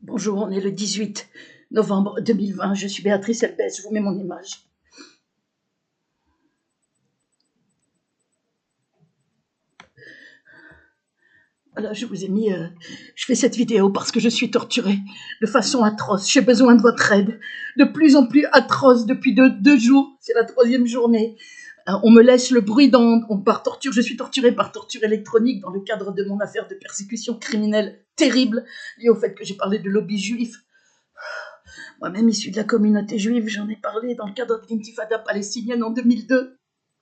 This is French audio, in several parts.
Bonjour, on est le 18 novembre 2020. Je suis Béatrice Elbès, je vous mets mon image. Voilà, je vous ai mis... je fais cette vidéo parce que je suis torturée de façon atroce. J'ai besoin de votre aide. De plus en plus atroce depuis deux jours. C'est la 3e journée. On me laisse le bruit par torture. Je suis torturée par torture électronique dans le cadre de mon affaire de persécution criminelle terrible liée au fait que j'ai parlé de lobby juif. Moi-même issue de la communauté juive, j'en ai parlé dans le cadre de l'intifada palestinienne en 2002.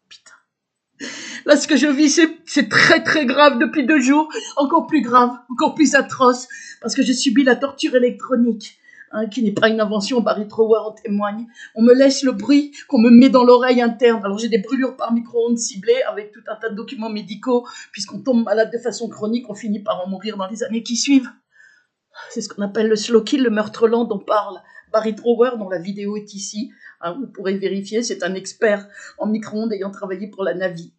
Putain. Là, ce que je vis, c'est très très grave depuis 2 jours, encore plus grave, encore plus atroce, parce que j'ai subi la torture électronique, qui n'est pas une invention, Barry Trower en témoigne. On me laisse le bruit qu'on me met dans l'oreille interne. Alors j'ai des brûlures par micro-ondes ciblées avec tout un tas de documents médicaux, puisqu'on tombe malade de façon chronique, on finit par en mourir dans les années qui suivent. C'est ce qu'on appelle le slow kill, le meurtre lent dont parle Barry Trower, dont la vidéo est ici. Vous pourrez vérifier, c'est un expert en micro-ondes ayant travaillé pour la Navy.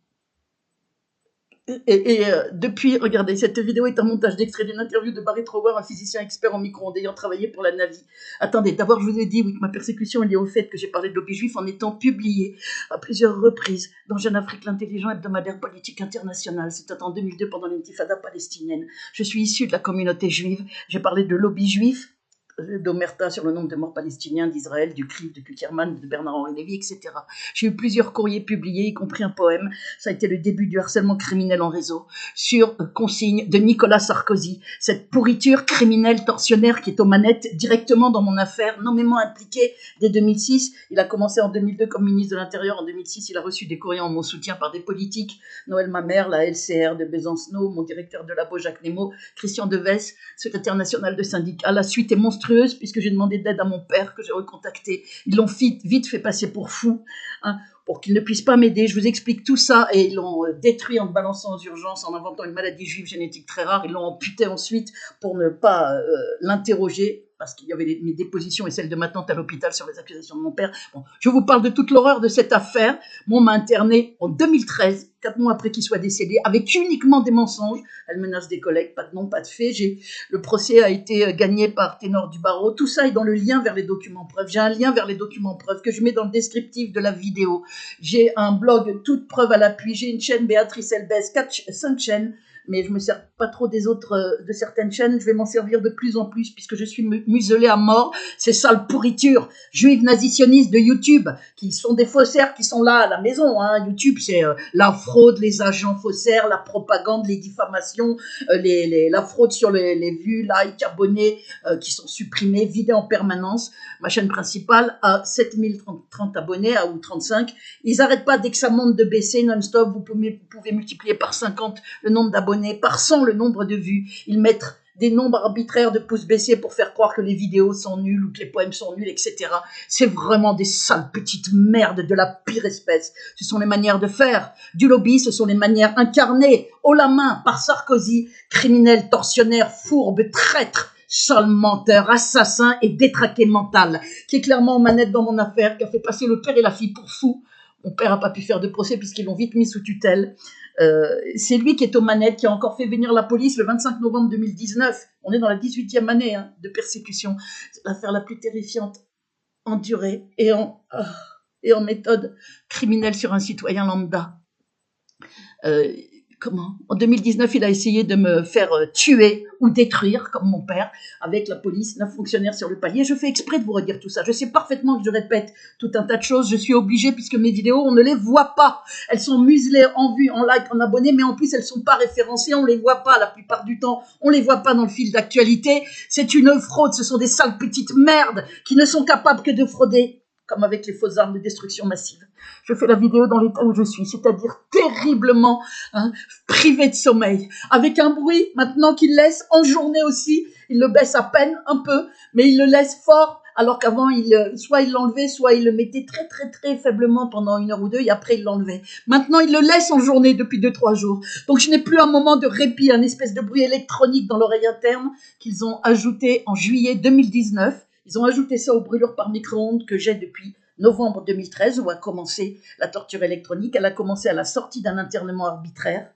Depuis, regardez, cette vidéo est un montage d'extrait d'une interview de Barry Trower, un physicien expert en micro-ondes ayant travaillé pour la Navy. Attendez, d'abord je vous ai dit que ma persécution est liée au fait que j'ai parlé de lobby juif en étant publié à plusieurs reprises dans Jeune Afrique, l'intelligent hebdomadaire politique international. C'était en 2002 pendant l'intifada palestinienne. Je suis issue de la communauté juive, j'ai parlé de lobby juif, d'Omerta sur le nombre de morts palestiniens, d'Israël, du CRIF, de Kuckerman, de Bernard-Henri Lévy, etc. J'ai eu plusieurs courriers publiés, y compris un poème. Ça a été le début du harcèlement criminel en réseau, sur consigne de Nicolas Sarkozy. Cette pourriture criminelle tortionnaire qui est aux manettes directement dans mon affaire, nommément impliqué dès 2006. Il a commencé en 2002 comme ministre de l'Intérieur. En 2006, il a reçu des courriers en mon soutien par des politiques. Noël Mamère, la LCR de Besancenot, mon directeur de labo Jacques Nemo, Christian Deves, secrétaire national de syndicat. La suite est monstrueuse puisque j'ai demandé d'aide à mon père que j'ai recontacté. Ils l'ont vite fait passer pour fou, pour qu'il ne puisse pas m'aider. Je vous explique tout ça et ils l'ont détruit en me balançant aux urgences, en inventant une maladie juive génétique très rare. Ils l'ont amputé ensuite pour ne pas l'interroger, parce qu'il y avait mes dépositions et celles de ma tante à l'hôpital sur les accusations de mon père. Bon, je vous parle de toute l'horreur de cette affaire. On m'a interné en 2013, 4 mois après qu'il soit décédé, avec uniquement des mensonges. Elle menace des collègues, pas de nom, pas de fait. Le procès a été gagné par ténor du barreau. Tout ça est dans le lien vers les documents preuves. J'ai un lien vers les documents preuves que je mets dans le descriptif de la vidéo. J'ai un blog, toute preuve à l'appui. J'ai une chaîne Béatrice Elbès, 5 chaînes. Mais je me sers pas trop des autres, de certaines chaînes. Je vais m'en servir de plus en plus puisque je suis muselée à mort. Ces sales pourritures juives nazisionistes de YouTube qui sont des faussaires qui sont là à la maison. YouTube, c'est la fraude, les agents faussaires, la propagande, les diffamations, la fraude sur les vues, likes, abonnés qui sont supprimés, vidés en permanence. Ma chaîne principale a 7030 abonnés ou 35. Ils n'arrêtent pas dès que ça monte de baisser non-stop. Vous pouvez multiplier par 50 le nombre d'abonnés, par 100 le nombre de vues. Ils mettent des nombres arbitraires de pouces baissés pour faire croire que les vidéos sont nulles ou que les poèmes sont nuls, etc. C'est vraiment des sales petites merdes de la pire espèce. Ce sont les manières de faire du lobby, ce sont les manières incarnées haut la main par Sarkozy, criminel, tortionnaire, fourbe, traître, sale menteur, assassin et détraqué mental, qui est clairement aux manettes dans mon affaire, qui a fait passer le père et la fille pour fous. Mon père n'a pas pu faire de procès puisqu'ils l'ont vite mis sous tutelle. C'est lui qui est aux manettes, qui a encore fait venir la police le 25 novembre 2019. On est dans la 18e année de persécution. C'est l'affaire la plus terrifiante endurée et en méthode criminelle sur un citoyen lambda. En 2019, il a essayé de me faire tuer ou détruire, comme mon père, avec la police, 9 fonctionnaires sur le palier. Je fais exprès de vous redire tout ça. Je sais parfaitement que je répète tout un tas de choses. Je suis obligée, puisque mes vidéos, on ne les voit pas. Elles sont muselées en vues, en like, en abonnés, mais en plus, elles ne sont pas référencées. On ne les voit pas la plupart du temps. On ne les voit pas dans le fil d'actualité. C'est une fraude. Ce sont des sales petites merdes qui ne sont capables que de frauder, comme avec les fausses armes de destruction massive. Je fais la vidéo dans l'état où je suis, c'est-à-dire terriblement privé de sommeil, avec un bruit maintenant qu'il laisse en journée aussi. Il le baisse à peine un peu, mais il le laisse fort, alors qu'avant, soit il l'enlevait, soit il le mettait très très très faiblement pendant 1 heure ou 2, et après il l'enlevait. Maintenant, il le laisse en journée depuis 2-3 jours. Donc je n'ai plus un moment de répit, un espèce de bruit électronique dans l'oreille interne qu'ils ont ajouté en juillet 2019. Ils ont ajouté ça aux brûlures par micro-ondes que j'ai depuis novembre 2013, où a commencé la torture électronique. Elle a commencé à la sortie d'un internement arbitraire.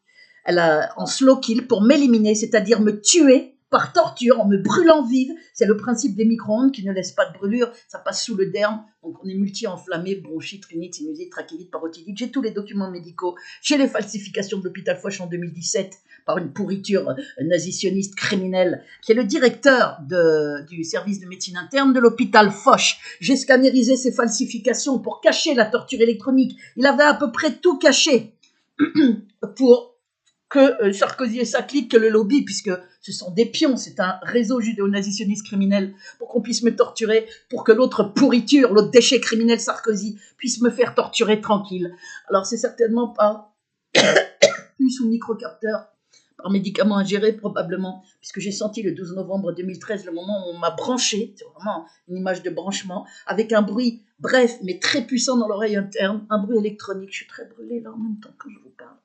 En slow kill pour m'éliminer, c'est-à-dire me tuer par torture, en me brûlant vive. C'est le principe des micro-ondes qui ne laissent pas de brûlure, ça passe sous le derme, donc on est multi-enflammé, bronchite, rhinite, sinusite, trachéite, parotidite. J'ai tous les documents médicaux, j'ai les falsifications de l'hôpital Foch en 2017 par une pourriture nazitionniste criminelle qui est le directeur du service de médecine interne de l'hôpital Foch. J'ai scannérisé ces falsifications pour cacher la torture électronique. Il avait à peu près tout caché pour que Sarkozy et sa clique, que le lobby, puisque ce sont des pions, c'est un réseau judéo-nazitionniste criminel, pour qu'on puisse me torturer, pour que l'autre pourriture, l'autre déchet criminel Sarkozy, puisse me faire torturer tranquille. Alors c'est certainement pas plus sous microcapteur, par médicament ingéré probablement, puisque j'ai senti le 12 novembre 2013 le moment où on m'a branché, c'est vraiment une image de branchement, avec un bruit bref mais très puissant dans l'oreille interne, un bruit électronique. Je suis très brûlée là en même temps que je vous parle.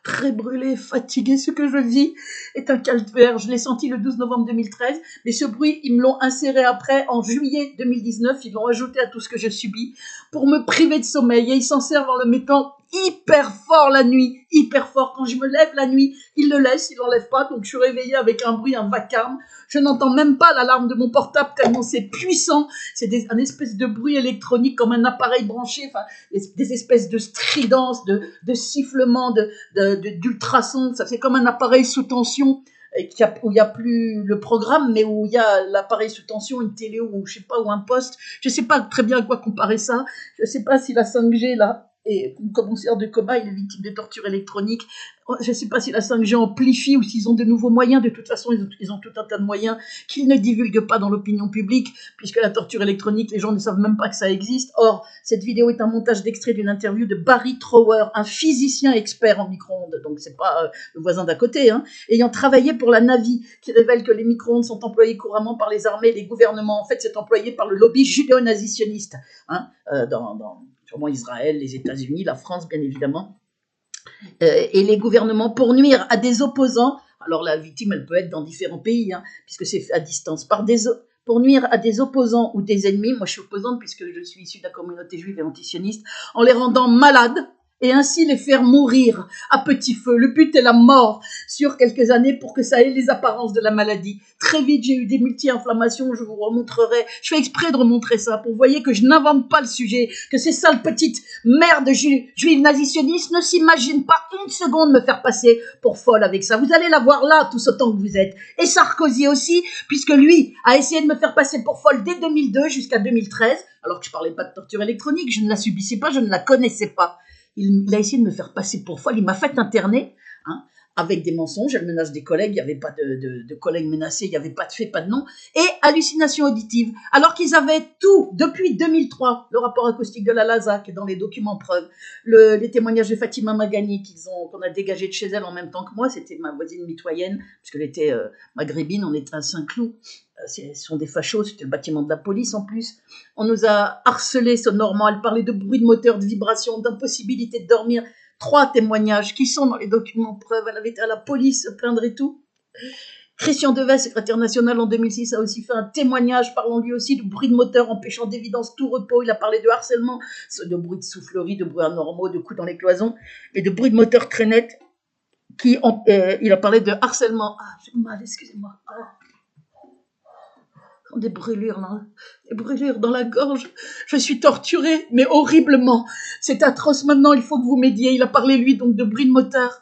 Très brûlée, fatiguée, ce que je vis est un calvaire. Je l'ai senti le 12 novembre 2013, mais ce bruit, ils me l'ont inséré après, en juillet 2019, ils l'ont ajouté à tout ce que je subis, pour me priver de sommeil, et ils s'en servent en le mettant hyper fort la nuit, hyper fort. Quand je me lève la nuit, ils le laissent, ils l'enlèvent pas, donc je suis réveillée avec un bruit, un vacarme. Je n'entends même pas l'alarme de mon portable tellement c'est puissant. C'est un espèce de bruit électronique comme un appareil branché, enfin, des espèces de stridences, de sifflements, d'ultrasons. Ça fait comme un appareil sous tension où il n'y a plus le programme, mais où il y a l'appareil sous tension, une télé ou je sais pas, ou un poste. Je sais pas très bien à quoi comparer ça. Je sais pas si la 5G là, et comme on sert de cobaye, il est victime de torture électronique. Je ne sais pas si la 5G amplifie ou s'ils ont de nouveaux moyens. De toute façon, ils ont tout un tas de moyens qu'ils ne divulguent pas dans l'opinion publique, puisque la torture électronique, les gens ne savent même pas que ça existe. Or, cette vidéo est un montage d'extrait d'une interview de Barry Trower, un physicien expert en micro-ondes, donc c'est pas le voisin d'à côté, ayant travaillé pour la Navy, qui révèle que les micro-ondes sont employés couramment par les armées et les gouvernements. En fait, c'est employé par le lobby judéo-nazitionniste, sûrement Israël, les États-Unis, la France, bien évidemment, et les gouvernements pour nuire à des opposants. Alors la victime, elle peut être dans différents pays, puisque c'est à distance, pour nuire à des opposants ou des ennemis. Moi, je suis opposante puisque je suis issue de la communauté juive et antisioniste, en les rendant malades, et ainsi les faire mourir à petit feu. Le but est la mort sur quelques années pour que ça ait les apparences de la maladie. Très vite, j'ai eu des multi-inflammations, je vous remontrerai. Je fais exprès de remontrer ça pour que vous voyez que je n'invente pas le sujet, que ces sales petites merdes juives nazitionnistes ne s'imaginent pas une seconde me faire passer pour folle avec ça. Vous allez la voir là, tous autant que vous êtes. Et Sarkozy aussi, puisque lui a essayé de me faire passer pour folle dès 2002 jusqu'à 2013, alors que je parlais pas de torture électronique, je ne la subissais pas, je ne la connaissais pas. Il a essayé de me faire passer pour folle, il m'a fait interner, avec des mensonges, elle menace des collègues, il n'y avait pas de collègues menacés, il n'y avait pas de fait, pas de nom, et hallucinations auditives, alors qu'ils avaient tout, depuis 2003, le rapport acoustique de la LASA, qui est dans les documents preuves, les témoignages de Fatima Magani, qu'on a dégagé de chez elle en même temps que moi, c'était ma voisine mitoyenne, puisqu'elle était maghrébine, on était à Saint-Cloud, ce sont des fachos, c'était le bâtiment de la police en plus. On nous a harcelés sonorement, elle parlait de bruit de moteur, de vibration, d'impossibilité de dormir. 3 témoignages qui sont dans les documents preuves. Elle avait été à la police se plaindre et tout. Christian Deves, secrétaire national en 2006, a aussi fait un témoignage parlant lui aussi de bruit de moteur empêchant d'évidence tout repos. Il a parlé de harcèlement, de bruit de soufflerie, de bruits anormaux, de coups dans les cloisons et de bruit de moteur très net. Il a parlé de harcèlement. J'ai mal, excusez-moi. Des brûlures dans la gorge. Je suis torturée, mais horriblement. C'est atroce. Maintenant, il faut que vous m'aidiez. Il a parlé, lui, donc de bruit de moteur,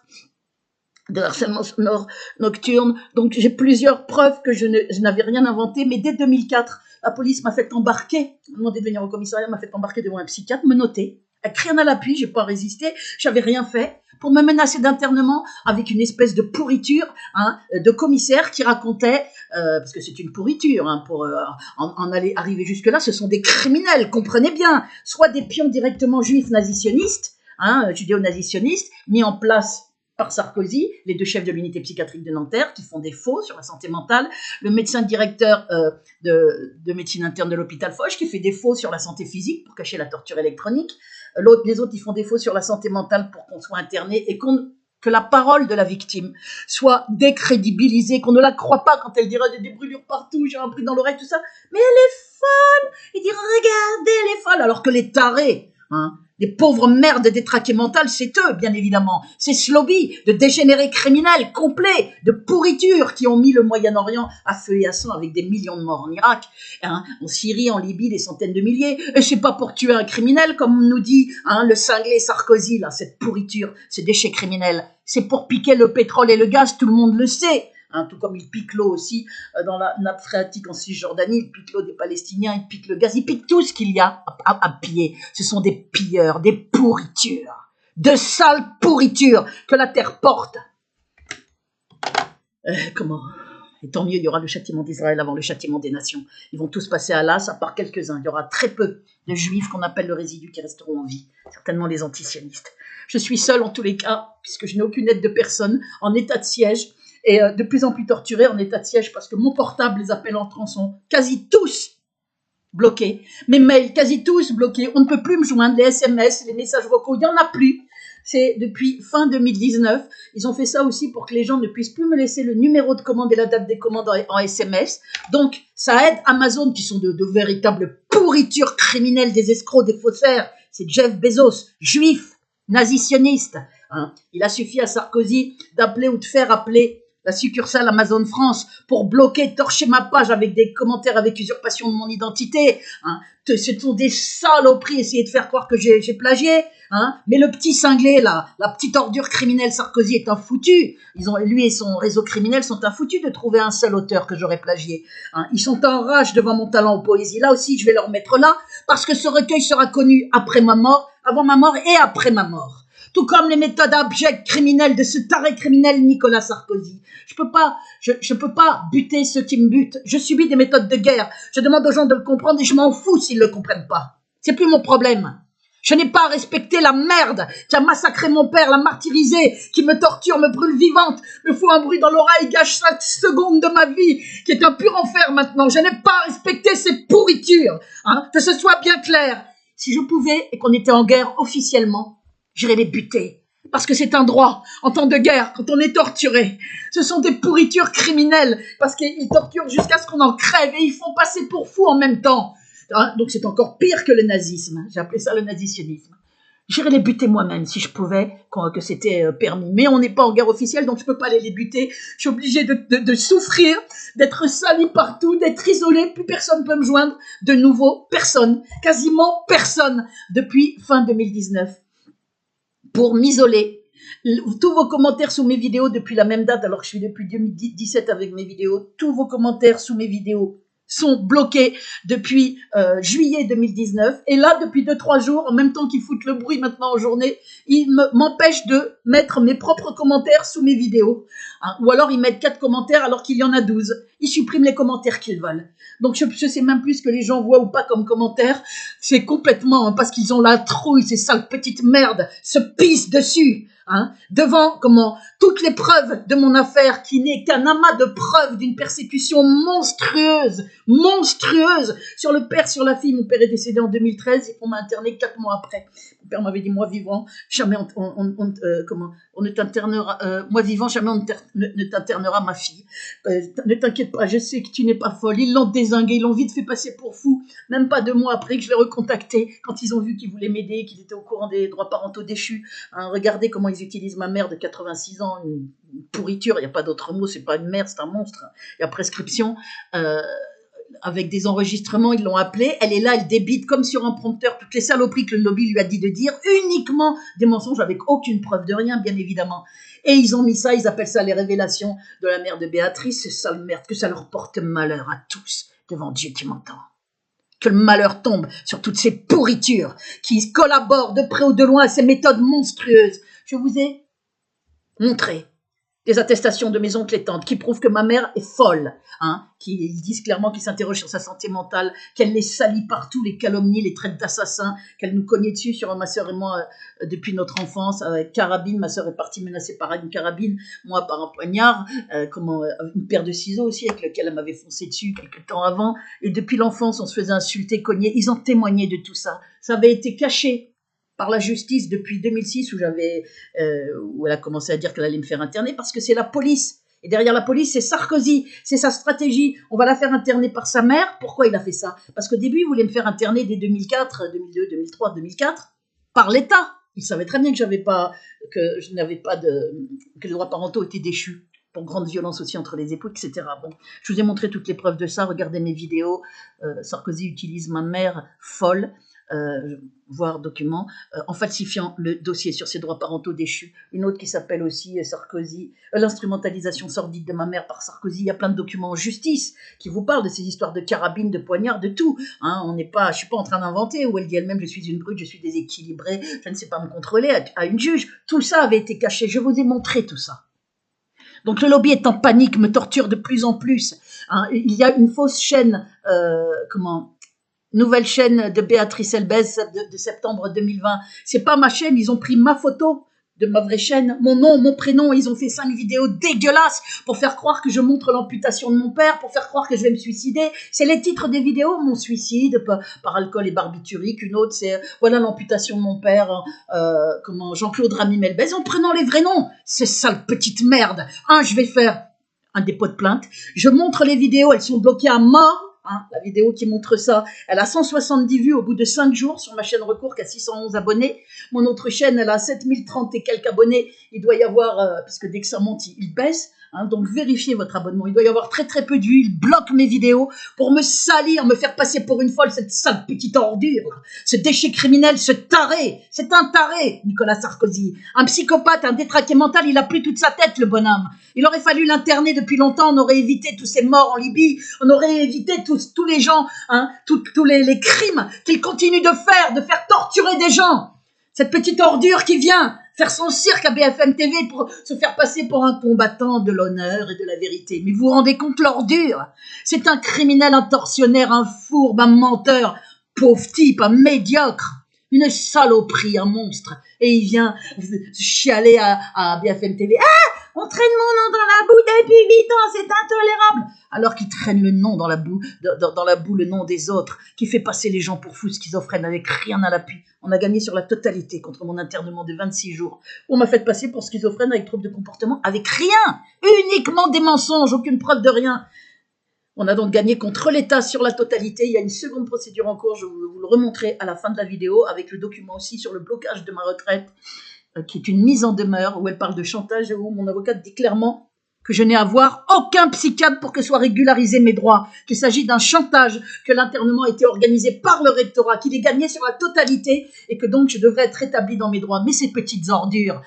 de harcèlement sonore nocturne. Donc, j'ai plusieurs preuves que je n'avais rien inventé. Mais dès 2004, la police m'a fait embarquer, m'a demandé de venir au commissariat, m'a fait embarquer devant un psychiatre, me noter. Avec rien à l'appui, j'ai pas résisté, j'avais rien fait, pour me menacer d'internement avec une espèce de pourriture, de commissaire qui racontait, parce que c'est une pourriture, pour en aller arriver jusque là, ce sont des criminels, comprenez bien, soit des pions directement juifs nazitionnistes, judéo-nazitionnistes, mis en place par Sarkozy, les 2 chefs de l'unité psychiatrique de Nanterre, qui font des faux sur la santé mentale, le médecin directeur de médecine interne de l'hôpital Foch, qui fait des faux sur la santé physique pour cacher la torture électronique, les autres, ils font des faux sur la santé mentale pour qu'on soit interné et que la parole de la victime soit décrédibilisée, qu'on ne la croit pas quand elle dira j'ai des brûlures partout, j'ai un bruit dans l'oreille, tout ça. Mais elle est folle. Il dit regardez, elle est folle. Alors que les tarés, Des pauvres merdes détraquées mentales, c'est eux, bien évidemment. C'est ce lobby de dégénérés criminels complets, de pourritures qui ont mis le Moyen-Orient à feu et à sang avec des millions de morts en Irak, hein, en Syrie, en Libye, des centaines de milliers. Et c'est pas pour tuer un criminel, comme nous dit le cinglé Sarkozy, là, cette pourriture, ces déchets criminels. C'est pour piquer le pétrole et le gaz, tout le monde le sait. Tout comme il pique l'eau aussi dans la nappe phréatique en Cisjordanie, il pique l'eau des Palestiniens, il pique le gaz, il pique tout ce qu'il y a à piller. Ce sont des pilleurs, des pourritures, de sales pourritures que la terre porte. Comment ? Et tant mieux, il y aura le châtiment d'Israël avant le châtiment des nations. Ils vont tous passer à l'as, à part quelques-uns. Il y aura très peu de juifs qu'on appelle le résidu qui resteront en vie, certainement les antisionistes. Je suis seule en tous les cas, puisque je n'ai aucune aide de personne, en état de siège, et de plus en plus torturée en état de siège parce que mon portable, les appels entrants sont quasi tous bloqués. Mes mails, quasi tous bloqués. On ne peut plus me joindre, les SMS, les messages vocaux, il n'y en a plus. C'est depuis fin 2019. Ils ont fait ça aussi pour que les gens ne puissent plus me laisser le numéro de commande et la date des commandes en SMS. Donc, ça aide Amazon, qui sont de véritables pourritures criminelles, des escrocs, des faussaires. C'est Jeff Bezos, juif, nazi-sioniste. Il a suffi à Sarkozy d'appeler ou de faire appeler la succursale Amazon France pour bloquer, torcher ma page avec des commentaires avec usurpation de mon identité. Ce sont des saloperies, essayer de faire croire que j'ai plagié. Mais le petit cinglé, là, la petite ordure criminelle Sarkozy est un foutu. Lui et son réseau criminel sont un foutu de trouver un seul auteur que j'aurais plagié. Ils sont en rage devant mon talent en poésie. Là aussi, je vais leur mettre là, parce que ce recueil sera connu après ma mort, avant ma mort et après ma mort. Tout comme les méthodes abjectes criminelles de ce taré criminel Nicolas Sarkozy. Je peux pas buter ceux qui me butent. Je subis des méthodes de guerre. Je demande aux gens de le comprendre et je m'en fous s'ils le comprennent pas. C'est plus mon problème. Je n'ai pas à respecter la merde qui a massacré mon père, l'a martyrisé, qui me torture, me brûle vivante, me fout un bruit dans l'oreille, gâche 5 secondes de ma vie, qui est un pur enfer maintenant. Je n'ai pas à respecter ces pourritures. Que ce soit bien clair. Si je pouvais et qu'on était en guerre officiellement, j'irais les buter. Parce que c'est un droit, en temps de guerre, quand on est torturé. Ce sont des pourritures criminelles, parce qu'ils torturent jusqu'à ce qu'on en crève, et ils font passer pour fous en même temps. Donc c'est encore pire que le nazisme. J'ai appelé ça le nazisionisme. J'irais les buter moi-même, si je pouvais, que c'était permis. Mais on n'est pas en guerre officielle, donc je peux pas aller les buter. Je suis obligée de souffrir, d'être salie partout, d'être isolée. Plus personne peut me joindre. De nouveau, personne. Quasiment personne. Depuis fin 2019. Pour m'isoler. Tous vos commentaires sous mes vidéos depuis la même date, alors que je suis depuis 2017 avec mes vidéos, tous vos commentaires sous mes vidéos sont bloqués depuis juillet 2019. Et là, depuis 2-3 jours, en même temps qu'ils foutent le bruit maintenant en journée, ils m'empêchent de mettre mes propres commentaires sous mes vidéos. Ou alors ils mettent 4 commentaires alors qu'il y en a 12. Ils suppriment les commentaires qu'ils veulent. Donc je sais même plus ce que les gens voient ou pas comme commentaires. C'est complètement parce qu'ils ont la trouille, ces sales petites merdes se pissent dessus. Devant toutes les preuves de mon affaire, qui n'est qu'un amas de preuves d'une persécution monstrueuse sur le père, sur la fille. Mon père est décédé en 2013 et on m'a interné 4 mois après. Mon père m'avait dit, moi vivant, jamais on ne t'internera, moi vivant, jamais on ne t'internera ma fille. Ne t'inquiète pas, je sais que tu n'es pas folle. Ils l'ont dézingué, ils l'ont vite fait passer pour fou. Même pas 2 mois après que je l'ai recontacté, quand ils ont vu qu'ils voulaient m'aider, qu'ils étaient au courant des droits parentaux déchus. Regardez comment ils utilisent ma mère de 86 ans, une pourriture, il n'y a pas d'autre mot, c'est pas une mère, c'est un monstre. Il y a prescription. Avec des enregistrements, ils l'ont appelée, elle est là, elle débite comme sur un prompteur toutes les saloperies que le lobby lui a dit de dire, uniquement des mensonges avec aucune preuve de rien, bien évidemment. Et ils ont mis ça, ils appellent ça les révélations de la mère de Béatrice, c'est sale merde, que ça leur porte malheur à tous, devant Dieu qui m'entend. Que le malheur tombe sur toutes ces pourritures qui collaborent de près ou de loin à ces méthodes monstrueuses. Je vous ai montré des attestations de mes oncles et tantes qui prouvent que ma mère est folle, qui disent clairement qu'ils s'interrogent sur sa santé mentale, qu'elle les salit partout, les calomnie, les traite d'assassins, qu'elle nous cognait dessus sur ma sœur et moi depuis notre enfance, avec carabine. Ma sœur est partie menacée par une carabine, moi par un poignard, une paire de ciseaux aussi avec lequel elle m'avait foncé dessus quelques temps avant. Et depuis l'enfance, on se faisait insulter, cogner. Ils ont témoigné de tout ça. Ça avait été caché par la justice depuis 2006 où elle a commencé à dire qu'elle allait me faire interner, parce que c'est la police. Et derrière la police, c'est Sarkozy, c'est sa stratégie. On va la faire interner par sa mère. Pourquoi il a fait ça? Parce qu'au début, il voulait me faire interner dès 2004, 2002, 2003, 2004. par l'État. Ils savaient très bien que je n'avais pas que les droits parentaux étaient déchus pour grande violence aussi entre les époux, etc. Bon, je vous ai montré toutes les preuves de ça. Regardez mes vidéos. Sarkozy utilise ma mère folle, voire document, en falsifiant le dossier sur ses droits parentaux déchus. Une autre qui s'appelle aussi Sarkozy, l'instrumentalisation sordide de ma mère par Sarkozy. Il y a plein de documents en justice qui vous parlent de ces histoires de carabines, de poignards, de tout. Hein, je suis pas en train d'inventer, où elle dit elle-même je suis une brute, je suis déséquilibrée, je ne sais pas me contrôler, à une juge. Tout ça avait été caché. Je vous ai montré tout ça. Donc le lobby est en panique, me torture de plus en plus. Hein, il y a une fausse chaîne, nouvelle chaîne de Béatrice Elbez de septembre 2020. C'est pas ma chaîne, ils ont pris ma photo de ma vraie chaîne, mon nom, mon prénom, ils ont fait 5 vidéos dégueulasses pour faire croire que je montre l'amputation de mon père, pour faire croire que je vais me suicider. C'est les titres des vidéos, mon suicide par alcool et barbiturique. Une autre, c'est voilà l'amputation de mon père, Jean-Claude Ramy Melbez, en prenant les vrais noms. C'est sale petite merde. Je vais faire un dépôt de plainte. Je montre les vidéos, elles sont bloquées à mort. La vidéo qui montre ça, elle a 170 vues au bout de 5 jours sur ma chaîne Recours qui a 611 abonnés. Mon autre chaîne, elle a 7030 et quelques abonnés. Il doit y avoir, parce que dès que ça monte, il baisse. Donc vérifiez votre abonnement. Il doit y avoir très très peu de vues. Il bloque mes vidéos pour me salir, me faire passer pour une folle, cette sale petite ordure, ce déchet criminel, ce taré. C'est un taré, Nicolas Sarkozy. Un psychopathe, un détraqué mental, il a plus toute sa tête, le bonhomme. Il aurait fallu l'interner depuis longtemps. On aurait évité tous ces morts en Libye. On aurait évité tous les gens, tous les crimes qu'il continue de faire torturer des gens. Cette petite ordure qui vient faire son cirque à BFM TV pour se faire passer pour un combattant de l'honneur et de la vérité. Mais vous vous rendez compte l'ordure? C'est un criminel, un tortionnaire, un fourbe, un menteur, pauvre type, un médiocre, une saloperie, un monstre. Et il vient chialer à BFM TV. On traîne mon nom dans la boue depuis 8 ans, c'est intolérable. Alors qu'il traîne le nom dans la boue, dans la boue, le nom des autres, qui fait passer les gens pour fous schizophrènes avec rien à l'appui. On a gagné sur la totalité contre mon internement de 26 jours. On m'a fait passer pour schizophrène avec trouble de comportement, avec rien, uniquement des mensonges, aucune preuve de rien. On a donc gagné contre l'État sur la totalité. Il y a une seconde procédure en cours, je vais vous le remontrer à la fin de la vidéo, avec le document aussi sur le blocage de ma retraite, qui est une mise en demeure, où elle parle de chantage, et où mon avocate dit clairement que je n'ai à voir aucun psychiatre pour que soient régularisés mes droits, qu'il s'agit d'un chantage, que l'internement a été organisé par le rectorat, qu'il est gagné sur la totalité, et que donc je devrais être rétabli dans mes droits. Mais ces petites ordures,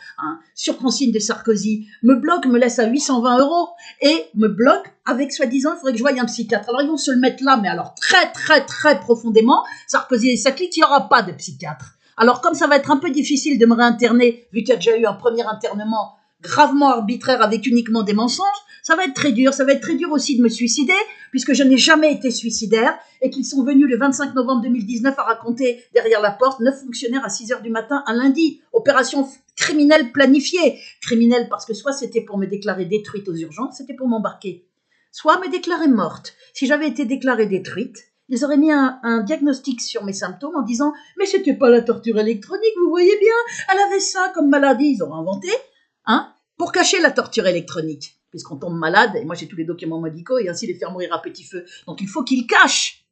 sur consigne de Sarkozy, me bloquent, me laissent à 820 €, et me bloquent avec soi-disant, il faudrait que je voie un psychiatre. Alors ils vont se le mettre là, mais alors très très très profondément, Sarkozy et sa clique, il n'y aura pas de psychiatre. Alors comme ça va être un peu difficile de me réinterner, vu qu'il y a déjà eu un premier internement gravement arbitraire avec uniquement des mensonges, ça va être très dur. Ça va être très dur aussi de me suicider, puisque je n'ai jamais été suicidaire, et qu'ils sont venus le 25 novembre 2019 à raconter derrière la porte 9 fonctionnaires à 6 h du matin un lundi. Opération criminelle planifiée. Criminelle parce que soit c'était pour me déclarer détruite aux urgences, c'était pour m'embarquer, soit me déclarer morte. Si j'avais été déclarée détruite, ils auraient mis un diagnostic sur mes symptômes en disant « Mais c'était pas la torture électronique, vous voyez bien, elle avait ça comme maladie. » Ils auraient inventé, pour cacher la torture électronique. Puisqu'on tombe malade, et moi j'ai tous les documents médicaux, et ainsi les faire mourir à petit feu. Donc il faut qu'ils cachent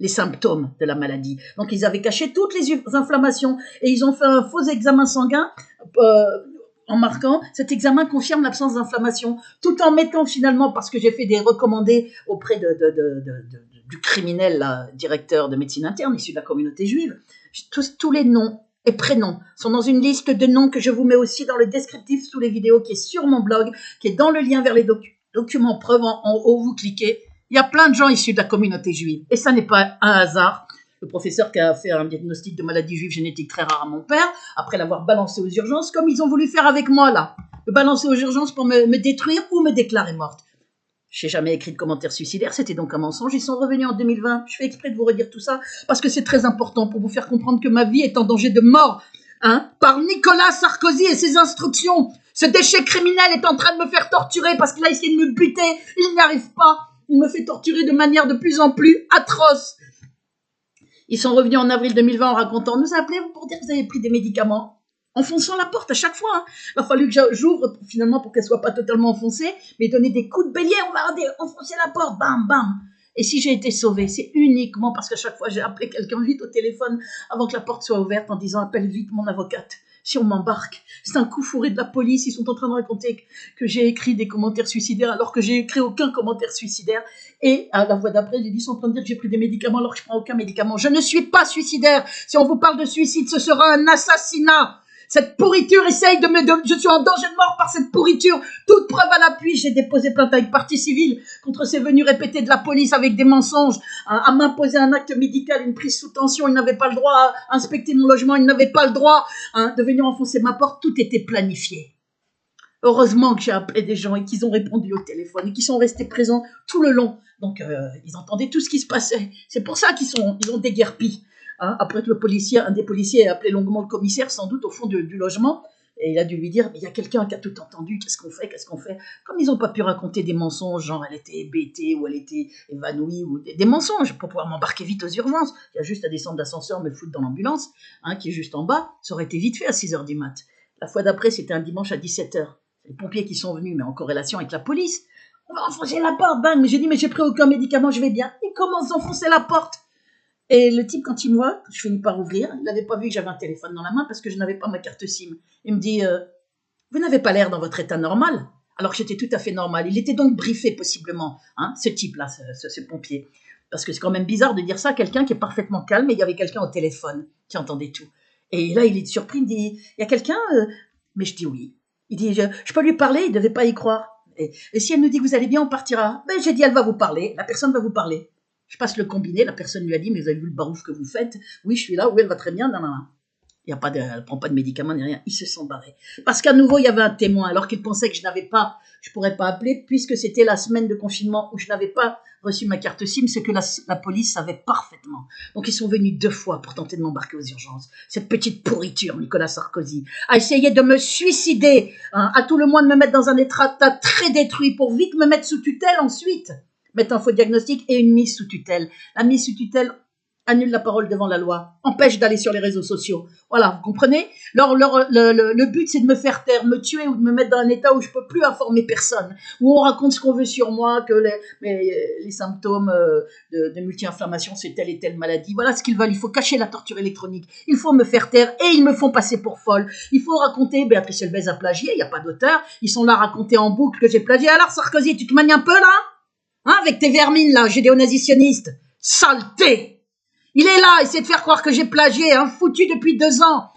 les symptômes de la maladie. Donc ils avaient caché toutes les inflammations, et ils ont fait un faux examen sanguin, en marquant « Cet examen confirme l'absence d'inflammation », tout en mettant finalement, parce que j'ai fait des recommandés auprès du criminel, là, directeur de médecine interne, issu de la communauté juive, tous les noms et prénoms sont dans une liste de noms que je vous mets aussi dans le descriptif sous les vidéos, qui est sur mon blog, qui est dans le lien vers les documents preuves en haut, vous cliquez. Il y a plein de gens issus de la communauté juive, et ça n'est pas un hasard. Le professeur qui a fait un diagnostic de maladie juive génétique très rare à mon père, après l'avoir balancé aux urgences, comme ils ont voulu faire avec moi là, me balancer aux urgences pour me détruire ou me déclarer morte. Je n'ai jamais écrit de commentaire suicidaire, c'était donc un mensonge. Ils sont revenus en 2020. Je fais exprès de vous redire tout ça parce que c'est très important pour vous faire comprendre que ma vie est en danger de mort, par Nicolas Sarkozy et ses instructions. Ce déchet criminel est en train de me faire torturer parce qu'il a essayé de me buter. Il n'y arrive pas. Il me fait torturer de manière de plus en plus atroce. Ils sont revenus en avril 2020 en racontant « Nous appelez-vous pour dire que vous avez pris des médicaments ?» Enfonçant la porte à chaque fois. Il a fallu que j'ouvre finalement pour qu'elle soit pas totalement enfoncée, mais donner des coups de bélier, on va enfoncer la porte, bam, bam. Et si j'ai été sauvée, c'est uniquement parce qu'à chaque fois, j'ai appelé quelqu'un vite au téléphone avant que la porte soit ouverte en disant « Appelle vite mon avocate ». Si on m'embarque, c'est un coup fourré de la police. Ils sont en train de raconter que j'ai écrit des commentaires suicidaires alors que j'ai écrit aucun commentaire suicidaire. Et à la voix d'après, ils sont en train de dire que j'ai pris des médicaments alors que je prends aucun médicament. Je ne suis pas suicidaire. Si on vous parle de suicide, ce sera un assassinat. Cette pourriture essaye je suis en danger de mort par cette pourriture. Toute preuve à l'appui, j'ai déposé plainte avec partie civile contre ces venus répétés de la police avec des mensonges, à m'imposer un acte médical, une prise sous tension. Ils n'avaient pas le droit à inspecter mon logement, ils n'avaient pas le droit de venir enfoncer ma porte. Tout était planifié. Heureusement que j'ai appelé des gens et qu'ils ont répondu au téléphone et qu'ils sont restés présents tout le long. Donc, ils entendaient tout ce qui se passait. C'est pour ça qu'ils ont déguerpi. Après que un des policiers ait appelé longuement le commissaire, sans doute au fond du logement, et il a dû lui dire, mais il y a quelqu'un qui a tout entendu, qu'est-ce qu'on fait? Comme ils n'ont pas pu raconter des mensonges, genre elle était hébétée ou elle était évanouie, ou des mensonges pour pouvoir m'embarquer vite aux urgences, il y a juste à descendre d'ascenseur, me foutre dans l'ambulance, qui est juste en bas, ça aurait été vite fait à 6h du mat. La fois d'après, c'était un dimanche à 17h. C'est les pompiers qui sont venus, mais en corrélation avec la police. On va enfoncer la porte, bang, mais j'ai dit, mais j'ai pris aucun médicament, je vais bien. Ils commencent d'enfoncer la porte. Et le type, quand il me voit, je finis par ouvrir, il n'avait pas vu que j'avais un téléphone dans la main parce que je n'avais pas ma carte SIM. Il me dit, vous n'avez pas l'air dans votre état normal. Alors que j'étais tout à fait normal. Il était donc briefé possiblement, ce type-là, ce pompier. Parce que c'est quand même bizarre de dire ça à quelqu'un qui est parfaitement calme et il y avait quelqu'un au téléphone qui entendait tout. Et là, il est surpris, il me dit, il y a quelqu'un mais je dis oui. Il dit, je peux lui parler, il ne devait pas y croire. Et si elle nous dit que vous allez bien, on partira. Ben, j'ai dit, elle va vous parler, la personne va vous parler. Je passe le combiné, la personne lui a dit, mais vous avez vu le barouf que vous faites? Oui, je suis là, oui, elle va très bien, non. Elle ne prend pas de médicaments ni rien. Ils se sont barrés. Parce qu'à nouveau, il y avait un témoin, alors qu'ils pensaient que je ne pourrais pas appeler, puisque c'était la semaine de confinement où je n'avais pas reçu ma carte SIM, ce que la police savait parfaitement. Donc, ils sont venus 2 fois pour tenter de m'embarquer aux urgences. Cette petite pourriture, Nicolas Sarkozy, a essayé de me suicider, à tout le moins de me mettre dans un état très détruit pour vite me mettre sous tutelle ensuite. Mettre un faux diagnostic et une mise sous tutelle. La mise sous tutelle annule la parole devant la loi, empêche d'aller sur les réseaux sociaux. Voilà, vous comprenez? Le but, c'est de me faire taire, me tuer ou de me mettre dans un état où je ne peux plus informer personne, où on raconte ce qu'on veut sur moi, que les symptômes de multi-inflammation, c'est telle et telle maladie. Voilà ce qu'ils veulent. Il faut cacher la torture électronique. Il faut me faire taire et ils me font passer pour folle. Il faut raconter, Béatrice Elbez a plagié, il n'y a pas d'auteur. Ils sont là à raconter en boucle que j'ai plagié. Alors, Sarkozy, tu te manies un peu là? Avec tes vermines là, judéo-nazisionistes. Saleté! Il est là, essaie de faire croire que j'ai plagié, foutu depuis 2 ans,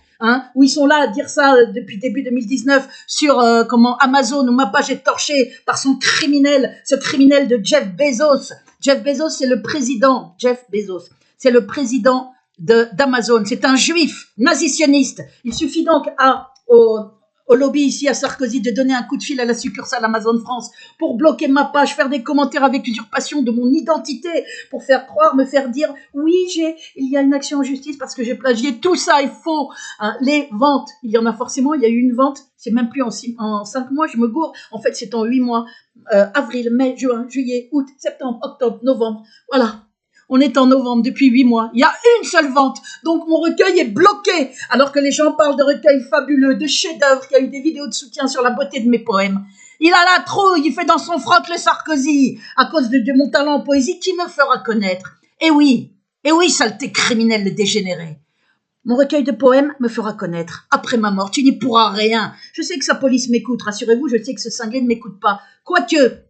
où ils sont là à dire ça depuis début 2019 sur Amazon, où ma page est torchée par ce criminel de Jeff Bezos. Jeff Bezos, c'est le président d'Amazon. C'est un juif nazitionniste. Il suffit donc au lobby ici à Sarkozy de donner un coup de fil à la succursale Amazon France pour bloquer ma page, faire des commentaires avec usurpation de mon identité, pour faire croire, me faire dire oui, il y a une action en justice parce que j'ai plagié. Tout ça est faux. Les ventes, il y en a forcément, il y a eu une vente, c'est même plus en 5 mois, je me gourre. En fait, c'est en 8 mois. Avril, mai, juin, juillet, août, septembre, octobre, novembre. Voilà. On est en novembre, depuis 8 mois. Il y a une seule vente. Donc, mon recueil est bloqué. Alors que les gens parlent de recueils fabuleux, de chefs-d'œuvre, qu'il y a eu des vidéos de soutien sur la beauté de mes poèmes. Il a la trouille, il fait dans son froc le Sarkozy, à cause de mon talent en poésie, qui me fera connaître. Et oui, saleté criminelle dégénérée. Mon recueil de poèmes me fera connaître. Après ma mort, tu n'y pourras rien. Je sais que sa police m'écoute, rassurez-vous, je sais que ce cinglé ne m'écoute pas. Quoique,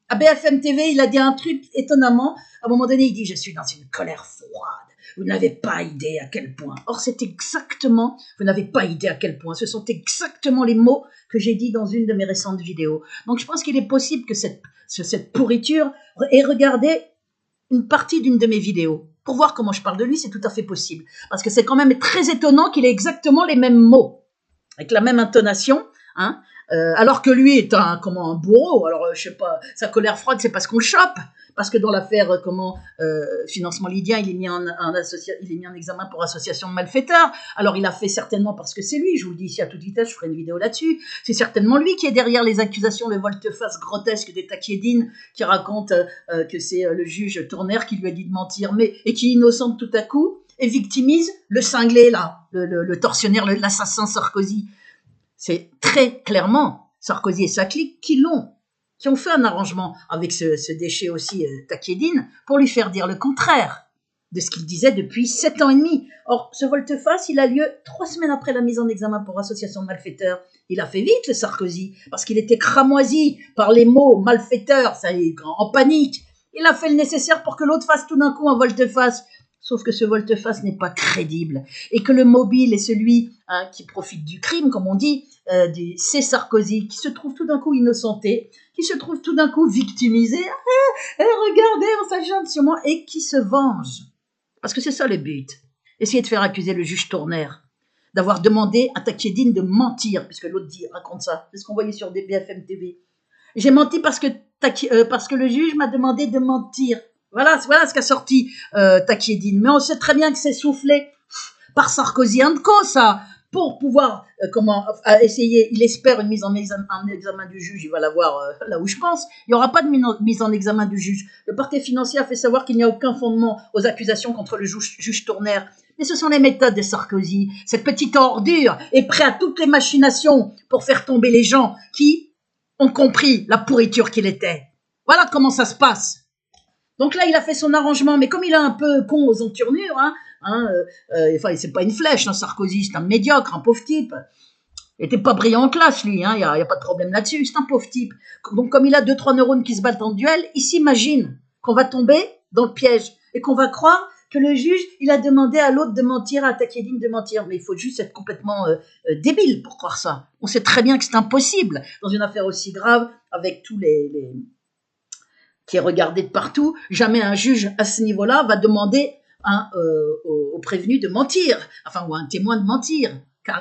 à BFM TV, il a dit un truc étonnamment. À un moment donné, il dit « Je suis dans une colère froide. Vous n'avez pas idée à quel point. » Or, c'est exactement, vous n'avez pas idée à quel point. Ce sont exactement les mots que j'ai dit dans une de mes récentes vidéos. Donc, je pense qu'il est possible que cette pourriture ait regardé une partie d'une de mes vidéos. Pour voir comment je parle de lui, c'est tout à fait possible. Parce que c'est quand même très étonnant qu'il ait exactement les mêmes mots, avec la même intonation, alors que lui est un bourreau. Alors, je sais pas, sa colère froide, c'est parce qu'on le chope. Parce que dans l'affaire financement lydien, il est mis en examen pour association de malfaiteurs. Alors, il a fait certainement, parce que c'est lui, je vous le dis ici à toute vitesse, je ferai une vidéo là-dessus, c'est certainement lui qui est derrière les accusations, le volte-face grotesque des Taquiédines, qui raconte que c'est le juge Tourner qui lui a dit de mentir, et qui innocente tout à coup, et victimise le cinglé là, le tortionnaire, l'assassin Sarkozy. C'est très clairement Sarkozy et sa clique qui l'ont qui ont fait un arrangement avec ce déchet aussi, Takieddine, pour lui faire dire le contraire de ce qu'il disait depuis 7 ans et demi. Or, ce volte-face, il a lieu 3 semaines après la mise en examen pour association de malfaiteurs. Il a fait vite, le Sarkozy, parce qu'il était cramoisi par les mots malfaiteur, ça y est, en panique. Il a fait le nécessaire pour que l'autre fasse tout d'un coup un volte-face. Sauf que ce volte-face n'est pas crédible et que le mobile est celui qui profite du crime, comme on dit, c'est Sarkozy, qui se trouve tout d'un coup innocenté, qui se trouve tout d'un coup victimisé. Regardez, on s'agite sur moi, et qui se venge. Parce que c'est ça le but. Essayer de faire accuser le juge Tourner d'avoir demandé à Takieddine de mentir, puisque l'autre raconte ça. C'est ce qu'on voyait sur BFM TV. J'ai menti parce que le juge m'a demandé de mentir. Voilà ce qu'a sorti Takieddine. Mais on sait très bien que c'est soufflé par Sarkozy & Co, ça, pour pouvoir essayer, il espère une mise en examen du juge, il va l'avoir là où je pense. Il n'y aura pas de mise en examen du juge. Le parquet financier a fait savoir qu'il n'y a aucun fondement aux accusations contre le juge Tourner. Mais ce sont les méthodes de Sarkozy. Cette petite ordure est prête à toutes les machinations pour faire tomber les gens qui ont compris la pourriture qu'il était. Voilà comment ça se passe. Donc là, il a fait son arrangement, mais comme il est un peu con aux entournures, c'est pas une flèche, Sarkozy, c'est un médiocre, un pauvre type. Il était pas brillant en classe, lui, il y a pas de problème là-dessus, c'est un pauvre type. Donc comme il a 2-3 neurones qui se battent en duel, il s'imagine qu'on va tomber dans le piège et qu'on va croire que le juge, il a demandé à l'autre de mentir, à Takieddine de mentir. Mais il faut juste être complètement débile pour croire ça. On sait très bien que c'est impossible dans une affaire aussi grave, avec tous les qui est regardé de partout. Jamais un juge à ce niveau-là va demander au prévenu de mentir, ou à un témoin de mentir,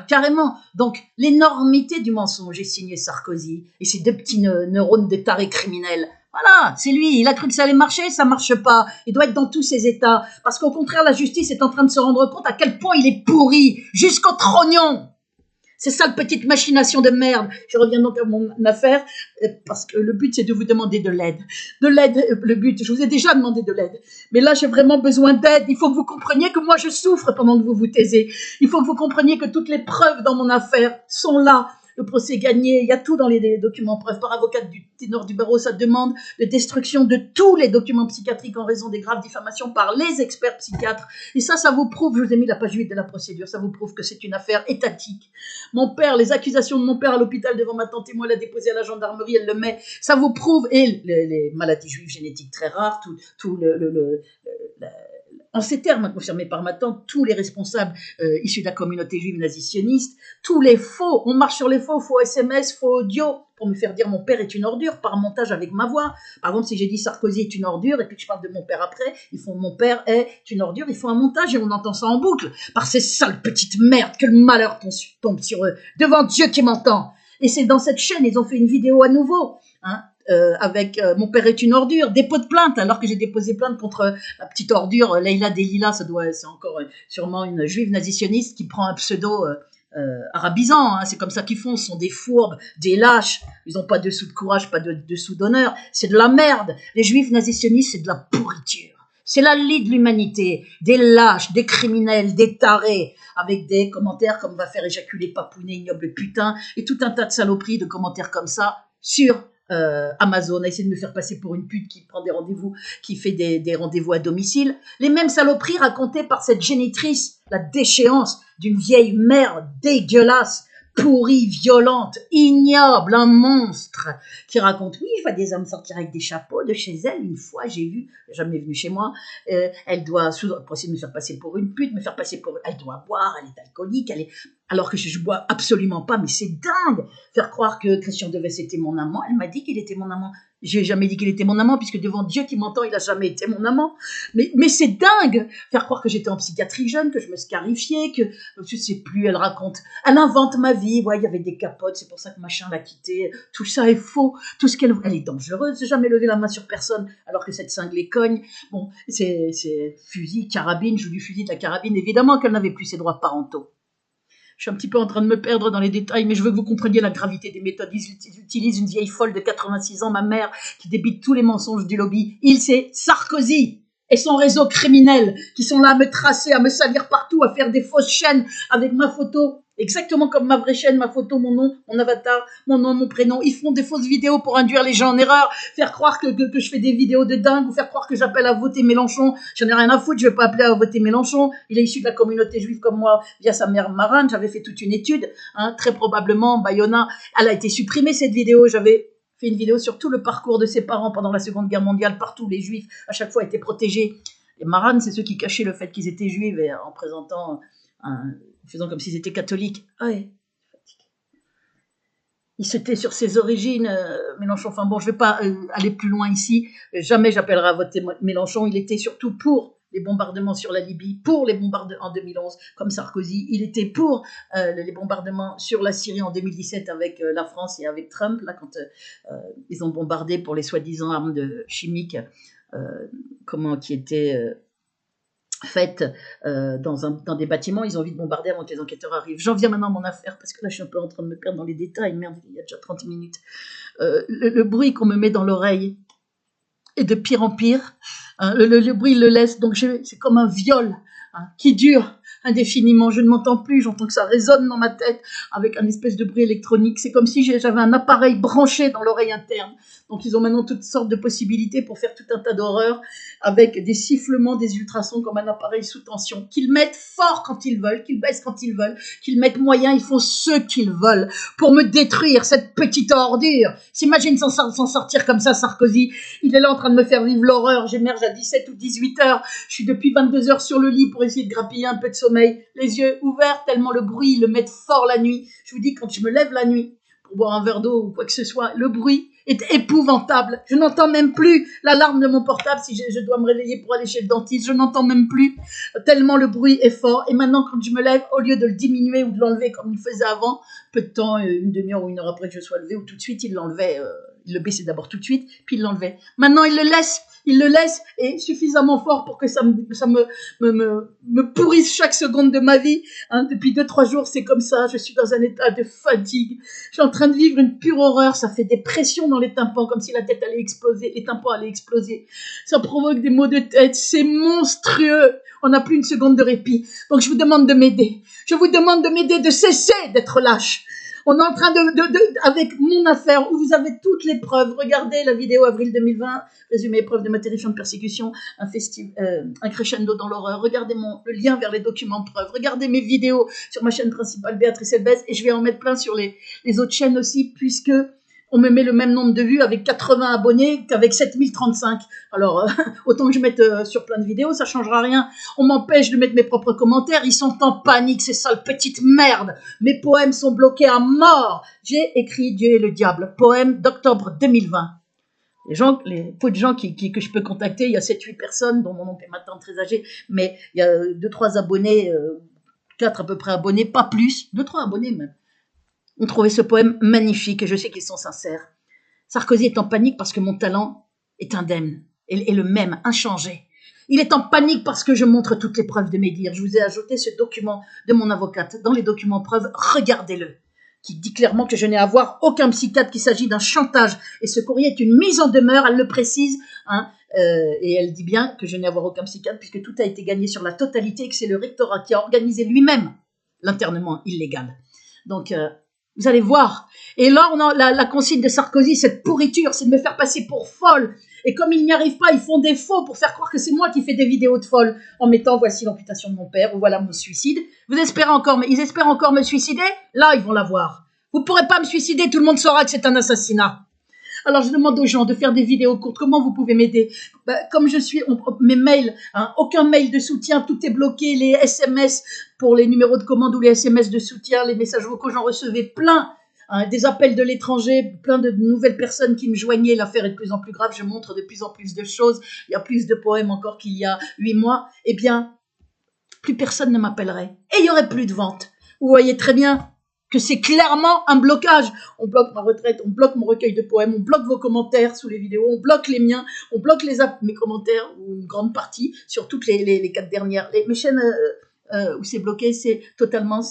carrément. Donc, l'énormité du mensonge est signé Sarkozy et ses 2 petits neurones de taré criminels. Voilà, c'est lui, il a cru que ça allait marcher, ça marche pas. Il doit être dans tous ses états, parce qu'au contraire, la justice est en train de se rendre compte à quel point il est pourri, jusqu'au trognon. C'est ça, la petite machination de merde. Je reviens donc à mon affaire, parce que le but, c'est de vous demander de l'aide. De l'aide, le but, je vous ai déjà demandé de l'aide. Mais là, j'ai vraiment besoin d'aide. Il faut que vous compreniez que moi, je souffre pendant que vous vous taisez. Il faut que vous compreniez que toutes les preuves dans mon affaire sont là. Le procès est gagné, il y a tout dans les documents preuves. Par avocat du ténor du barreau, ça demande de destruction de tous les documents psychiatriques en raison des graves diffamations par les experts psychiatres. Et ça vous prouve, je vous ai mis la page 8 de la procédure, ça vous prouve que c'est une affaire étatique. Mon père, les accusations de mon père à l'hôpital devant ma tante et moi, l'a déposé à la gendarmerie, elle le met. Ça vous prouve, et les maladies juives génétiques très rares, en ces termes, confirmés par ma tante, tous les responsables issus de la communauté juive nazitionniste, tous les faux, on marche sur les faux SMS, faux audio, pour me faire dire mon père est une ordure, par montage avec ma voix. Par exemple, si j'ai dit Sarkozy est une ordure, et puis que je parle de mon père après, ils font mon père est une ordure, ils font un montage et on entend ça en boucle, par ces sales petites merdes que le malheur tombe sur eux, devant Dieu qui m'entend. Et c'est dans cette chaîne, ils ont fait une vidéo à nouveau, avec mon père est une ordure, dépôt de plainte, alors que j'ai déposé plainte contre la petite ordure Leïla Delila, c'est encore sûrement une juive nazitionniste qui prend un pseudo arabisant, c'est comme ça qu'ils font, ce sont des fourbes, des lâches, ils n'ont pas dessous de courage, pas dessous d'honneur, c'est de la merde, les juifs nazissionnistes c'est de la pourriture, c'est la lie de l'humanité, des lâches, des criminels, des tarés, avec des commentaires comme va faire éjaculer Papounet, ignoble putain, et tout un tas de saloperies de commentaires comme ça sur Amazon, a essayé de me faire passer pour une pute qui prend des rendez-vous, qui fait des rendez-vous à domicile. Les mêmes saloperies racontées par cette génitrice, la déchéance d'une vieille mère dégueulasse, pourrie, violente, ignoble, un monstre, qui raconte, oui, je vois des hommes sortir avec des chapeaux de chez elle, une fois, j'ai vu, jamais venue chez moi, elle doit, pour essayer de me faire passer pour une pute, elle doit boire, elle est alcoolique, alors que je bois absolument pas, mais c'est dingue, faire croire que Christian Deves était mon amant, elle m'a dit qu'il était mon amant, j'ai jamais dit qu'il était mon amant, puisque devant Dieu qui m'entend, il a jamais été mon amant, mais c'est dingue, faire croire que j'étais en psychiatrie jeune, que je me scarifiais, que, je sais plus, elle invente ma vie, ouais, il y avait des capotes, c'est pour ça que machin l'a quittée, tout ça est faux, tout ce elle est dangereuse, j'ai jamais levé la main sur personne, alors que cette cinglée cogne, bon, c'est fusil, carabine, joue du fusil, de la carabine, évidemment qu'elle n'avait plus ses droits parentaux. Je suis un petit peu en train de me perdre dans les détails, mais je veux que vous compreniez la gravité des méthodes. Ils utilisent une vieille folle de 86 ans, ma mère, qui débite tous les mensonges du lobby. C'est Sarkozy et son réseau criminel qui sont là à me tracer, à me salir partout, à faire des fausses chaînes avec ma photo Exactement comme ma vraie chaîne, ma photo, mon nom, mon avatar, mon nom, mon prénom. Ils font des fausses vidéos pour induire les gens en erreur, faire croire que je fais des vidéos de dingue ou faire croire que j'appelle à voter Mélenchon. J'en ai rien à foutre, je vais pas appeler à voter Mélenchon. Il est issu de la communauté juive comme moi via sa mère Marane. J'avais fait toute une étude, hein, très probablement, Bayona. Elle a été supprimée cette vidéo. J'avais fait une vidéo sur tout le parcours de ses parents pendant la Seconde Guerre mondiale. Partout, les juifs, à chaque fois, étaient protégés. Les Marane, c'est ceux qui cachaient le fait qu'ils étaient juifs et en présentant faisant comme s'ils étaient catholiques. Ah ouais. Il s'était sur ses origines, Mélenchon. Enfin bon, je ne vais pas aller plus loin ici. Jamais j'appellerai à voter Mélenchon. Il était surtout pour les bombardements sur la Libye, pour les bombardements en 2011, comme Sarkozy. Il était pour les bombardements sur la Syrie en 2017 avec la France et avec Trump, là, quand ils ont bombardé pour les soi-disant armes chimiques qui étaient faites dans des bâtiments. Ils ont envie de bombarder avant que les enquêteurs arrivent. J'en viens maintenant à mon affaire, parce que là, je suis un peu en train de me perdre dans les détails. Merde, il y a déjà 30 minutes. Le bruit qu'on me met dans l'oreille est de pire en pire. Le bruit le laisse, donc c'est comme un viol qui dure indéfiniment. Je ne m'entends plus, j'entends que ça résonne dans ma tête avec un espèce de bruit électronique. C'est comme si j'avais un appareil branché dans l'oreille interne. Donc ils ont maintenant toutes sortes de possibilités pour faire tout un tas d'horreurs avec des sifflements, des ultrasons comme un appareil sous tension, qu'ils mettent fort quand ils veulent, qu'ils baissent quand ils veulent, qu'ils mettent moyen, ils font ce qu'ils veulent pour me détruire, cette petite ordure. S'imagine s'en sortir comme ça, Sarkozy. Il est là en train de me faire vivre l'horreur. J'émerge à 17 ou 18 heures. Je suis depuis 22 heures sur le lit pour essayer de grappiller un peu de sommeil, les yeux ouverts tellement le bruit, ils le mettent fort la nuit. Je vous dis, quand je me lève la nuit pour boire un verre d'eau ou quoi que ce soit, le bruit est épouvantable. Je n'entends même plus l'alarme de mon portable si je dois me réveiller pour aller chez le dentiste. Je n'entends même plus tellement le bruit est fort. Et maintenant, quand je me lève, au lieu de le diminuer ou de l'enlever comme il faisait avant, peu de temps, une demi-heure ou une heure après que je sois levé, ou tout de suite, il l'enlevait. Il le baissait d'abord tout de suite, puis il l'enlevait. Maintenant, il le laisse et suffisamment fort pour que ça me pourrisse chaque seconde de ma vie. Depuis 2-3 jours, c'est comme ça. Je suis dans un état de fatigue. Je suis en train de vivre une pure horreur. Ça fait des pressions dans les tympans, comme si la tête allait exploser, les tympans allaient exploser. Ça provoque des maux de tête. C'est monstrueux. On n'a plus une seconde de répit. Donc, je vous demande de m'aider. Je vous demande de m'aider, de cesser d'être lâche. On est en train avec mon affaire, où vous avez toutes les preuves. Regardez la vidéo avril 2020, résumé épreuve de ma terrifiante persécution, un crescendo dans l'horreur. Regardez le lien vers les documents de preuve. Regardez mes vidéos sur ma chaîne principale, Béatrice Elbès, et je vais en mettre plein sur les autres chaînes aussi, puisque on me met le même nombre de vues avec 80 abonnés qu'avec 7035. Alors, autant que je mette sur plein de vidéos, ça changera rien. On m'empêche de mettre mes propres commentaires. Ils sont en panique, ces sales petites merdes. Mes poèmes sont bloqués à mort. J'ai écrit Dieu et le diable, poème d'octobre 2020. Les peu de gens que je peux contacter, il y a 7-8 personnes, dont mon oncle est maintenant très âgé, mais il y a 2-3 abonnés, 4 à peu près abonnés, pas plus, 2-3 abonnés même, ont trouvé ce poème magnifique et je sais qu'ils sont sincères. Sarkozy est en panique parce que mon talent est indemne et le même, inchangé. Il est en panique parce que je montre toutes les preuves de mes dires. Je vous ai ajouté ce document de mon avocate dans les documents preuves. Regardez-le, qui dit clairement que je n'ai à voir aucun psychiatre, qu'il s'agit d'un chantage. Et ce courrier est une mise en demeure, elle le précise, et elle dit bien que je n'ai à voir aucun psychiatre puisque tout a été gagné sur la totalité et que c'est le rectorat qui a organisé lui-même l'internement illégal. Donc, vous allez voir. Et là, on a la consigne de Sarkozy, cette pourriture, c'est de me faire passer pour folle. Et comme ils n'y arrivent pas, ils font des faux pour faire croire que c'est moi qui fais des vidéos de folle en mettant voici l'amputation de mon père ou voilà mon suicide. Ils espèrent encore me suicider. Là, ils vont l'avoir. Vous ne pourrez pas me suicider, tout le monde saura que c'est un assassinat. Alors, je demande aux gens de faire des vidéos courtes. Comment vous pouvez m'aider? Comme je suis, mes mails, aucun mail de soutien, tout est bloqué. Les SMS pour les numéros de commande ou les SMS de soutien, les messages vocaux, j'en recevais plein. Des appels de l'étranger, plein de nouvelles personnes qui me joignaient. L'affaire est de plus en plus grave. Je montre de plus en plus de choses. Il y a plus de poèmes encore qu'il y a 8 mois. Eh bien, plus personne ne m'appellerait. Et il n'y aurait plus de vente. Vous voyez très bien que c'est clairement un blocage. On bloque ma retraite, on bloque mon recueil de poèmes, on bloque vos commentaires sous les vidéos, on bloque les miens, on bloque mes commentaires, ou une grande partie, sur toutes les 4 dernières. Mes chaînes où c'est bloqué, c'est totalement,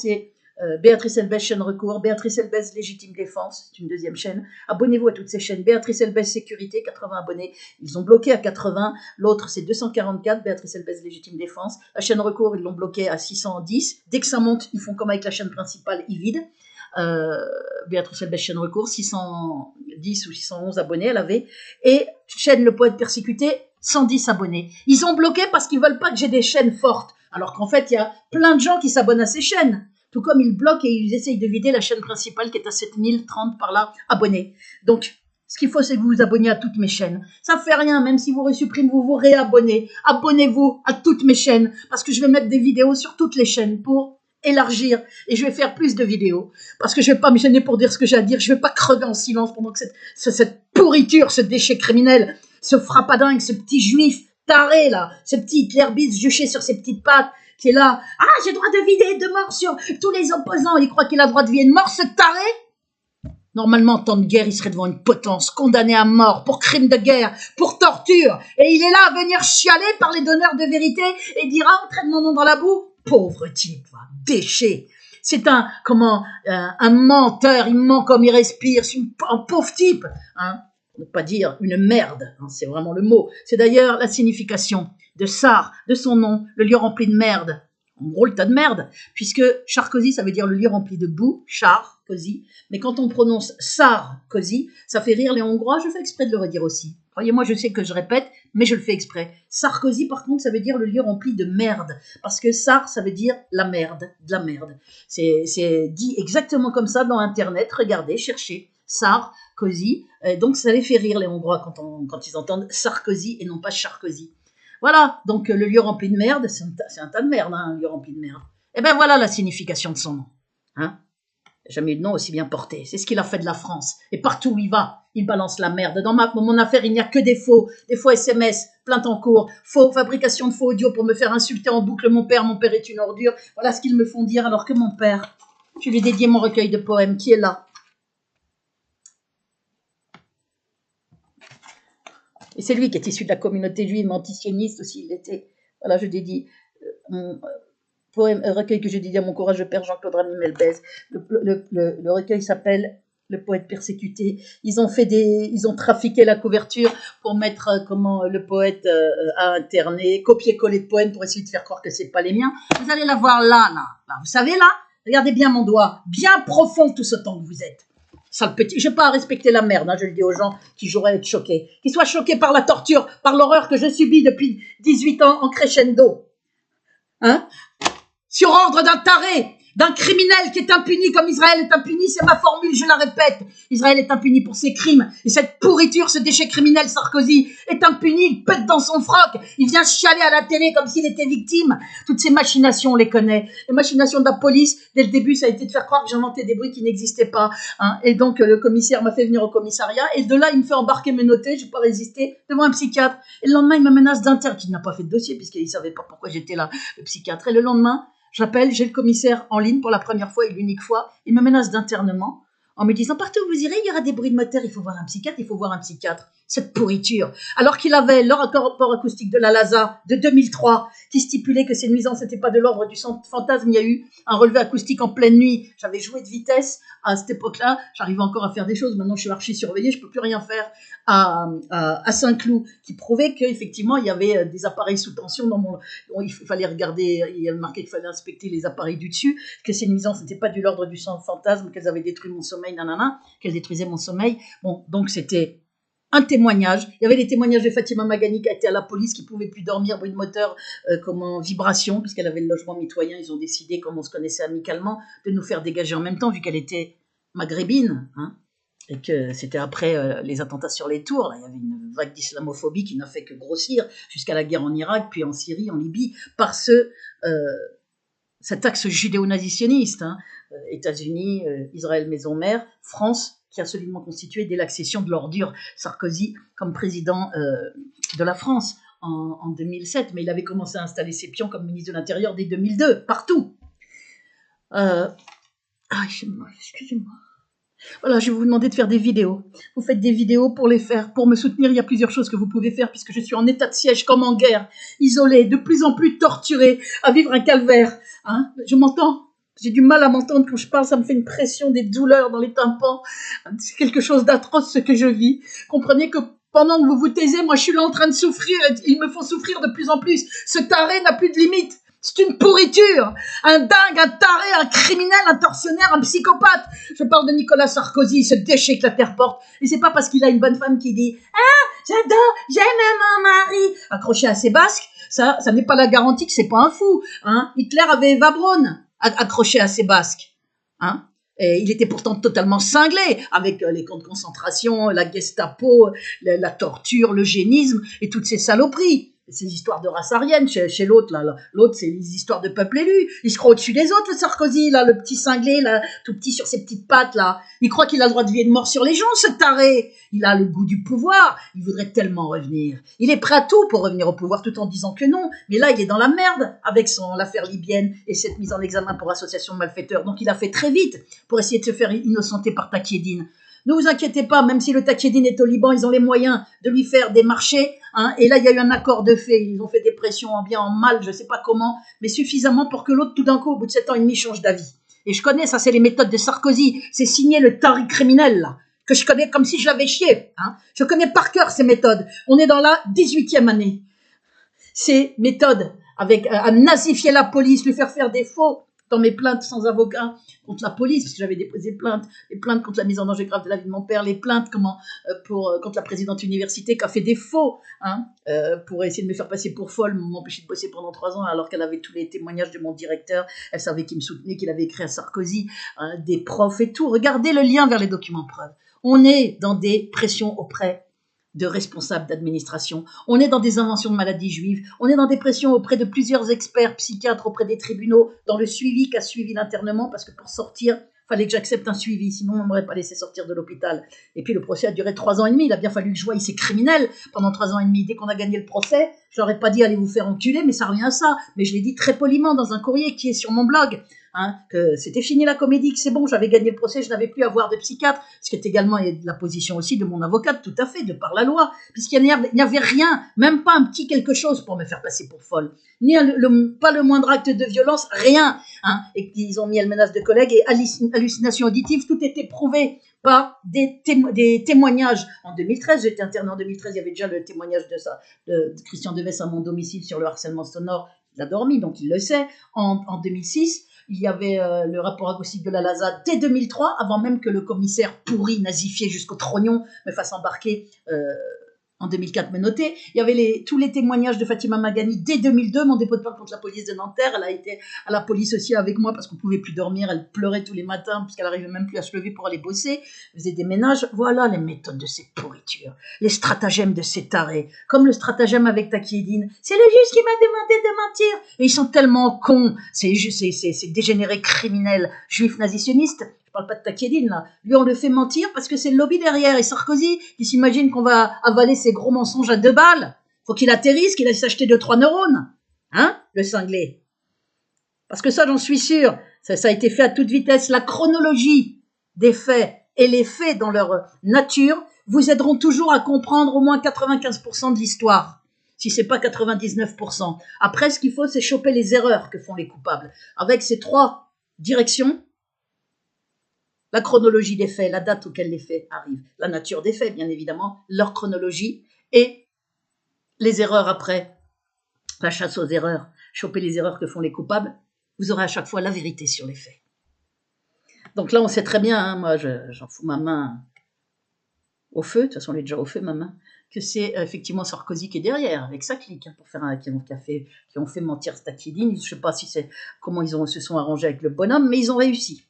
Béatrice Elbès, chaîne recours, Béatrice Elbès, légitime défense, c'est une deuxième chaîne. Abonnez-vous à toutes ces chaînes. Béatrice Elbès, sécurité, 80 abonnés. Ils ont bloqué à 80. L'autre, c'est 244, Béatrice Elbès, légitime défense. La chaîne recours, ils l'ont bloqué à 610. Dès que ça monte, ils font comme avec la chaîne principale, ils vident. Béatrice Elbès, chaîne recours, 610 ou 611 abonnés, elle avait. Et chaîne Le Poète Persécuté, 110 abonnés. Ils ont bloqué parce qu'ils veulent pas que j'ai des chaînes fortes. Alors qu'en fait, il y a plein de gens qui s'abonnent à ces chaînes. Tout comme ils bloquent et ils essayent de vider la chaîne principale qui est à 7030 par là abonnés. Donc, ce qu'il faut, c'est que vous vous abonniez à toutes mes chaînes. Ça fait rien, même si vous resuppriment, vous vous réabonnez. Abonnez-vous à toutes mes chaînes parce que je vais mettre des vidéos sur toutes les chaînes pour élargir et je vais faire plus de vidéos parce que je vais pas me gêner pour dire ce que j'ai à dire. Je vais pas crever en silence pendant que cette pourriture, ce déchet criminel, ce frappadingue, ce petit juif taré là, ce petit Hitler bis juché sur ses petites pattes, qui est là, ah, j'ai droit de vie et de mort sur tous les opposants, il croit qu'il a droit de vie et de mort, ce taré. Normalement, en temps de guerre, il serait devant une potence, condamné à mort pour crime de guerre, pour torture, et il est là à venir chialer par les donneurs de vérité et dire, ah, on traîne mon nom dans la boue. Pauvre type, déchet. C'est un menteur, il ment comme il respire, c'est un pauvre type, hein. Pour ne pas dire une merde, hein, c'est vraiment le mot. C'est d'ailleurs la signification de Sar, de son nom, le lieu rempli de merde. En gros, le tas de merde, puisque Sarkozy, ça veut dire le lieu rempli de boue, Sarkozy. Mais quand on prononce Sarkozy, ça fait rire les Hongrois, je fais exprès de le redire aussi. Croyez-moi, je sais que je répète, mais je le fais exprès. Sarkozy, par contre, ça veut dire le lieu rempli de merde, parce que Sar, ça veut dire la merde, de la merde. C'est dit exactement comme ça dans Internet, regardez, cherchez, Sarkozy. Donc ça les fait rire les Hongrois quand ils entendent Sarkozy et non pas Sarkozy. Voilà, donc le lieu rempli de merde, c'est un tas de merde, hein, un lieu rempli de merde. Et ben voilà la signification de son nom. Hein, jamais eu de nom aussi bien porté. C'est ce qu'il a fait de la France. Et partout où il va, il balance la merde. Dans mon affaire, il n'y a que des faux SMS, plainte en cours, fabrication de faux audio pour me faire insulter en boucle. Mon père est une ordure. Voilà ce qu'ils me font dire, alors que mon père, je lui ai dédié mon recueil de poèmes qui est là. Et c'est lui qui est issu de la communauté juive, antisioniste aussi, il était. Voilà, je dédie mon poème, recueil que je dédie à mon courageux père Jean-Claude Ramy Melbez. Le recueil s'appelle Le Poète Persécuté. Ils ont trafiqué la couverture pour mettre le poète a interné, copier-coller de poèmes pour essayer de faire croire que c'est pas les miens. Vous allez la voir là. Vous savez là, regardez bien mon doigt, bien profond tout ce temps que vous êtes. Sale petit, je n'ai pas à respecter la merde, hein, je le dis aux gens qui joueraient être choqués. Qu'ils soient choqués par la torture, par l'horreur que je subis depuis 18 ans en crescendo. Hein? Sur ordre d'un taré, d'un criminel qui est impuni comme Israël est impuni, c'est ma formule, je la répète. Israël est impuni pour ses crimes. Et cette pourriture, ce déchet criminel Sarkozy est impuni, il pète dans son froc. Il vient chialer à la télé comme s'il était victime. Toutes ces machinations, on les connaît. Les machinations de la police, dès le début, ça a été de faire croire que j'inventais des bruits qui n'existaient pas. Hein. Et donc, le commissaire m'a fait venir au commissariat. Et de là, il me fait embarquer mes notés. Je n'ai pas résisté devant un psychiatre. Et le lendemain, il me menace d'interne, qui n'a pas fait de dossier, puisqu'il ne savait pas pourquoi j'étais là, le psychiatre. Et le lendemain, j'appelle, j'ai le commissaire en ligne pour la première fois et l'unique fois. Il me menace d'internement en me disant, partout où vous irez, il y aura des bruits de moteur, il faut voir un psychiatre, cette pourriture. Alors qu'il avait le rapport acoustique de la LASA de 2003 qui stipulait que ces nuisances n'étaient pas de l'ordre du fantasme. Il y a eu un relevé acoustique en pleine nuit. J'avais joué de vitesse à cette époque-là. J'arrivais encore à faire des choses. Maintenant, je suis archi-surveillée. Je ne peux plus rien faire à Saint-Cloud, qui prouvait qu'effectivement, il y avait des appareils sous tension. Il fallait regarder, il y avait marqué qu'il fallait inspecter les appareils du dessus, que ces nuisances n'étaient pas de l'ordre du fantasme, qu'elles avaient détruit mon sommeil, qu'elles détruisaient mon sommeil. Bon, donc c'était un témoignage. Il y avait les témoignages de Fatima Magani qui a été à la police, qui ne pouvait plus dormir, bruit de moteur, vibration, puisqu'elle avait le logement mitoyen. Ils ont décidé, comme on se connaissait amicalement, de nous faire dégager en même temps, vu qu'elle était maghrébine, hein, et que c'était après les attentats sur les tours. Là, il y avait une vague d'islamophobie qui n'a fait que grossir jusqu'à la guerre en Irak, puis en Syrie, en Libye, par cet axe judéo-nazitionniste, hein, États-Unis, Israël maison mère, France, qui a solidement constitué dès l'accession de l'ordure Sarkozy comme président de la France en 2007, mais il avait commencé à installer ses pions comme ministre de l'Intérieur dès 2002, partout. Excusez-moi. Voilà, je vais vous demander de faire des vidéos. Vous faites des vidéos pour les faire, pour me soutenir. Il y a plusieurs choses que vous pouvez faire puisque je suis en état de siège comme en guerre, isolée, de plus en plus torturée, à vivre un calvaire. Hein, je m'entends ? J'ai du mal à m'entendre quand je parle, ça me fait une pression, des douleurs dans les tympans. C'est quelque chose d'atroce ce que je vis. Comprenez que pendant que vous vous taisez, moi je suis là en train de souffrir et ils me font souffrir de plus en plus. Ce taré n'a plus de limite. C'est une pourriture. Un dingue, un taré, un criminel, un tortionnaire, un psychopathe. Je parle de Nicolas Sarkozy, ce déchet que la terre porte. Et c'est pas parce qu'il a une bonne femme qui dit « Ah, j'adore, j'aime mon mari » accroché à ses basques. Ça n'est pas la garantie que c'est pas un fou. Hein. Hitler avait Eva Braun accroché à ses basques. Hein. Et il était pourtant totalement cinglé avec les camps de concentration, la Gestapo, la torture, l'eugénisme et toutes ces saloperies. Ces histoires de race aryenne chez l'autre, là. L'autre, c'est les histoires de peuple élu. Il se croit au-dessus des autres, le Sarkozy, là, le petit cinglé, là, tout petit sur ses petites pattes, là. Il croit qu'il a le droit de vie et de mort sur les gens, ce taré. Il a le goût du pouvoir. Il voudrait tellement revenir. Il est prêt à tout pour revenir au pouvoir tout en disant que non. Mais là, il est dans la merde avec l'affaire libyenne et cette mise en examen pour association de malfaiteurs. Donc, il a fait très vite pour essayer de se faire innocenter par Takiedine. Ne vous inquiétez pas, même si le Takiedine est au Liban, ils ont les moyens de lui faire des marchés. Hein, et là, il y a eu un accord de fait. Ils ont fait des pressions en bien, en mal, je ne sais pas comment, mais suffisamment pour que l'autre, tout d'un coup, au bout de 7 ans et demi, change d'avis. Et je connais, ça, c'est les méthodes de Sarkozy. C'est signer le taré criminel, là, que je connais comme si je l'avais chié. Hein. Je connais par cœur ces méthodes. On est dans la 18e année. Ces méthodes, avec à nazifier la police, lui faire des faux dans mes plaintes sans avocat contre la police, parce que j'avais déposé plainte, les plaintes contre la mise en danger grave de la vie de mon père, les plaintes contre la présidente université qui a fait des faux hein, pour essayer de me faire passer pour folle, m'empêcher de bosser pendant 3 ans alors qu'elle avait tous les témoignages de mon directeur, elle savait qu'il me soutenait, qu'il avait écrit à Sarkozy, hein, des profs et tout. Regardez le lien vers les documents preuves. On est dans des pressions auprès de responsables d'administration. On est dans des inventions de maladies juives. On est dans des pressions auprès de plusieurs experts psychiatres, auprès des tribunaux, dans le suivi qu'a suivi l'internement, parce que pour sortir, il fallait que j'accepte un suivi, sinon on ne m'aurait pas laissé sortir de l'hôpital. Et puis le procès a duré 3 ans et demi. Il a bien fallu que je voie ces criminels pendant 3 ans et demi. Dès qu'on a gagné le procès, je leur ai pas dit allez vous faire enculer, mais ça revient à ça. Mais je l'ai dit très poliment dans un courrier qui est sur mon blog. Hein, que c'était fini la comédie, que c'est bon, j'avais gagné le procès, je n'avais plus à voir de psychiatre, ce qui est également la position aussi de mon avocate, tout à fait, de par la loi, puisqu'il n'y avait rien, même pas un petit quelque chose pour me faire passer pour folle, ni pas le moindre acte de violence, rien, hein, et qu'ils ont mis à menace de collègues et hallucinations auditives, tout était prouvé par des témoignages. En 2013, j'étais internée en 2013, il y avait déjà le témoignage de Christian Deves à mon domicile sur le harcèlement sonore, il a dormi, donc il le sait, en 2006. Il y avait le rapport acoustique de la LASA dès 2003, avant même que le commissaire pourri, nazifié jusqu'au trognon, me fasse embarquer en 2004 menotté. Il y avait tous les témoignages de Fatima Magani dès 2002, mon dépôt de plainte contre la police de Nanterre. Elle a été à la police aussi avec moi parce qu'on ne pouvait plus dormir. Elle pleurait tous les matins puisqu'elle n'arrivait même plus à se lever pour aller bosser. Elle faisait des ménages. Voilà les méthodes de ces pourritures, les stratagèmes de ces tarés, comme le stratagème avec Takiedine. C'est le juge qui m'a demandé de mentir. Et ils sont tellement cons, ces dégénérés criminels juifs nazitionnistes. Je parle pas de Takiedine, là. Lui, on le fait mentir parce que c'est le lobby derrière. Et Sarkozy, qui s'imagine qu'on va avaler ses gros mensonges à 2 balles. Faut qu'il atterrisse, qu'il aille s'acheter 2-3 neurones. Hein, le cinglé. Parce que ça, j'en suis sûre, ça a été fait à toute vitesse. La chronologie des faits et les faits dans leur nature vous aideront toujours à comprendre au moins 95% de l'histoire. Si c'est pas 99%. Après, ce qu'il faut, c'est choper les erreurs que font les coupables. Avec ces 3 directions, la chronologie des faits, la date auquel les faits arrivent, la nature des faits, bien évidemment, leur chronologie et les erreurs après, la chasse aux erreurs, choper les erreurs que font les coupables, vous aurez à chaque fois la vérité sur les faits. Donc là, on sait très bien, hein, moi, j'en fous ma main au feu, de toute façon, elle est déjà au feu, ma main, que c'est effectivement Sarkozy qui est derrière, avec sa clique, hein, pour faire qui ont fait mentir Takiedine. Je ne sais pas comment ils se sont arrangés avec le bonhomme, mais ils ont réussi.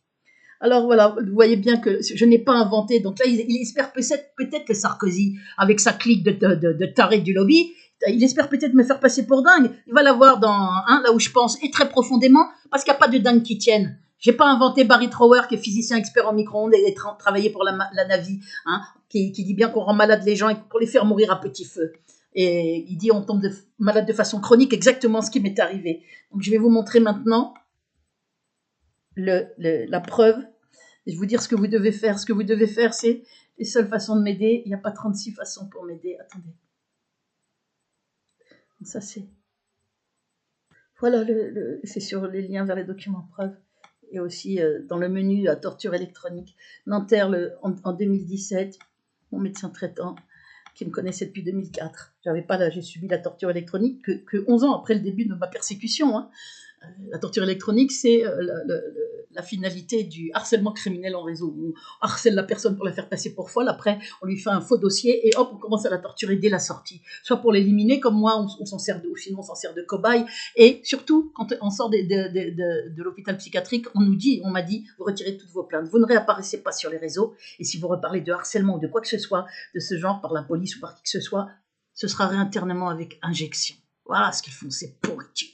Alors voilà, vous voyez bien que je n'ai pas inventé. Donc là, il espère peut-être que Sarkozy, avec sa clique de tarés du lobby, il espère peut-être me faire passer pour dingue. Il va l'avoir là où je pense, et très profondément, parce qu'il n'y a pas de dingue qui tienne. J'ai pas inventé Barry Trower, qui est physicien expert en micro-ondes et travaillé pour la Navy, hein, qui dit bien qu'on rend malade les gens et pour les faire mourir à petit feu. Et il dit on tombe malade de façon chronique, exactement ce qui m'est arrivé. Donc je vais vous montrer maintenant la preuve. Et je vais vous dire ce que vous devez faire. Ce que vous devez faire, c'est les seules façons de m'aider. Il n'y a pas 36 façons pour m'aider. Attendez. Ça, c'est... Voilà, c'est sur les liens vers les documents preuves. et aussi dans le menu à torture électronique. Nanterre en 2017, mon médecin traitant qui me connaissait depuis 2004. J'ai subi la torture électronique que 11 ans après le début de ma persécution. Hein. La torture électronique, c'est la finalité du harcèlement criminel en réseau. On harcèle la personne pour la faire passer pour folle, après on lui fait un faux dossier et hop, on commence à la torturer dès la sortie. Soit pour l'éliminer, comme moi, on s'en sert ou sinon on s'en sert de cobaye. Et surtout, quand on sort de l'hôpital psychiatrique, on m'a dit, vous retirez toutes vos plaintes, vous ne réapparaissez pas sur les réseaux, et si vous reparlez de harcèlement ou de quoi que ce soit de ce genre par la police ou par qui que ce soit, ce sera réinternement avec injection. Voilà ce qu'ils font, c'est pourriture.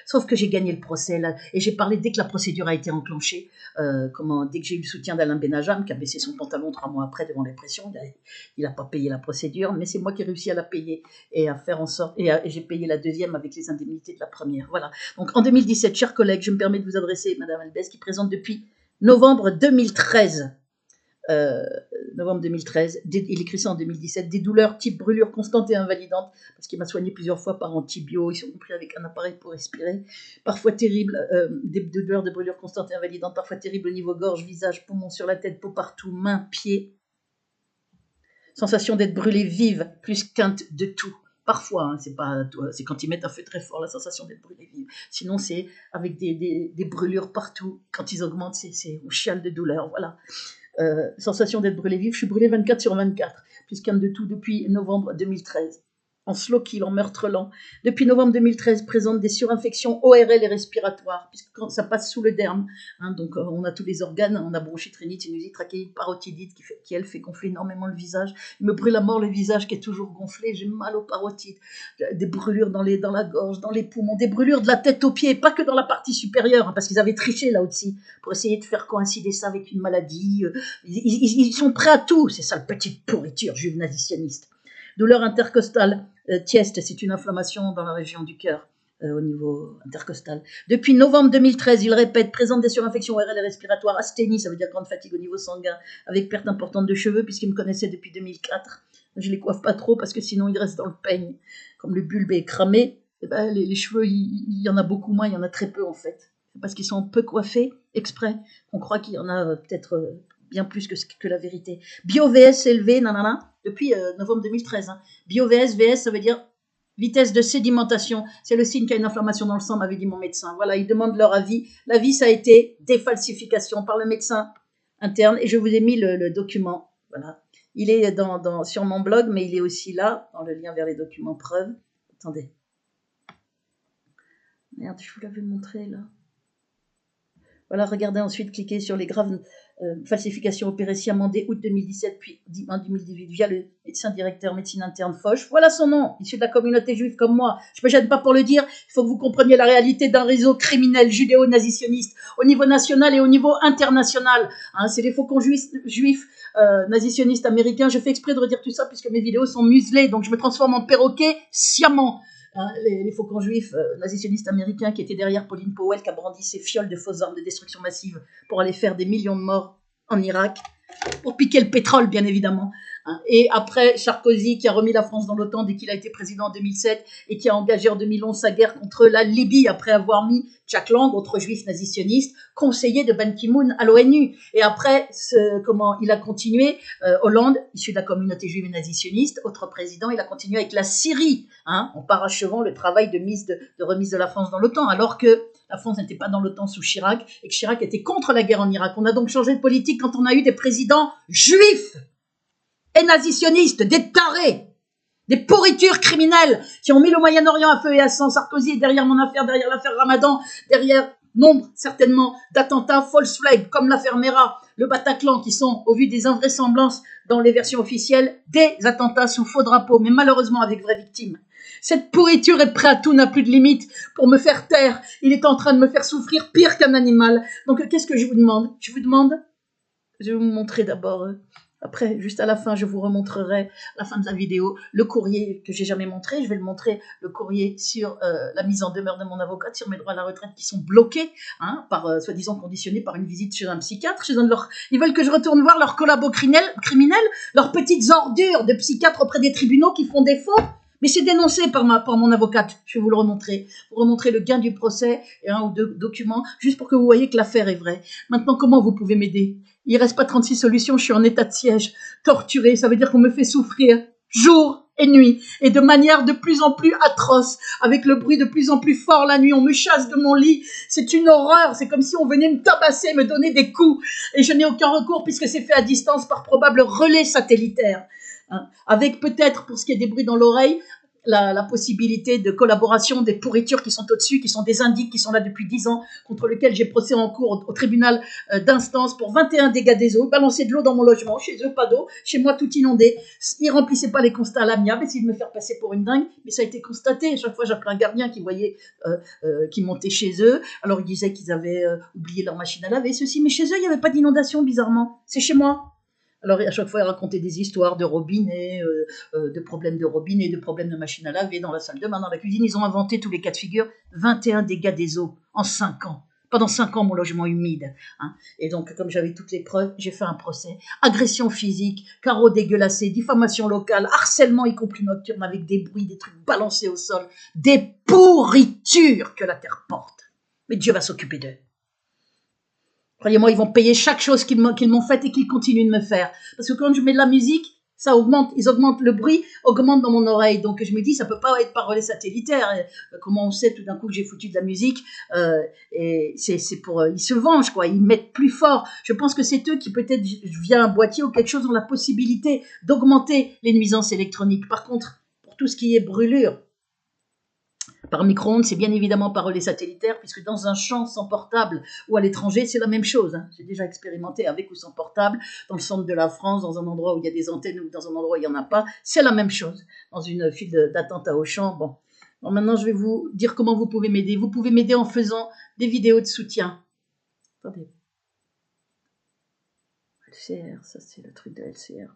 Sauf que j'ai gagné le procès là, et j'ai parlé dès que la procédure a été enclenchée, dès que j'ai eu le soutien d'Alain Benajam, qui a baissé son pantalon 3 mois après devant les pressions. Il n'a pas payé la procédure, mais c'est moi qui ai réussi à la payer et à faire en sorte, et j'ai payé la deuxième avec les indemnités de la première. Voilà. Donc en 2017, chers collègues, je me permets de vous adresser Madame Albès, qui présente depuis novembre 2013. Novembre 2013, il écrit ça en 2017, des douleurs type brûlure constante et invalidante, parce qu'il m'a soigné plusieurs fois par antibio, ils sont compris avec un appareil pour respirer, parfois terrible, des douleurs de brûlure constante et invalidante, parfois terrible au niveau gorge, visage, poumon, sur la tête, peau partout, mains, pieds, sensation d'être brûlée vive, plus quinte de tout. Parfois, hein, c'est quand ils mettent un feu très fort, la sensation d'être brûlée vive. Sinon, c'est avec des brûlures partout. Quand ils augmentent, on chiale de douleur, voilà. Sensation d'être brûlée vive, je suis brûlée 24/24, plus qu'un de tout depuis novembre 2013. En slow kill, en meurtre lent. Depuis novembre 2013, présente des surinfections ORL et respiratoires, puisque quand ça passe sous le derme, hein, donc on a tous les organes, on a bronchite, rhinite, sinusite, trachéite, parotidite, qui elle fait gonfler énormément le visage. Il me brûle à mort le visage qui est toujours gonflé, j'ai mal aux parotides, des brûlures dans la gorge, dans les poumons, des brûlures de la tête aux pieds, pas que dans la partie supérieure, hein, parce qu'ils avaient triché là aussi, pour essayer de faire coïncider ça avec une maladie. Ils sont prêts à tout, c'est ça, le petite pourriture juive nazitionniste. Douleur intercostale, tieste, c'est une inflammation dans la région du cœur au niveau intercostal. Depuis novembre 2013, il répète, présente des surinfections ORL et respiratoires, asthénie, ça veut dire grande fatigue au niveau sanguin, avec perte importante de cheveux, puisqu'il me connaissait depuis 2004. Je les coiffe pas trop, parce que sinon ils restent dans le peigne. Comme le bulbe est cramé, et ben, les cheveux, il y en a beaucoup moins, il y en a très peu en fait. C'est parce qu'ils sont peu coiffés, exprès, qu'on croit qu'il y en a peut-être... bien plus que la vérité. Bio-VS élevé, nanana, depuis novembre 2013. Hein. Bio-VS, VS, ça veut dire vitesse de sédimentation. C'est le signe qu'il y a une inflammation dans le sang, m'avait dit mon médecin. Voilà, ils demandent leur avis. L'avis, ça a été défalsification par le médecin interne. Et je vous ai mis le document. Voilà. Il est sur mon blog, mais il est aussi là, dans le lien vers les documents preuves. Attendez. Merde, je vous l'avais montré, là. Voilà, regardez ensuite, cliquez sur les graves falsifications opérées sciemment dès août 2017, puis en 2018, via le médecin directeur médecine interne Foch. Voilà son nom, issu de la communauté juive comme moi. Je ne me gêne pas pour le dire, il faut que vous compreniez la réalité d'un réseau criminel judéo-nazitionniste au niveau national et au niveau international. Hein, c'est les faucons juifs nazitionnistes américains. Je fais exprès de redire tout ça puisque mes vidéos sont muselées, donc je me transforme en perroquet sciemment. Hein, les faucons juifs nazitionnistes américains qui étaient derrière Pauline Powell, qui a brandi ses fioles de fausses armes de destruction massive pour aller faire des millions de morts en Irak, pour piquer le pétrole bien évidemment. Hein. Et après Sarkozy qui a remis la France dans l'OTAN dès qu'il a été président en 2007 et qui a engagé en 2011 sa guerre contre la Libye après avoir mis Jack Lang, autre juif nazistionniste, conseiller de Ban Ki-moon à l'ONU. Et après, il a continué, Hollande, issu de la communauté juive et nazitionniste, autre président, il a continué avec la Syrie, hein, en parachevant le travail de remise de la France dans l'OTAN, alors que la France n'était pas dans l'OTAN sous Chirac et que Chirac était contre la guerre en Irak. On a donc changé de politique quand on a eu des présidents juifs et nazitionnistes, des tarés, des pourritures criminelles qui ont mis le Moyen-Orient à feu et à sang. Sarkozy est derrière mon affaire, derrière l'affaire Ramadan, derrière nombre certainement d'attentats false flag comme l'affaire Mera, le Bataclan, qui sont, au vu des invraisemblances dans les versions officielles, des attentats sous faux drapeau, mais malheureusement avec vraies victimes. Cette pourriture est prête à tout, n'a plus de limite pour me faire taire. Il est en train de me faire souffrir pire qu'un animal. Donc qu'est-ce que je vous demande ? Je vais vous montrer d'abord... Après, juste à la fin, je vous remontrerai, à la fin de la vidéo, le courrier que j'ai jamais montré. Je vais le montrer, le courrier sur la mise en demeure de mon avocate, sur mes droits à la retraite qui sont bloqués, hein, soi-disant conditionnés par une visite chez un psychiatre. Ils veulent que je retourne voir leurs collabos criminels, leurs petites ordures de psychiatres auprès des tribunaux qui font défaut. Mais c'est dénoncé par mon avocate. Je vais vous le remontrer. Vous remontrer le gain du procès et 1 ou 2 documents, juste pour que vous voyez que l'affaire est vraie. Maintenant, comment vous pouvez m'aider? Il reste pas 36 solutions, je suis en état de siège, torturée. Ça veut dire qu'on me fait souffrir jour et nuit, et de manière de plus en plus atroce, avec le bruit de plus en plus fort la nuit. On me chasse de mon lit. C'est une horreur. C'est comme si on venait me tabasser, me donner des coups. Et je n'ai aucun recours puisque c'est fait à distance par probable relais satellitaire. Hein, avec peut-être, pour ce qui est des bruits dans l'oreille, la possibilité de collaboration des pourritures qui sont au-dessus, qui sont des indices qui sont là depuis 10 ans, contre lesquels j'ai procès en cours au tribunal d'instance pour 21 dégâts des eaux, balancer de l'eau dans mon logement, chez eux pas d'eau, chez moi tout inondé. Ils remplissaient pas les constats à l'amiable, essayaient de me faire passer pour une dingue, mais ça a été constaté. Chaque fois j'appelais un gardien qui voyait, qui montait chez eux, alors ils disaient qu'ils avaient oublié leur machine à laver, ceci, mais chez eux il n'y avait pas d'inondation bizarrement, c'est chez moi. Alors, à chaque fois, il racontait des histoires de robinet, de problèmes de robinet, de problèmes de machine à laver dans la salle de bain, dans la cuisine. Ils ont inventé tous les cas de figure. 21 dégâts des eaux en 5 ans. Pendant 5 ans, mon logement humide. Hein. Et donc, comme j'avais toutes les preuves, j'ai fait un procès. Agression physique, carreaux dégueulassés, diffamation locale, harcèlement, y compris nocturne, avec des bruits, des trucs balancés au sol. Des pourritures que la terre porte. Mais Dieu va s'occuper d'eux. Croyez-moi, ils vont payer chaque chose qu'ils m'ont faite et qu'ils continuent de me faire. Parce que quand je mets de la musique, ça augmente, ils augmentent le bruit, augmente dans mon oreille. Donc je me dis, ça peut pas être par relais satellitaire. Comment on sait tout d'un coup que j'ai foutu de la musique et c'est pour, ils se vengent quoi. Ils mettent plus fort. Je pense que c'est eux qui peut-être via un boîtier ou quelque chose ont la possibilité d'augmenter les nuisances électroniques. Par contre, pour tout ce qui est brûlure, par micro-ondes, c'est bien évidemment par relais satellitaire, puisque dans un champ sans portable ou à l'étranger, c'est la même chose. Hein. J'ai déjà expérimenté avec ou sans portable, dans le centre de la France, dans un endroit où il y a des antennes ou dans un endroit où il n'y en a pas, c'est la même chose. Dans une file d'attente à Auchan, bon. Alors maintenant, je vais vous dire comment vous pouvez m'aider. Vous pouvez m'aider en faisant des vidéos de soutien. Attendez. LCR, ça c'est le truc de LCR.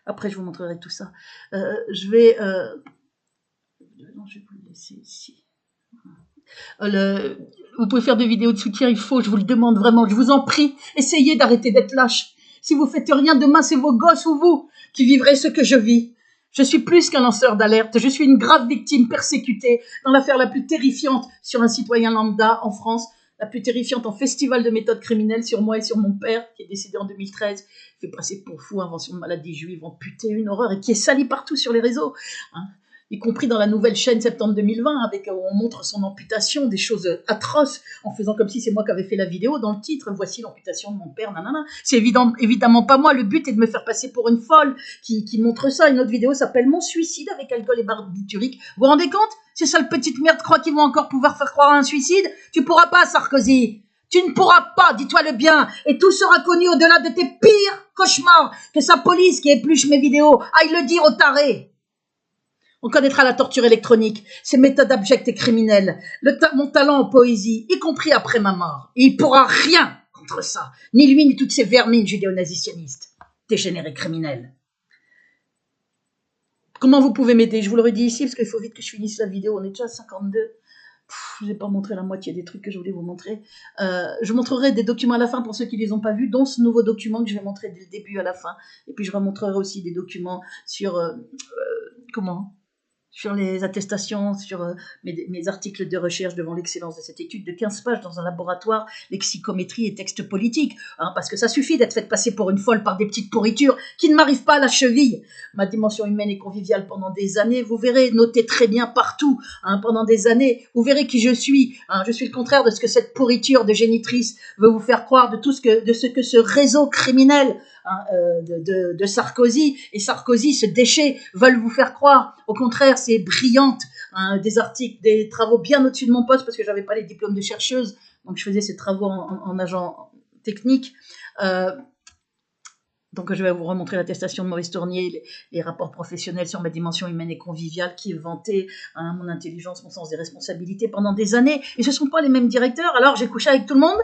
Après, je vous montrerai tout ça. Je vais... Non, je vais vous le laisser ici. Vous pouvez faire des vidéos de soutien, je vous le demande vraiment, je vous en prie, essayez d'arrêter d'être lâche. Si vous faites rien, demain c'est vos gosses ou vous qui vivrez ce que je vis. Je suis plus qu'un lanceur d'alerte, je suis une grave victime persécutée dans l'affaire la plus terrifiante sur un citoyen lambda en France, la plus terrifiante en festival de méthodes criminelles sur moi et sur mon père, qui est décédé en 2013, fait passer pour fou, invention de maladie juive, amputé, une horreur, et qui est sali partout sur les réseaux. Hein, y compris dans la nouvelle chaîne Septembre 2020, avec où on montre son amputation, des choses atroces, en faisant comme si c'est moi qui avais fait la vidéo dans le titre, voici l'amputation de mon père, nanana. C'est évidemment pas moi, le but est de me faire passer pour une folle qui montre ça. Une autre vidéo s'appelle Mon suicide avec alcool et barbiturique. Vous vous rendez compte? Ces sales petites merdes croient qu'ils vont encore pouvoir faire croire à un suicide? Tu pourras pas, Sarkozy. Tu ne pourras pas, dis-toi le bien, et tout sera connu au-delà de tes pires cauchemars, que sa police qui épluche mes vidéos aille le dire aux tarés. On connaîtra la torture électronique, ses méthodes abjectes et criminelles, mon talent en poésie, y compris après ma mort. Et il pourra rien contre ça, ni lui ni toutes ces vermines judéo-nazisionistes, dégénérés criminels. Comment vous pouvez m'aider? Je vous l'aurais dit ici, parce qu'il faut vite que je finisse la vidéo, on est déjà à 52. Je n'ai pas montré la moitié des trucs que je voulais vous montrer. Je montrerai des documents à la fin pour ceux qui ne les ont pas vus, dont ce nouveau document que je vais montrer dès le début à la fin. Et puis je remontrerai aussi des documents sur... sur les attestations, sur mes articles de recherche devant l'excellence de cette étude de 15 pages dans un laboratoire, lexicométrie et texte politique, hein, parce que ça suffit d'être fait passer pour une folle par des petites pourritures qui ne m'arrivent pas à la cheville. Ma dimension humaine et conviviale pendant des années, vous verrez, notez très bien partout, hein, pendant des années, vous verrez qui je suis. Hein, je suis le contraire de ce que cette pourriture de génitrice veut vous faire croire, de ce que ce réseau criminel de Sarkozy et Sarkozy, ce déchet, veulent vous faire croire. Au contraire, c'est brillante, hein, des articles, des travaux bien au-dessus de mon poste parce que j'avais pas les diplômes de chercheuse, donc je faisais ces travaux en agent technique. Donc je vais vous remontrer l'attestation de Maurice Tournier, les rapports professionnels sur ma dimension humaine et conviviale qui est vantée, hein, mon intelligence, mon sens des responsabilités pendant des années. Et ce ne sont pas les mêmes directeurs. Alors j'ai couché avec tout le monde?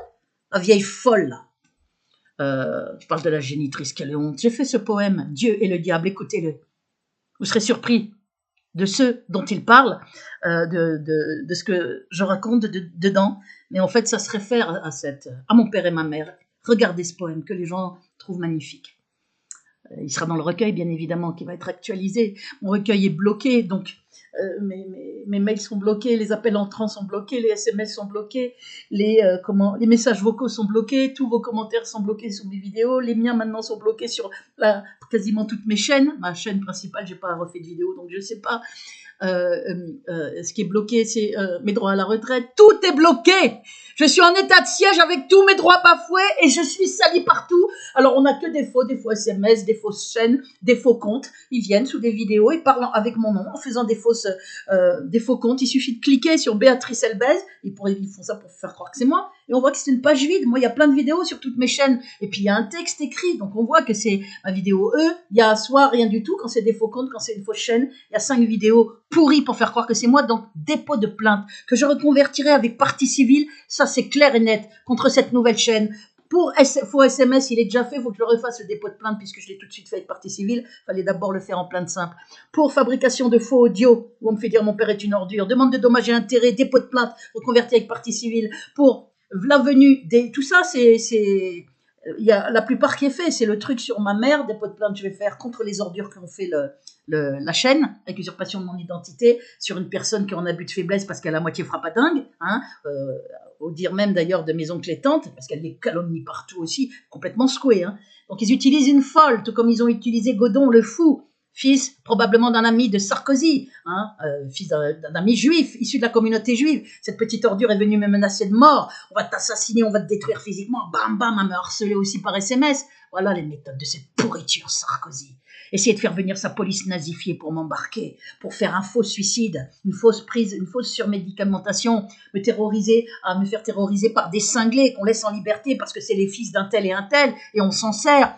La vieille folle là. Je parle de la génitrice, quelle honte. J'ai fait ce poème, Dieu et le diable, écoutez-le. Vous serez surpris de ce dont il parle, de ce que je raconte dedans, mais en fait ça se réfère à mon père et ma mère. Regardez ce poème que les gens trouvent magnifique. Il sera dans le recueil, bien évidemment, qui va être actualisé. Mon recueil est bloqué, donc mes mails sont bloqués, les appels entrants sont bloqués, les SMS sont bloqués, les messages vocaux sont bloqués, tous vos commentaires sont bloqués sous mes vidéos, les miens maintenant sont bloqués sur quasiment toutes mes chaînes. Ma chaîne principale, j'ai pas refait de vidéo, donc je sais pas. Ce qui est bloqué, c'est mes droits à la retraite. Tout est bloqué. Je suis en état de siège avec tous mes droits bafoués et je suis sali partout. Alors on n'a que des faux SMS, des fausses chaînes, des faux comptes. Ils viennent sous des vidéos et parlent avec mon nom en faisant des faux comptes. Il suffit de cliquer sur Béatrice Elbez. Ils font ça pour faire croire que c'est moi. Et on voit que c'est une page vide. Moi, il y a plein de vidéos sur toutes mes chaînes. Et puis, il y a un texte écrit. Donc, on voit que c'est ma vidéo E. Il y a soit rien du tout quand c'est des faux comptes, quand c'est une fausse chaîne. Il y a 5 vidéos pourries pour faire croire que c'est moi. Donc, dépôt de plainte que je reconvertirai avec partie civile. Ça, c'est clair et net contre cette nouvelle chaîne. Pour faux SMS, il est déjà fait. Il faut que je le refasse, le dépôt de plainte, puisque je l'ai tout de suite fait avec partie civile. Il fallait d'abord le faire en plainte simple. Pour fabrication de faux audio, où on me fait dire mon père est une ordure. Demande de dommages et intérêts, dépôt de plainte, reconverti avec partie civile. Pour la venue des... Tout ça, il y a la plupart qui est fait. C'est le truc sur ma mère. Dépôt de plainte, je vais faire contre les ordures qui ont fait la chaîne, avec usurpation de mon identité, sur une personne qui est en abus de faiblesse parce qu'elle a moitié frappadingue, au dire même d'ailleurs de mes oncles et tantes, parce qu'elle les calomnie partout aussi, complètement secouée. Donc ils utilisent une folle, tout comme ils ont utilisé Godon le fou, fils probablement d'un ami de Sarkozy, fils d'un ami juif, issu de la communauté juive. Cette petite ordure est venue me menacer de mort. On va t'assassiner, on va te détruire physiquement. Bam, bam, à me harceler aussi par SMS. Voilà les méthodes de cette pourriture Sarkozy. Essayer de faire venir sa police nazifiée pour m'embarquer, pour faire un faux suicide, une fausse prise, une fausse surmédicamentation, me faire terroriser par des cinglés qu'on laisse en liberté parce que c'est les fils d'un tel, et on s'en sert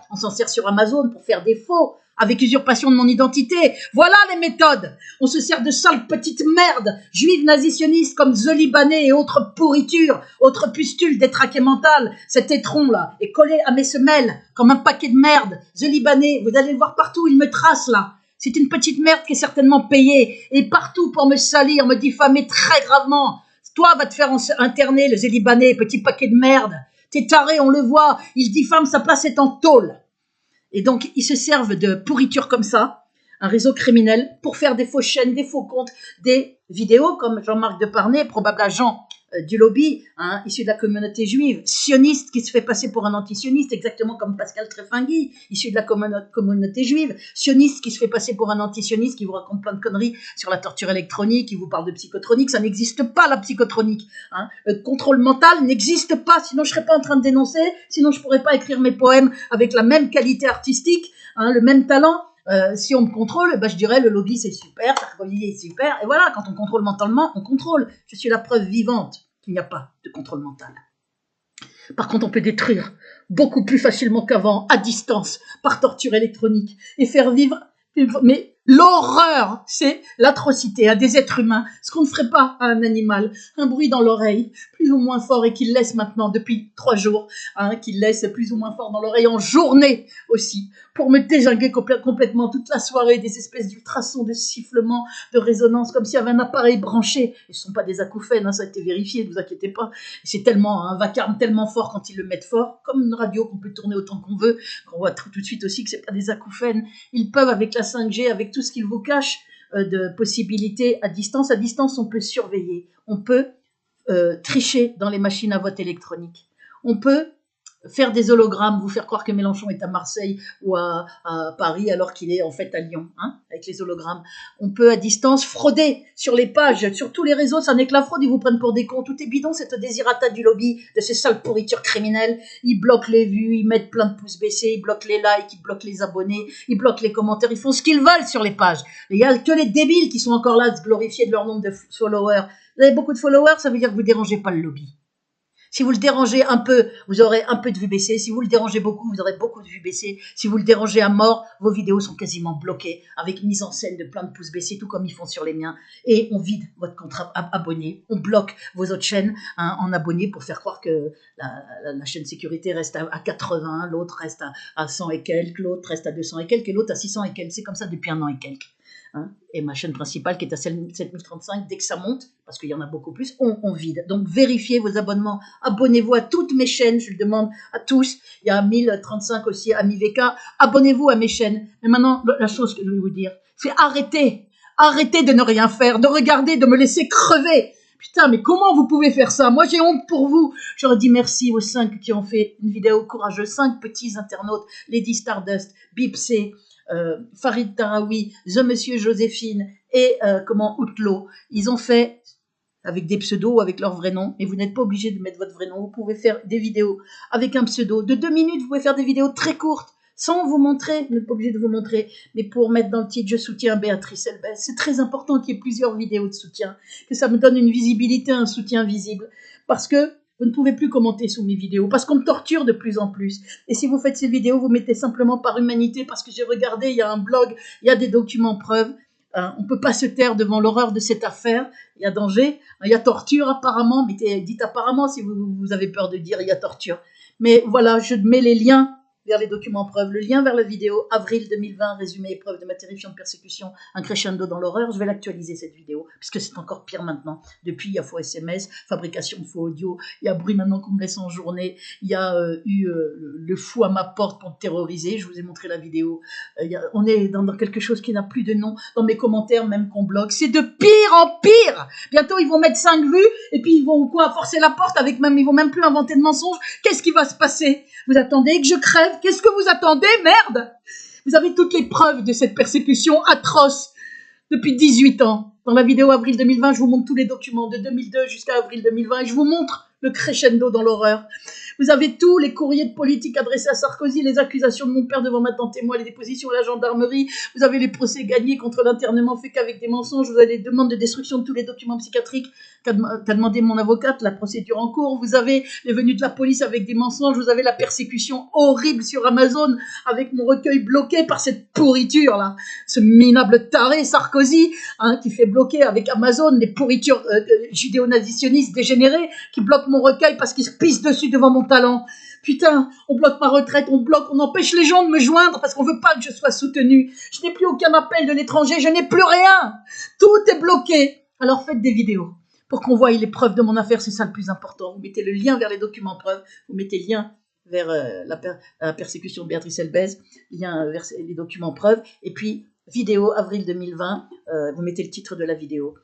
sur Amazon pour faire des faux, avec usurpation de mon identité. Voilà les méthodes. On se sert de sales petites merdes, juives nazitionnistes comme The Libanais et autres pourritures, autres pustules détraquées mentales. Cet étron-là est collé à mes semelles comme un paquet de merde. The Libanais, vous allez le voir partout, il me trace là. C'est une petite merde qui est certainement payée et partout pour me salir, me diffamer très gravement. Toi, va te faire interner, le The Libanais, petit paquet de merde. T'es taré, on le voit, il diffame, sa place est en tôle. Et donc, ils se servent de pourriture comme ça, un réseau criminel, pour faire des fausses chaînes, des faux comptes, des vidéos, comme Jean-Marc Deparnay, probable agent du lobby, issu de la communauté juive, sioniste qui se fait passer pour un antisioniste, exactement comme Pascal Trefangui, issu de la communauté juive, sioniste qui se fait passer pour un antisioniste, qui vous raconte plein de conneries sur la torture électronique, qui vous parle de psychotronique. Ça n'existe pas, la psychotronique. Le contrôle mental n'existe pas, sinon je ne serais pas en train de dénoncer, sinon je ne pourrais pas écrire mes poèmes avec la même qualité artistique, le même talent. Si on me contrôle, je dirais le lobby c'est super, Sarkozy est super, et voilà, quand on contrôle mentalement, on contrôle. Je suis la preuve vivante qu'il n'y a pas de contrôle mental. Par contre, on peut détruire beaucoup plus facilement qu'avant, à distance, par torture électronique, et faire vivre, mais l'horreur, c'est l'atrocité à des êtres humains, ce qu'on ne ferait pas à un animal, un bruit dans l'oreille, plus ou moins fort, et qu'il laisse maintenant depuis 3 jours, qu'il laisse plus ou moins fort dans l'oreille en journée aussi, pour me déjunguer complètement toute la soirée, des espèces d'ultrasons, de sifflements, de résonance, comme s'il y avait un appareil branché. Et ce ne sont pas des acouphènes, ça a été vérifié, ne vous inquiétez pas. C'est tellement un vacarme tellement fort quand ils le mettent fort, comme une radio qu'on peut tourner autant qu'on veut, qu'on voit tout de suite aussi que ce n'est pas des acouphènes. Ils peuvent, avec la 5G, avec tout ce qu'ils vous cachent de possibilités à distance. À distance, on peut surveiller, on peut tricher dans les machines à vote électroniques. On peut faire des hologrammes, vous faire croire que Mélenchon est à Marseille ou à Paris alors qu'il est en fait à Lyon, avec les hologrammes. On peut à distance frauder sur les pages, sur tous les réseaux, ça n'est que la fraude, ils vous prennent pour des cons, tout est bidon, cette désirata du lobby, de ces sales pourritures criminelles. Ils bloquent les vues, ils mettent plein de pouces baissés, ils bloquent les likes, ils bloquent les abonnés, ils bloquent les commentaires, ils font ce qu'ils veulent sur les pages. Il n'y a que les débiles qui sont encore là à se glorifier de leur nombre de followers. Vous avez beaucoup de followers, ça veut dire que vous ne dérangez pas le lobby. Si vous le dérangez un peu, vous aurez un peu de vues baissées. Si vous le dérangez beaucoup, vous aurez beaucoup de vues baissées. Si vous le dérangez à mort, vos vidéos sont quasiment bloquées avec mise en scène de plein de pouces baissés, tout comme ils font sur les miens. Et on vide votre compte abonné. On bloque vos autres chaînes en abonnés pour faire croire que la chaîne sécurité reste à 80, l'autre reste à 100 et quelques, l'autre reste à 200 et quelques, et l'autre à 600 et quelques. C'est comme ça depuis 1 an et quelques. hein, et ma chaîne principale qui est à 7035, dès que ça monte, parce qu'il y en a beaucoup plus, on vide. Donc vérifiez vos abonnements, abonnez-vous à toutes mes chaînes, je le demande à tous. Il y a 1035 aussi, Ami VK, abonnez-vous à mes chaînes. Mais maintenant, la chose que je vais vous dire, c'est arrêtez de ne rien faire, de regarder, de me laisser crever. Putain, mais comment vous pouvez faire ça? Moi, j'ai honte pour vous. J'aurais dit merci aux 5 qui ont fait une vidéo courageuse, 5 petits internautes, Lady Stardust, Bipsé, Farid Tarawi, The Monsieur Joséphine et Outlaw. Ils ont fait avec des pseudos ou avec leur vrai nom, mais vous n'êtes pas obligé de mettre votre vrai nom. Vous pouvez faire des vidéos avec un pseudo de 2 minutes. Vous pouvez faire des vidéos très courtes sans vous montrer. Vous n'êtes pas obligé de vous montrer, mais pour mettre dans le titre je soutiens Béatrice Elbès. C'est très important qu'il y ait plusieurs vidéos de soutien, que ça me donne une visibilité, un soutien visible, parce que vous ne pouvez plus commenter sous mes vidéos, parce qu'on me torture de plus en plus. Et si vous faites ces vidéos, vous mettez simplement par humanité, parce que j'ai regardé, il y a un blog, il y a des documents preuves. On ne peut pas se taire devant l'horreur de cette affaire. Il y a danger, il y a torture apparemment, mais dites apparemment si vous avez peur de dire il y a torture. Mais voilà, je mets les liens vers les documents preuves, le lien vers la vidéo, avril 2020, résumé épreuve de ma terrifiante persécution, un crescendo dans l'horreur. Je vais l'actualiser cette vidéo, puisque c'est encore pire maintenant. Depuis, il y a faux SMS, fabrication de faux audio, il y a bruit maintenant qu'on me laisse en journée, il y a eu le fou à ma porte pour me terroriser, je vous ai montré la vidéo. On est dans quelque chose qui n'a plus de nom, dans mes commentaires même qu'on bloque. C'est de pire en pire. Bientôt, ils vont mettre 5 vues, et puis ils vont forcer la porte avec même, ils vont même plus inventer de mensonges. Qu'est-ce qui va se passer? Vous attendez que je crève? Qu'est-ce que vous attendez, merde? Vous avez toutes les preuves de cette persécution atroce depuis 18 ans. Dans la vidéo avril 2020, je vous montre tous les documents de 2002 jusqu'à avril 2020 et je vous montre le crescendo dans l'horreur. Vous avez tous les courriers de politique adressés à Sarkozy, les accusations de mon père devant maintenant témoin, les dépositions à la gendarmerie. Vous avez les procès gagnés contre l'internement fait qu'avec des mensonges. Vous avez les demandes de destruction de tous les documents psychiatriques qu'a demandé mon avocate, la procédure en cours. Vous avez les venues de la police avec des mensonges. Vous avez la persécution horrible sur Amazon avec mon recueil bloqué par cette pourriture là, ce minable taré Sarkozy qui fait bloquer avec Amazon les pourritures judéo-nazitionnistes dégénérées qui bloquent mon recueil parce qu'ils se pissent dessus devant mon talent. Putain, on bloque ma retraite, on empêche les gens de me joindre parce qu'on veut pas que je sois soutenue. Je n'ai plus aucun appel de l'étranger, je n'ai plus rien. Tout est bloqué. Alors faites des vidéos pour qu'on voie les preuves de mon affaire, c'est ça le plus important. Vous mettez le lien vers les documents preuves, vous mettez le lien vers la persécution de Béatrice Elbès, lien vers les documents preuves, et puis vidéo avril 2020, vous mettez le titre de la vidéo.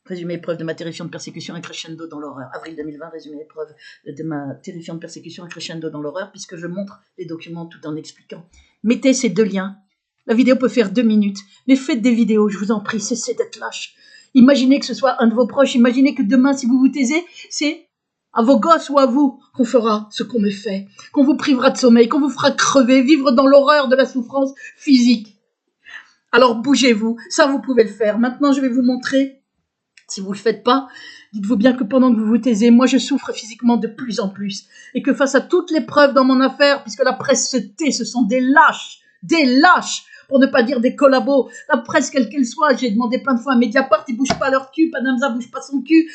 Résumé épreuve de ma terrifiante persécution, un crescendo dans l'horreur. Avril 2020, résumé épreuve de ma terrifiante persécution, un crescendo dans l'horreur, puisque je montre les documents tout en expliquant. Mettez ces 2 liens. La vidéo peut faire 2 minutes, mais faites des vidéos, je vous en prie, cessez d'être lâche. Imaginez que ce soit un de vos proches, imaginez que demain, si vous vous taisez, c'est à vos gosses ou à vous qu'on fera ce qu'on me fait, qu'on vous privera de sommeil, qu'on vous fera crever, vivre dans l'horreur de la souffrance physique. Alors bougez-vous, ça vous pouvez le faire. Maintenant, je vais vous montrer. Si vous ne le faites pas, dites-vous bien que pendant que vous vous taisez, moi je souffre physiquement de plus en plus. Et que face à toutes les preuves dans mon affaire, puisque la presse se tait, ce sont des lâches, pour ne pas dire des collabos. La presse, quelle qu'elle soit, j'ai demandé plein de fois à Mediapart, ils ne bougent pas leur cul, Panamza ne bouge pas son cul,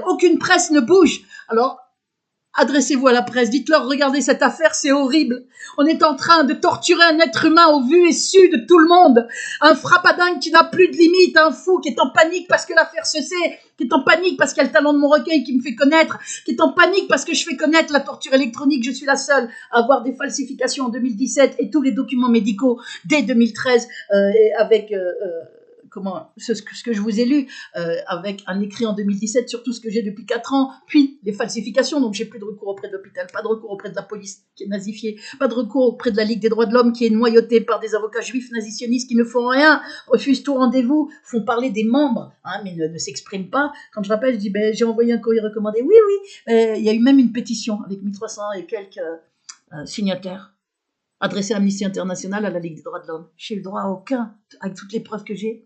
aucune presse ne bouge. Alors, adressez-vous à la presse, dites-leur, regardez cette affaire, c'est horrible. On est en train de torturer un être humain au vu et su de tout le monde. Un frappadingue qui n'a plus de limite, un fou qui est en panique parce que l'affaire se sait, qui est en panique parce qu'il y a le talent de mon recueil qui me fait connaître, qui est en panique parce que je fais connaître la torture électronique. Je suis la seule à avoir des falsifications en 2017 et tous les documents médicaux dès 2013 avec... ce que je vous ai lu, avec un écrit en 2017 sur tout ce que j'ai depuis 4 ans, puis les falsifications, donc j'ai plus de recours auprès de l'hôpital, pas de recours auprès de la police qui est nazifiée, pas de recours auprès de la Ligue des droits de l'homme qui est noyautée par des avocats juifs nazitionnistes qui ne font rien, refusent tout rendez-vous, font parler des membres, mais ne s'expriment pas. Quand je rappelle, je dis, j'ai envoyé un courrier recommandé, oui, il y a eu même une pétition avec 1300 et quelques signataires, adressée à Amnesty International, à la Ligue des droits de l'homme. J'ai eu le droit à aucun, avec toutes les preuves que j'ai.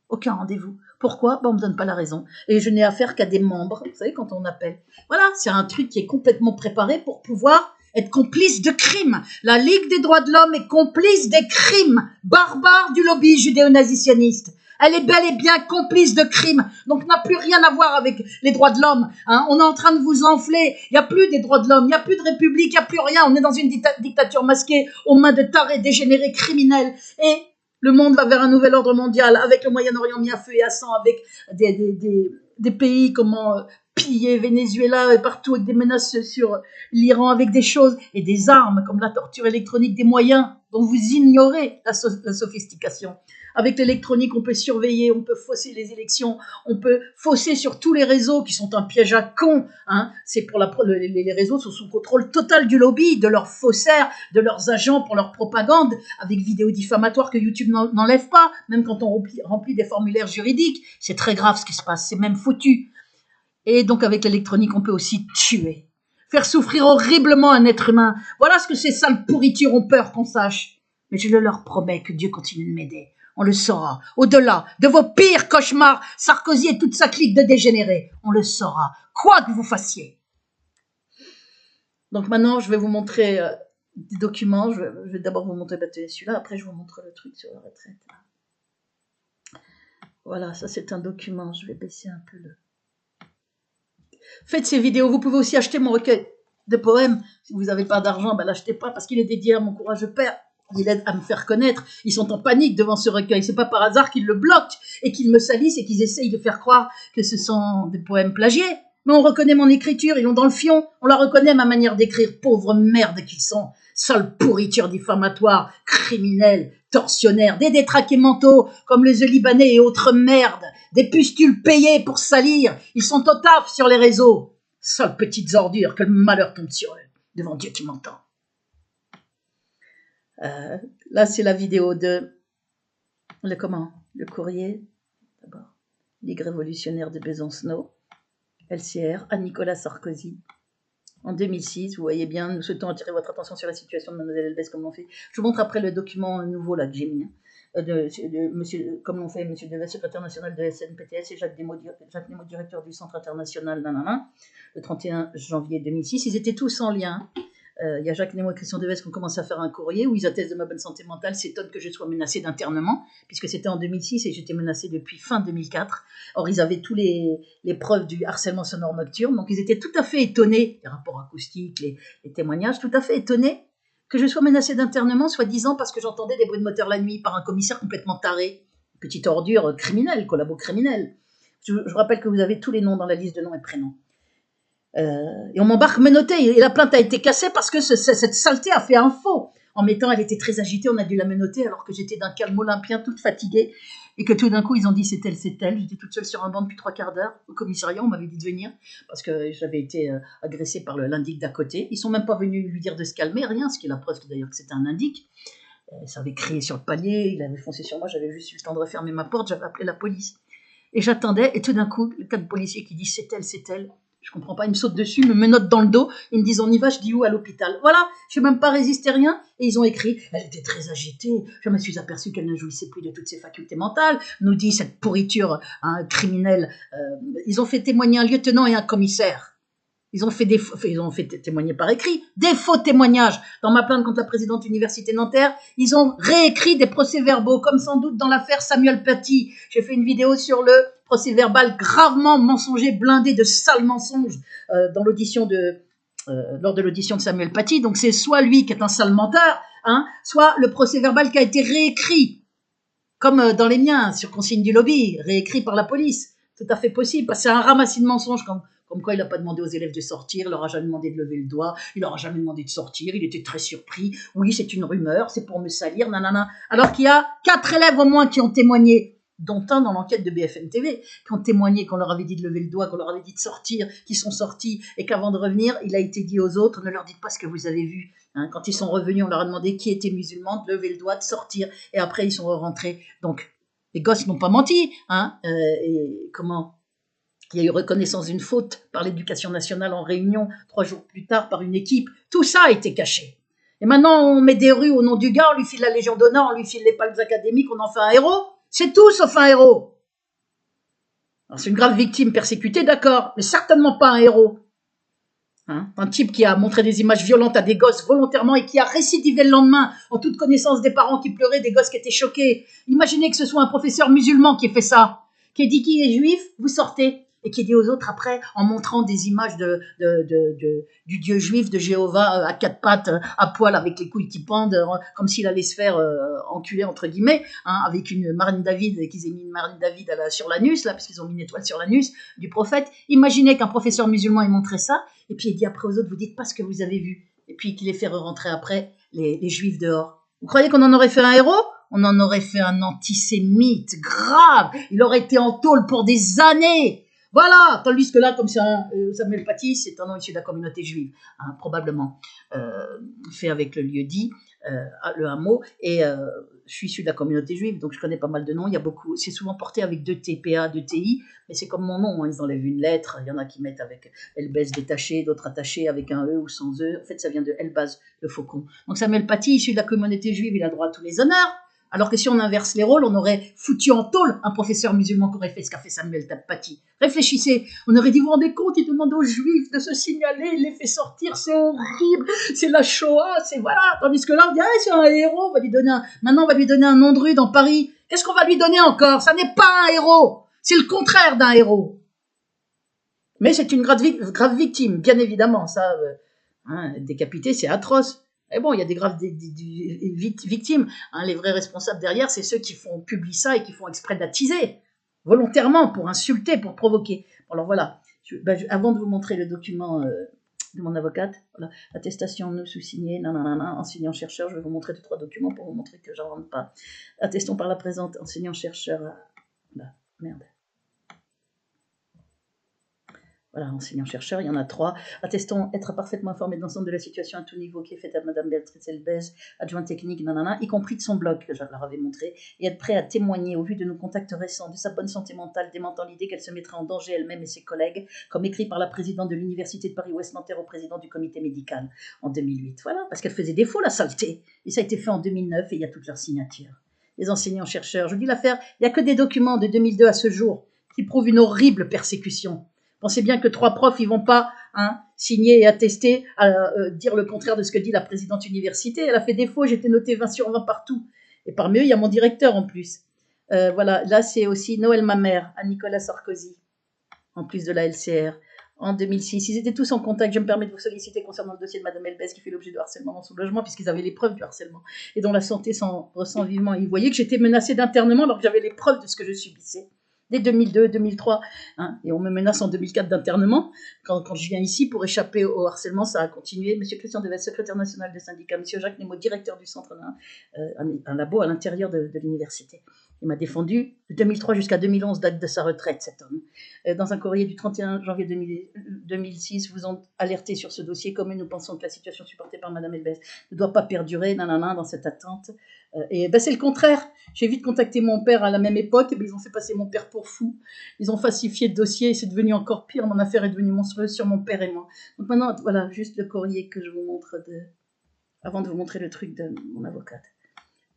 Aucun rendez-vous. Pourquoi? On me donne pas la raison. Et je n'ai affaire qu'à des membres. Vous savez, quand on appelle. Voilà, c'est un truc qui est complètement préparé pour pouvoir être complice de crimes. La Ligue des droits de l'homme est complice des crimes barbares du lobby judéo-nazitionniste. Elle est bel et bien complice de crimes. Donc, n'a plus rien à voir avec les droits de l'homme. On est en train de vous enfler. Il n'y a plus des droits de l'homme. Il n'y a plus de république. Il n'y a plus rien. On est dans une dictature masquée aux mains de tarés, dégénérés, criminels. Et Le monde va vers un nouvel ordre mondial, avec le Moyen-Orient mis à feu et à sang, avec des pays comment piller Venezuela et partout, avec des menaces sur l'Iran, avec des choses et des armes comme la torture électronique, des moyens dont vous ignorez la sophistication. Avec l'électronique, on peut surveiller, on peut fausser les élections, on peut fausser sur tous les réseaux qui sont un piège à con. Hein. C'est pour les réseaux sont sous contrôle total du lobby, de leurs faussaires, de leurs agents pour leur propagande, avec vidéos diffamatoires que YouTube n'enlève pas, même quand on remplit des formulaires juridiques. C'est très grave ce qui se passe, c'est même foutu. Et donc avec l'électronique, on peut aussi tuer, faire souffrir horriblement un être humain. Voilà ce que ces sales pourritures ont peur qu'on sache. Mais je leur promets que Dieu continue de m'aider. On le saura. Au-delà de vos pires cauchemars, Sarkozy et toute sa clique de dégénérés, on le saura, quoi que vous fassiez. Donc maintenant, je vais vous montrer des documents. Je vais d'abord vous montrer celui-là, après je vous montre le truc sur la retraite. Voilà, ça c'est un document. Je vais baisser un peu le... Faites ces vidéos. Vous pouvez aussi acheter mon recueil de poèmes. Si vous n'avez pas d'argent, ben l'achetez pas parce qu'il est dédié à mon courageux père. Il aide à me faire connaître. Ils sont en panique devant ce recueil. C'est pas par hasard qu'ils le bloquent et qu'ils me salissent et qu'ils essayent de faire croire que ce sont des poèmes plagiés. Mais on reconnaît mon écriture. Ils l'ont dans le fion. On la reconnaît, ma manière d'écrire. Pauvres merdes qu'ils sont. Sales pourritures diffamatoires, criminels, tortionnaires, des détraqués mentaux comme les Libanais et autres merdes. Des pustules payées pour salir. Ils sont au taf sur les réseaux. Sales petites ordures, que le malheur tombe sur eux. Devant Dieu qui m'entend. Là, c'est la vidéo de le courrier, d'abord, Ligue révolutionnaire de Besancenot, LCR, à Nicolas Sarkozy. En 2006, vous voyez bien, nous souhaitons attirer votre attention sur la situation de Mlle Elbès, comme l'on fait. Je vous montre après le document nouveau là que j'ai mis, monsieur, comme l'ont fait M. Deves, secrétaire national de SNPTS, et Jacques Nemo, directeur du Centre international, le 31 janvier 2006. Ils étaient tous en lien. Il y a Jacques Nemo et Christian Deves qui ont commencé à faire un courrier où ils attestent de ma bonne santé mentale, s'étonnent que je sois menacée d'internement, puisque c'était en 2006 et j'étais menacée depuis fin 2004. Or, ils avaient tous les preuves du harcèlement sonore nocturne, donc ils étaient tout à fait étonnés, les rapports acoustiques, les témoignages, tout à fait étonnés que je sois menacée d'internement, soi-disant parce que j'entendais des bruits de moteur la nuit par un commissaire complètement taré, petite ordure criminelle, collabo criminel. Je vous rappelle que vous avez tous les noms dans la liste de noms et prénoms. Et on m'embarque menotté, et la plainte a été cassée parce que cette saleté a fait un faux. En mettant, elle était très agitée, on a dû la menotter alors que j'étais d'un calme olympien, toute fatiguée, et que tout d'un coup, ils ont dit c'est elle. J'étais toute seule sur un banc depuis 3/4 d'heure. Au commissariat, on m'avait dit de venir parce que j'avais été agressée par l'indic d'à côté. Ils sont même pas venus lui dire de se calmer, rien, ce qui est la preuve d'ailleurs que c'était un indic. Ça avait crié sur le palier, il avait foncé sur moi, j'avais juste eu le temps de refermer ma porte, j'avais appelé la police. Et j'attendais, et tout d'un coup, le cadre policier qui dit c'est elle. Je comprends pas, il me saute dessus, me menotte dans le dos, ils me disent on y va, je dis où, à l'hôpital. Voilà, je n'ai même pas résisté rien, et ils ont écrit, elle était très agitée, je me suis aperçue qu'elle ne jouissait plus de toutes ses facultés mentales, nous dit cette pourriture criminelle. Ils ont fait témoigner un lieutenant et un commissaire. Ils ont fait témoigner par écrit des faux témoignages. Dans ma plainte contre la présidente de l'université Nanterre, ils ont réécrit des procès-verbaux, comme sans doute dans l'affaire Samuel Paty. J'ai fait une vidéo sur le procès-verbal gravement mensonger, blindé de sales mensonges lors de l'audition de Samuel Paty. Donc c'est soit lui qui est un sale menteur, soit le procès-verbal qui a été réécrit, comme dans les miens, sur consigne du lobby, réécrit par la police. Tout à fait possible, parce que c'est un ramassis de mensonges comme quoi il n'a pas demandé aux élèves de sortir, il leur a jamais demandé de lever le doigt, il leur a jamais demandé de sortir, il était très surpris. Oui, c'est une rumeur, c'est pour me salir, nanana. Alors qu'il y a 4 élèves au moins qui ont témoigné, dont un dans l'enquête de BFM TV, qui ont témoigné qu'on leur avait dit de lever le doigt, qu'on leur avait dit de sortir, qu'ils sont sortis, et qu'avant de revenir, il a été dit aux autres, ne leur dites pas ce que vous avez vu. Quand ils sont revenus, on leur a demandé qui était musulman, de lever le doigt, de sortir, et après ils sont rentrés. Donc, les gosses n'ont pas menti, il y a eu reconnaissance d'une faute par l'éducation nationale en réunion 3 jours plus tard par une équipe. Tout ça a été caché. Et maintenant, on met des rues au nom du gars, on lui file la Légion d'honneur, on lui file les palmes académiques, on en fait un héros. C'est tout sauf un héros. Alors, c'est une grave victime persécutée, d'accord, mais certainement pas un héros. Un type qui a montré des images violentes à des gosses volontairement et qui a récidivé le lendemain en toute connaissance des parents qui pleuraient, des gosses qui étaient choqués. Imaginez que ce soit un professeur musulman qui ait fait ça, qui ait dit qui est juif, vous sortez. et qui dit aux autres après, en montrant des images du Dieu juif, de Jéhovah à quatre pattes, à poil, avec les couilles qui pendent, comme s'il allait se faire enculer, entre guillemets, hein, avec une Marine David, qu'ils aient mis une Marine David sur l'anus, là, parce qu'ils ont mis une étoile sur l'anus du prophète. Imaginez qu'un professeur musulman ait montré ça, et puis il dit après aux autres, vous dites pas ce que vous avez vu, et puis qu'il les fait rentrer après les juifs dehors. Vous croyez qu'on en aurait fait un héros? On en aurait fait un antisémite grave. Il aurait été en tôle pour des années. Voilà. Tandis que là, comme ça, Samuel Paty, c'est un nom issu de la communauté juive, hein, probablement fait avec le lieu-dit, le hameau. Et je suis issu de la communauté juive, donc je connais pas mal de noms. Il y a beaucoup. C'est souvent porté avec 2 TPA, 2 TI, mais c'est comme mon nom. Hein, ils enlèvent une lettre. Il y en a qui mettent avec Elbaz détaché, d'autres attachés avec un E ou sans E. En fait, ça vient de Elbaz, le faucon. Donc Samuel Paty, issu de la communauté juive, il a droit à tous les honneurs. Alors que si on inverse les rôles, on aurait foutu en tôle un professeur musulman qui aurait fait ce qu'a fait Samuel Paty. Réfléchissez, on aurait dit, vous vous rendez compte, il demande aux juifs de se signaler, il les fait sortir, c'est horrible, c'est la Shoah, c'est voilà. Tandis que là, on dit, ah, c'est un héros, on va lui donner maintenant on va lui donner un nom de rue dans Paris. Qu'est-ce qu'on va lui donner encore? Ça n'est pas un héros, c'est le contraire d'un héros. Mais c'est une grave victime, bien évidemment, ça, décapité, c'est atroce. Et bon, il y a des graves victimes. Hein, les vrais responsables derrière, c'est ceux qui font publier ça et qui font exprès d'attiser, volontairement, pour insulter, pour provoquer. Alors voilà, avant de vous montrer le document de mon avocate, voilà, attestation nous sous-signée, enseignant-chercheur, je vais vous montrer 2-3 documents pour vous montrer que j'en rentre pas. Attestons par la présente, enseignant-chercheur, merde. Voilà, enseignant-chercheur, il y en a 3. Attestons être parfaitement informé de l'ensemble de la situation à tout niveau qui est faite à Madame Béatrice Elbaz, adjointe technique, y compris de son blog que je leur avais montré, et être prêt à témoigner au vu de nos contacts récents de sa bonne santé mentale, démentant l'idée qu'elle se mettrait en danger elle-même et ses collègues, comme écrit par la présidente de l'Université de Paris-Ouest Nanterre au président du comité médical en 2008. Voilà, parce qu'elle faisait défaut, la saleté. Et ça a été fait en 2009 et il y a toutes leurs signatures. Les enseignants-chercheurs, je vous dis l'affaire, il n'y a que des documents de 2002 à ce jour qui prouvent une horrible persécution. Pensez bien que 3 profs, ils vont pas signer et attester, dire le contraire de ce que dit la présidente université. Elle a fait défaut, j'étais notée 20 sur 20 partout. Et parmi eux, il y a mon directeur en plus. Voilà, là c'est aussi Noël Mamère, à Nicolas Sarkozy, en plus de la LCR, en 2006. Ils étaient tous en contact. Je me permets de vous solliciter concernant le dossier de Madame Elbaz qui fait l'objet de harcèlement dans son logement, puisqu'ils avaient les preuves du harcèlement et dont la santé s'en ressent vivement. Ils voyaient que j'étais menacée d'internement alors que j'avais les preuves de ce que je subissais. Dès 2002, 2003, et on me menace en 2004 d'internement. Quand je viens ici pour échapper au harcèlement, ça a continué. Monsieur Christian Deves, secrétaire national des syndicats, Monsieur Jacques Nemo, directeur du centre, un labo à l'intérieur de l'université. Il m'a défendu de 2003 jusqu'à 2011, date de sa retraite, cet homme. Dans un courrier du 31 janvier 2006, vous ont alerté sur ce dossier, comme nous pensons que la situation supportée par Madame Elbaz ne doit pas perdurer, dans cette attente. Et c'est le contraire. J'ai vite contacté mon père à la même époque, et ils ont fait passer mon père pour fou. Ils ont falsifié le dossier, et c'est devenu encore pire. Mon affaire est devenue monstrueuse sur mon père et moi. Donc maintenant, voilà, juste le courrier que je vous montre avant de vous montrer le truc de mon avocate.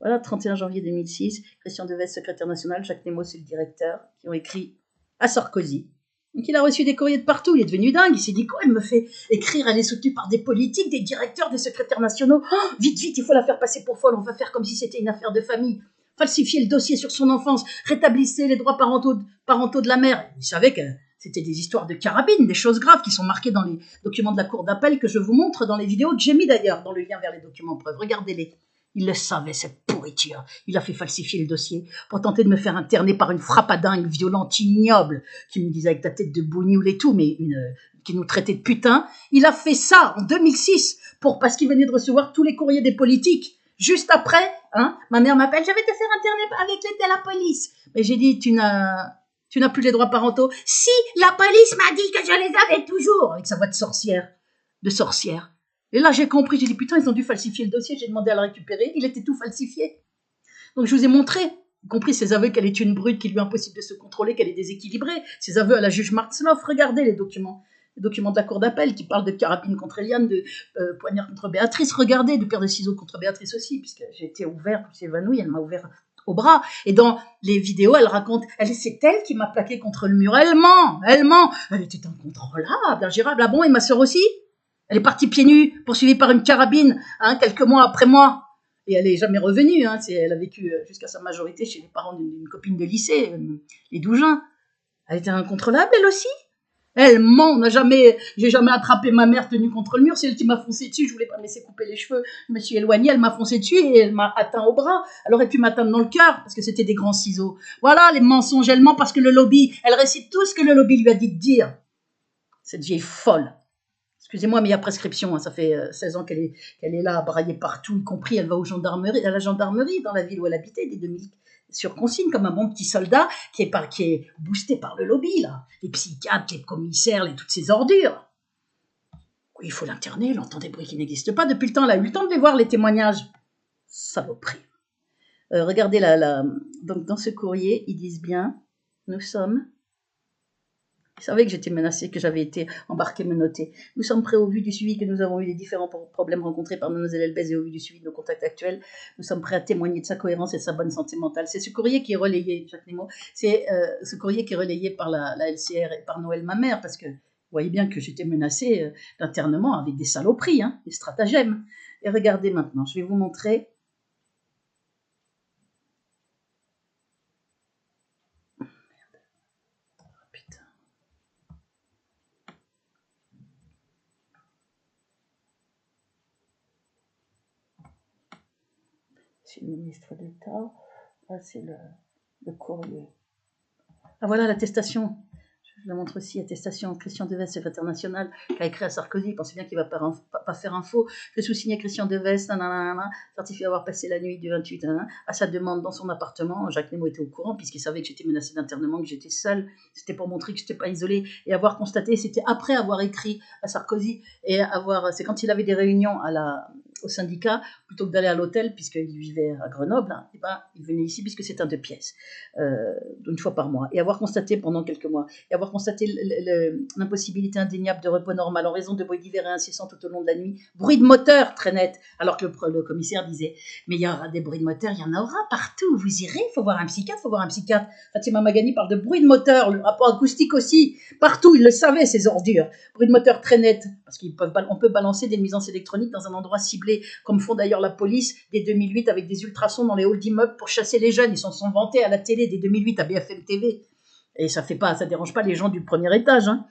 Voilà, 31 janvier 2006, Christian Deves, secrétaire national, Jacques Nemo, c'est le directeur, qui ont écrit à Sarkozy. Donc il a reçu des courriers de partout, il est devenu dingue, il s'est dit quoi, elle me fait écrire, elle est soutenue par des politiques, des directeurs, des secrétaires nationaux, vite, il faut la faire passer pour folle, on va faire comme si c'était une affaire de famille, falsifier le dossier sur son enfance, rétablissez les droits parentaux de la mère. Il savait que c'était des histoires de carabine, des choses graves qui sont marquées dans les documents de la cour d'appel que je vous montre dans les vidéos que j'ai mis d'ailleurs dans le lien vers les documents preuves, regardez-les. Il le savait, cette pourriture. Il a fait falsifier le dossier pour tenter de me faire interner par une frappadingue violente, ignoble, qui me disait avec ta tête de bougnoule et tout, mais qui nous traitait de putain. Il a fait ça en 2006 parce qu'il venait de recevoir tous les courriers des politiques. Juste après, ma mère m'appelle, je vais te faire interner avec l'aide de la police. Mais j'ai dit, tu n'as plus les droits parentaux. Si, la police m'a dit que je les avais toujours, avec sa voix de sorcière. Et là, j'ai compris, j'ai dit, putain, ils ont dû falsifier le dossier, j'ai demandé à le récupérer, il était tout falsifié. Donc, je vous ai montré, y compris ses aveux qu'elle est une brute, qu'il lui est impossible de se contrôler, qu'elle est déséquilibrée, ses aveux à la juge Martzloff, regardez les documents de la cour d'appel qui parlent de carabine contre Eliane, de poignard contre Béatrice, regardez, de paire de ciseaux contre Béatrice aussi, puisque j'ai été ouvert, puis évanouie, elle m'a ouvert au bras, et dans les vidéos, elle raconte, c'est elle qui m'a plaqué contre le mur, elle ment, elle était incontrôlable, ingérable, ah bon, et ma sœur aussi? Elle est partie pieds nus, poursuivie par une carabine, quelques mois après moi. Et elle n'est jamais revenue. Elle a vécu jusqu'à sa majorité chez les parents d'une copine de lycée, les Dougins. Elle était incontrôlable, elle aussi. Elle ment, j'ai jamais attrapé ma mère tenue contre le mur, c'est elle qui m'a foncé dessus, je voulais pas me laisser couper les cheveux, je me suis éloignée, elle m'a foncé dessus et elle m'a atteint au bras. Elle aurait pu m'atteindre dans le cœur, parce que c'était des grands ciseaux. Voilà, les mensonges, elle ment parce que le lobby, elle récite tout ce que le lobby lui a dit de dire. Cette vieille folle. Excusez-moi, mais il y a prescription, hein, ça fait 16 ans qu'elle est là, à brailler partout, y compris, elle va à la gendarmerie dans la ville où elle habitait, dès 2000, sur consigne, comme un bon petit soldat qui est boosté par le lobby, là. Les psychiatres, les commissaires, toutes ces ordures. Oui, il faut l'interner, elle entend des bruits qui n'existent pas. Depuis le temps, elle a eu le temps de les voir, les témoignages. Saloperie. Regardez donc dans ce courrier, ils disent bien, nous sommes... Ils savaient que j'étais menacée, que j'avais été embarquée, menottée. Nous sommes prêts au vu du suivi que nous avons eu des différents problèmes rencontrés par Mademoiselle Elbez et au vu du suivi de nos contacts actuels. Nous sommes prêts à témoigner de sa cohérence et de sa bonne santé mentale. C'est ce courrier qui est relayé, Jacques Nemo, c'est ce courrier qui est relayé par la LCR et par Noël, ma mère, parce que vous voyez bien que j'étais menacée d'internement avec des saloperies, hein, des stratagèmes. Et regardez maintenant, je vais vous montrer. C'est le ministre d'État. Là, c'est le courrier. Ah, voilà l'attestation. Je la montre aussi, attestation. Christian Deves, secrétaire national, qui a écrit à Sarkozy. Pensez bien qu'il ne va pas faire un faux. Je sous-signais Christian Deves, certifié avoir passé la nuit du 28 à sa demande dans son appartement. Jacques Nemo était au courant, puisqu'il savait que j'étais menacée d'internement, que j'étais seule. C'était pour montrer que je n'étais pas isolée. Et avoir constaté, c'était après avoir écrit à Sarkozy, c'est quand il avait des réunions au syndicat, plutôt que d'aller à l'hôtel, puisqu'il vivait à Grenoble, et il venait ici, puisque c'est un 2 pièces, une fois par mois. Et avoir constaté pendant quelques mois, et avoir constaté l'impossibilité indéniable de repos normal en raison de bruits divers et incessants tout au long de la nuit, bruit de moteur très net, alors que le commissaire disait, mais il y aura des bruits de moteur, il y en aura partout, vous irez, il faut voir un psychiatre, Fatima Magani parle de bruit de moteur, le rapport acoustique aussi, partout, il le savait, ces ordures, bruit de moteur très net, parce qu'on peut balancer des nuisances électroniques dans un endroit ciblé, comme font d'ailleurs la police dès 2008 avec des ultrasons dans les halls d'immeubles pour chasser les jeunes. Ils s'en sont vantés à la télé dès 2008 à BFM TV. Et ça dérange pas les gens du premier étage. Hein.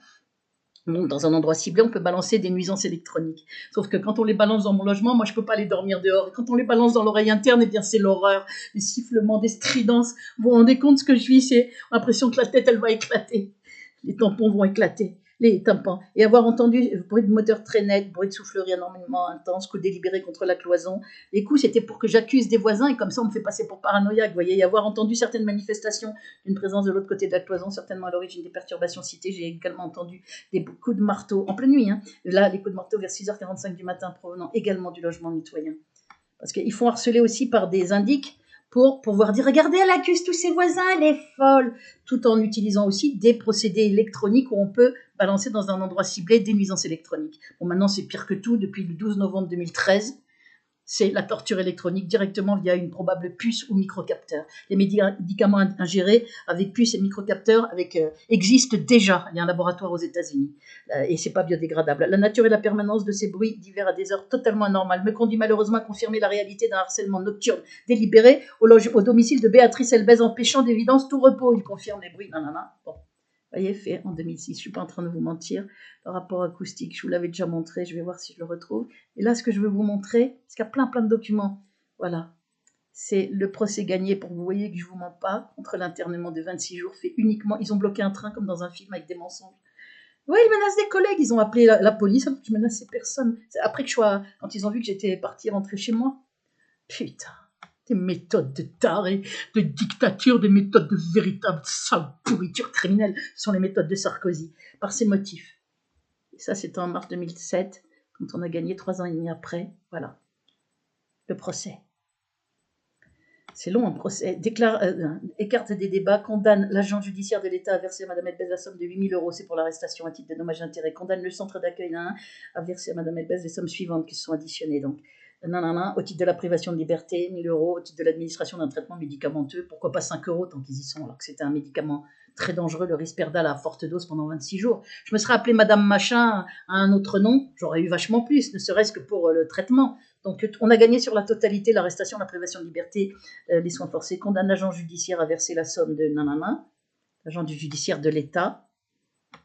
Donc, dans un endroit ciblé, on peut balancer des nuisances électroniques. Sauf que quand on les balance dans mon logement, moi, je peux pas aller dormir dehors. Et quand on les balance dans l'oreille interne, eh bien, c'est l'horreur. Les sifflements, des stridences. Vous vous rendez compte ce que je vis? C'est l'impression que la tête, elle va éclater. Les tampons vont éclater. Les tympans, et avoir entendu bruit de moteur très net, bruit de soufflerie énormément intense, coups délibérés contre la cloison. Les coups, c'était pour que j'accuse des voisins, et comme ça, on me fait passer pour paranoïaque. Vous voyez, y avoir entendu certaines manifestations d'une présence de l'autre côté de la cloison, certainement à l'origine des perturbations citées. J'ai également entendu des coups de marteau, en pleine nuit, hein. Là, les coups de marteau vers 6h45 du matin, provenant également du logement mitoyen. Parce qu'ils font harceler aussi par des indiques, pour pouvoir dire, regardez, elle accuse tous ses voisins, elle est folle, tout en utilisant aussi des procédés électroniques où on peut balancer dans un endroit ciblé des nuisances électroniques. Bon, maintenant, c'est pire que tout. Depuis le 12 novembre 2013, c'est la torture électronique directement via une probable puce ou microcapteur. Les médicaments ingérés avec puce et microcapteur existent déjà. Il y a un laboratoire aux États-Unis et c'est pas biodégradable. La nature et la permanence de ces bruits divers à des heures totalement anormales me conduit malheureusement à confirmer la réalité d'un harcèlement nocturne délibéré au domicile de Béatrice Elbez, empêchant d'évidence tout repos. Il confirme les bruits. Bon. Vous voyez, fait en 2006. Je ne suis pas en train de vous mentir. Le rapport acoustique, je vous l'avais déjà montré. Je vais voir si je le retrouve. Et là, ce que je veux vous montrer, parce qu'il y a plein de documents. Voilà. C'est le procès gagné pour que vous voyez que je ne vous mens pas contre l'internement de 26 jours fait uniquement. Ils ont bloqué un train comme dans un film avec des mensonges. Oui, ils menacent des collègues. Ils ont appelé la police alors que je menaçais personne. C'est après que quand ils ont vu que j'étais partie rentrer chez moi. Putain. Des méthodes de taré, de dictature, des méthodes de véritable sale pourriture criminelle sont les méthodes de Sarkozy, par ses motifs. Et ça, c'était en mars 2007, quand on a gagné 3 ans et demi après. Voilà. Le procès. C'est long, un procès. Écarte des débats, condamne l'agent judiciaire de l'État à verser à Mme Elbez la somme de 8 000 euros, c'est pour l'arrestation à titre de dommage d'intérêt. Condamne le centre d'accueil à verser à Mme Elbez les sommes suivantes qui se sont additionnées. Donc, au titre de la privation de liberté, 1 000 euros, au titre de l'administration d'un traitement médicamenteux, pourquoi pas 5 euros tant qu'ils y sont, alors que c'était un médicament très dangereux, le Risperdal à forte dose pendant 26 jours. Je me serais appelée Madame Machin à un autre nom, j'aurais eu vachement plus, ne serait-ce que pour le traitement. Donc on a gagné sur la totalité, l'arrestation, la privation de liberté, les soins forcés, condamne l'agent judiciaire à verser la somme de agent du judiciaire de l'État,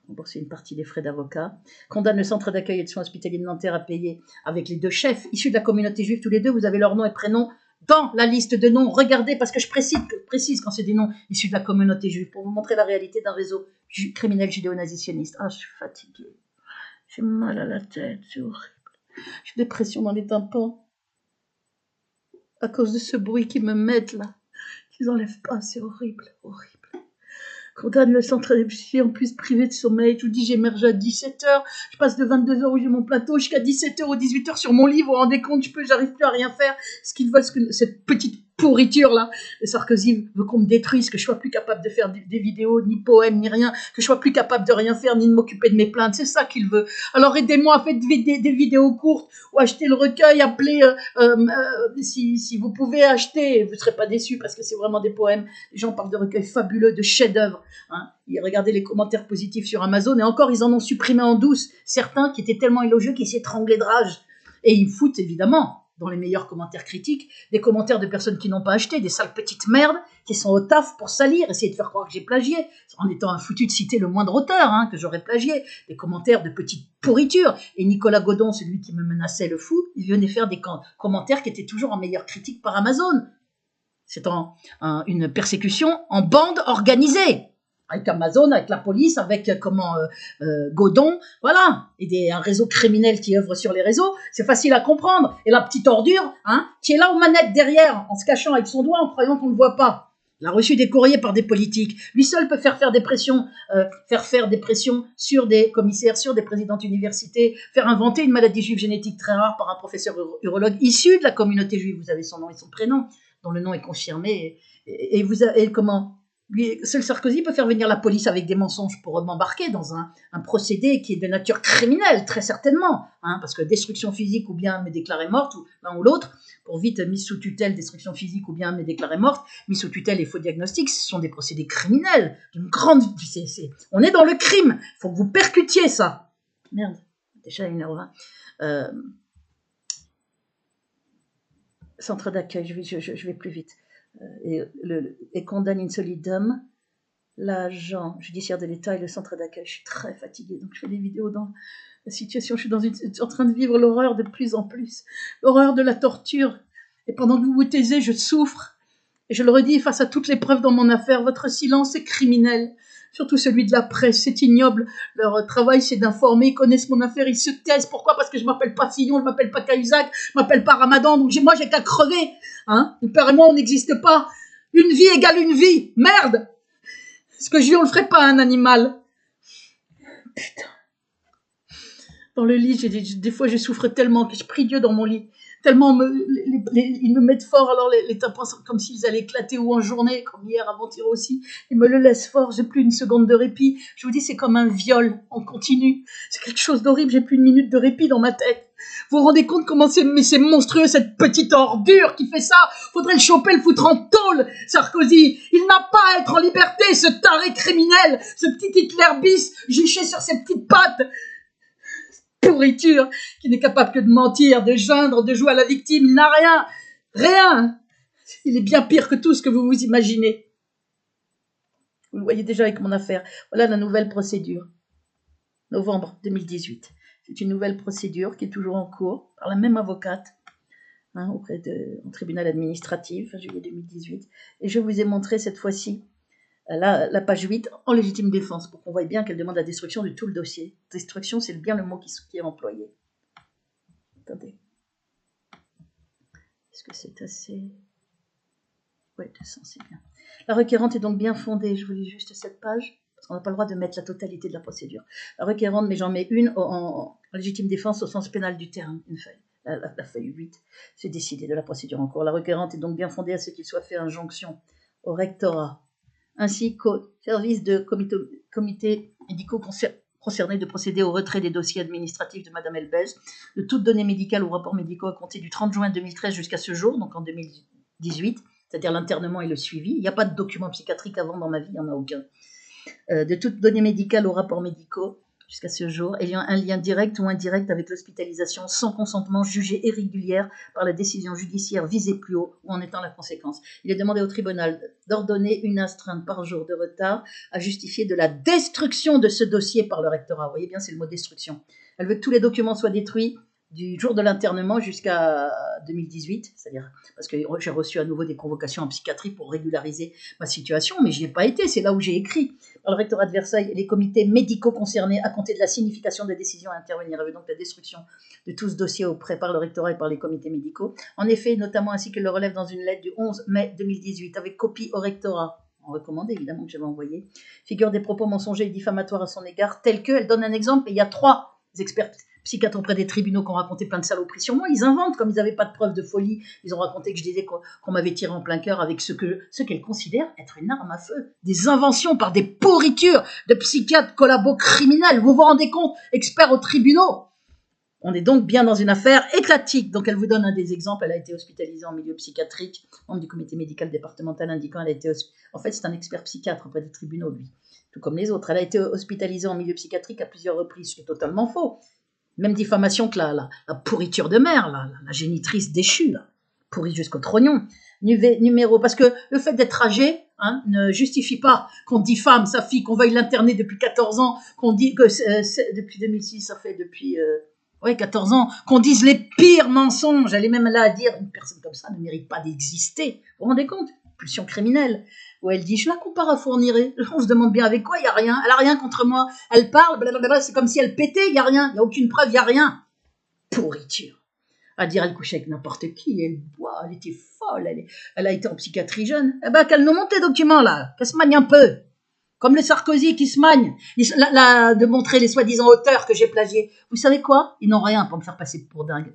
rembourser une partie des frais d'avocat, condamne le centre d'accueil et de soins hospitaliers de Nanterre à payer avec les deux chefs issus de la communauté juive, tous les deux, vous avez leur nom et prénom dans la liste de noms. Regardez, parce que je précise quand c'est des noms issus de la communauté juive, pour vous montrer la réalité d'un réseau criminel judéo-nazis-sioniste. Ah, je suis fatiguée, j'ai mal à la tête, c'est horrible. J'ai des pressions dans les tympans à cause de ce bruit qu'ils me mettent là, qu'ils n'enlèvent pas, c'est horrible, horrible. Condamne le centre d'épicerie en plus privé de sommeil. Je vous dis, j'émerge à 17h. Je passe de 22h où j'ai mon plateau jusqu'à 17h ou 18h sur mon lit. Vous vous rendez compte, j'arrive plus à rien faire. Ce qu'ils veulent, cette petite pourriture là. Sarkozy veut qu'on me détruise, que je sois plus capable de faire des vidéos, ni poèmes, ni rien, que je sois plus capable de rien faire, ni de m'occuper de mes plaintes. C'est ça qu'il veut. Alors aidez-moi, faites des vidéos courtes ou achetez le recueil, appelez, si vous pouvez acheter, vous ne serez pas déçus parce que c'est vraiment des poèmes. Les gens parlent de recueils fabuleux, de chefs-d'œuvre. Hein. Regardez les commentaires positifs sur Amazon et encore ils en ont supprimé en douce certains qui étaient tellement élogieux qu'ils s'étranglaient de rage et ils foutent évidemment dans les meilleurs commentaires critiques des commentaires de personnes qui n'ont pas acheté, des sales petites merdes qui sont au taf pour salir, essayer de faire croire que j'ai plagié en étant un foutu de citer le moindre auteur que j'aurais plagié, des commentaires de petites pourritures. Et Nicolas Godon, celui qui me menaçait le fou, il venait faire des commentaires qui étaient toujours en meilleure critique par Amazon. C'est une persécution en bande organisée avec Amazon, avec la police, avec Godon, voilà, et un réseau criminel qui œuvre sur les réseaux, c'est facile à comprendre. Et la petite ordure, qui est là aux manettes derrière, en se cachant avec son doigt, en croyant qu'on ne le voit pas. Il a reçu des courriers par des politiques. Lui seul peut faire des pressions, faire des pressions sur des commissaires, sur des présidents d'université, faire inventer une maladie juive génétique très rare par un professeur urologue issu de la communauté juive. Vous avez son nom et son prénom, dont le nom est confirmé. Et comment seul Sarkozy peut faire venir la police avec des mensonges pour m'embarquer dans un procédé qui est de nature criminelle, très certainement, parce que destruction physique ou bien me déclarer morte, ou l'un ou l'autre, pour vite mise sous tutelle, destruction physique ou bien me déclarer morte, mise sous tutelle et faux diagnostic, ce sont des procédés criminels, d'une grande... on est dans le crime, il faut que vous percutiez ça. Merde, déjà 1h20. Centre d'accueil, je vais plus vite. Et condamne in solidum l'agent judiciaire de l'État et le centre d'accueil. Je suis très fatiguée, donc je fais des vidéos dans la situation. Je suis en train de vivre l'horreur de plus en plus, l'horreur de la torture. Et pendant que vous vous taisez, je souffre. Et je le redis face à toutes les preuves dans mon affaire, votre silence est criminel. Surtout celui de la presse, c'est ignoble. Leur travail, c'est d'informer, ils connaissent mon affaire, ils se taisent. Pourquoi ? Parce que je m'appelle pas Fillon, je m'appelle pas Cahuzac, je m'appelle pas Ramadan, donc moi j'ai qu'à crever. Mon père et moi, on n'existe pas. Une vie égale une vie. Merde. Ce que je vis, on le ferait pas à un animal. Putain. Dans le lit, des fois, je souffre tellement que je prie Dieu dans mon lit. Tellement ils me mettent fort, alors les tympans sont comme s'ils allaient éclater ou en journée, comme hier, avant-hier aussi. Ils me le laissent fort, j'ai plus une seconde de répit. Je vous dis, c'est comme un viol en continu. C'est quelque chose d'horrible, j'ai plus une minute de répit dans ma tête. Vous vous rendez compte comment c'est monstrueux, cette petite ordure qui fait ça? Faudrait le choper, le foutre en tôle, Sarkozy. Il n'a pas à être en liberté, ce taré criminel, ce petit Hitler bis, juché sur ses petites pattes. Pourriture, qui n'est capable que de mentir, de geindre, de jouer à la victime. Il n'a rien. Il est bien pire que tout ce que vous vous imaginez. Vous le voyez déjà avec mon affaire. Voilà la nouvelle procédure. Novembre 2018. C'est une nouvelle procédure qui est toujours en cours par la même avocate au tribunal administratif, juillet 2018. Et je vous ai montré cette fois-ci la page 8 en légitime défense, pour qu'on voie bien qu'elle demande la destruction de tout le dossier. Destruction, c'est bien le mot qui est employé. Attendez. Est-ce que c'est assez... Oui, 200, c'est bien. La requérante est donc bien fondée. Je vous lis juste cette page, parce qu'on n'a pas le droit de mettre la totalité de la procédure. La requérante, mais j'en mets une en légitime défense au sens pénal du terme, une feuille. La feuille 8, c'est décidé de la procédure en cours. La requérante est donc bien fondée à ce qu'il soit fait injonction au rectorat, ainsi qu'au service de comités médicaux concernés de procéder au retrait des dossiers administratifs de Mme Elbez, de toutes données médicales ou rapports médicaux à compter du 30 juin 2013 jusqu'à ce jour, donc en 2018, c'est-à-dire l'internement et le suivi. Il n'y a pas de document psychiatrique avant dans ma vie, il n'y en a aucun. De toutes données médicales aux rapports médicaux jusqu'à ce jour, ayant un lien direct ou indirect avec l'hospitalisation sans consentement jugée irrégulière par la décision judiciaire visée plus haut ou en étant la conséquence. Il est demandé au tribunal d'ordonner une astreinte par jour de retard à justifier de la destruction de ce dossier par le rectorat. Vous voyez bien, c'est le mot destruction. Elle veut que tous les documents soient détruits du jour de l'internement jusqu'à 2018, c'est-à-dire parce que j'ai reçu à nouveau des convocations en psychiatrie pour régulariser ma situation, mais je n'y ai pas été, c'est là où j'ai écrit. Par le rectorat de Versailles et les comités médicaux concernés à compter de la signification des décisions à intervenir, avec donc la destruction de tout ce dossier auprès par le rectorat et par les comités médicaux. En effet, notamment ainsi que le relève dans une lettre du 11 mai 2018, avec copie au rectorat, en recommandé évidemment que j'avais envoyé, figure des propos mensongers et diffamatoires à son égard, tels que, elle donne un exemple, et il y a 3 experts psychiatres auprès des tribunaux qui ont raconté plein de saloperies sur moi, ils inventent, comme ils n'avaient pas de preuves de folie, ils ont raconté que je disais qu'on m'avait tiré en plein cœur avec ce qu'elles considèrent être une arme à feu. Des inventions par des pourritures de psychiatres collabo-criminels, vous vous rendez compte, experts aux tribunaux. On est donc bien dans une affaire éclatique. Donc elle vous donne un des exemples, elle a été hospitalisée en milieu psychiatrique, membre du comité médical départemental indiquant elle a été en fait c'est un expert psychiatre auprès des tribunaux lui, tout comme les autres. Elle a été hospitalisée en milieu psychiatrique à plusieurs reprises, ce qui est totalement faux. Même diffamation que la pourriture de mère, la génitrice déchue, là, pourrie jusqu'au trognon. Numéro, parce que le fait d'être âgé ne justifie pas qu'on diffame sa fille, qu'on veuille l'interner depuis 14 ans, qu'on dit que depuis 2006, ça fait depuis 14 ans, qu'on dise les pires mensonges. Elle est même là à dire une personne comme ça ne mérite pas d'exister. Vous vous rendez compte? Pulsion criminelle. Où elle dit, je la compare à Fourniret. On se demande bien avec quoi, il n'y a rien. Elle n'a rien contre moi. Elle parle, blablabla, c'est comme si elle pétait, il n'y a rien. Il n'y a aucune preuve, il n'y a rien. Pourriture. À dire, elle couchait avec n'importe qui, elle boit, elle était folle, elle a été en psychiatrie jeune. Eh ben, qu'elle nous monte les documents, là, qu'elle se magne un peu. Comme le Sarkozy qui se magne, de montrer les soi-disant auteurs que j'ai plagiés. Vous savez quoi? Ils n'ont rien pour me faire passer pour dingue.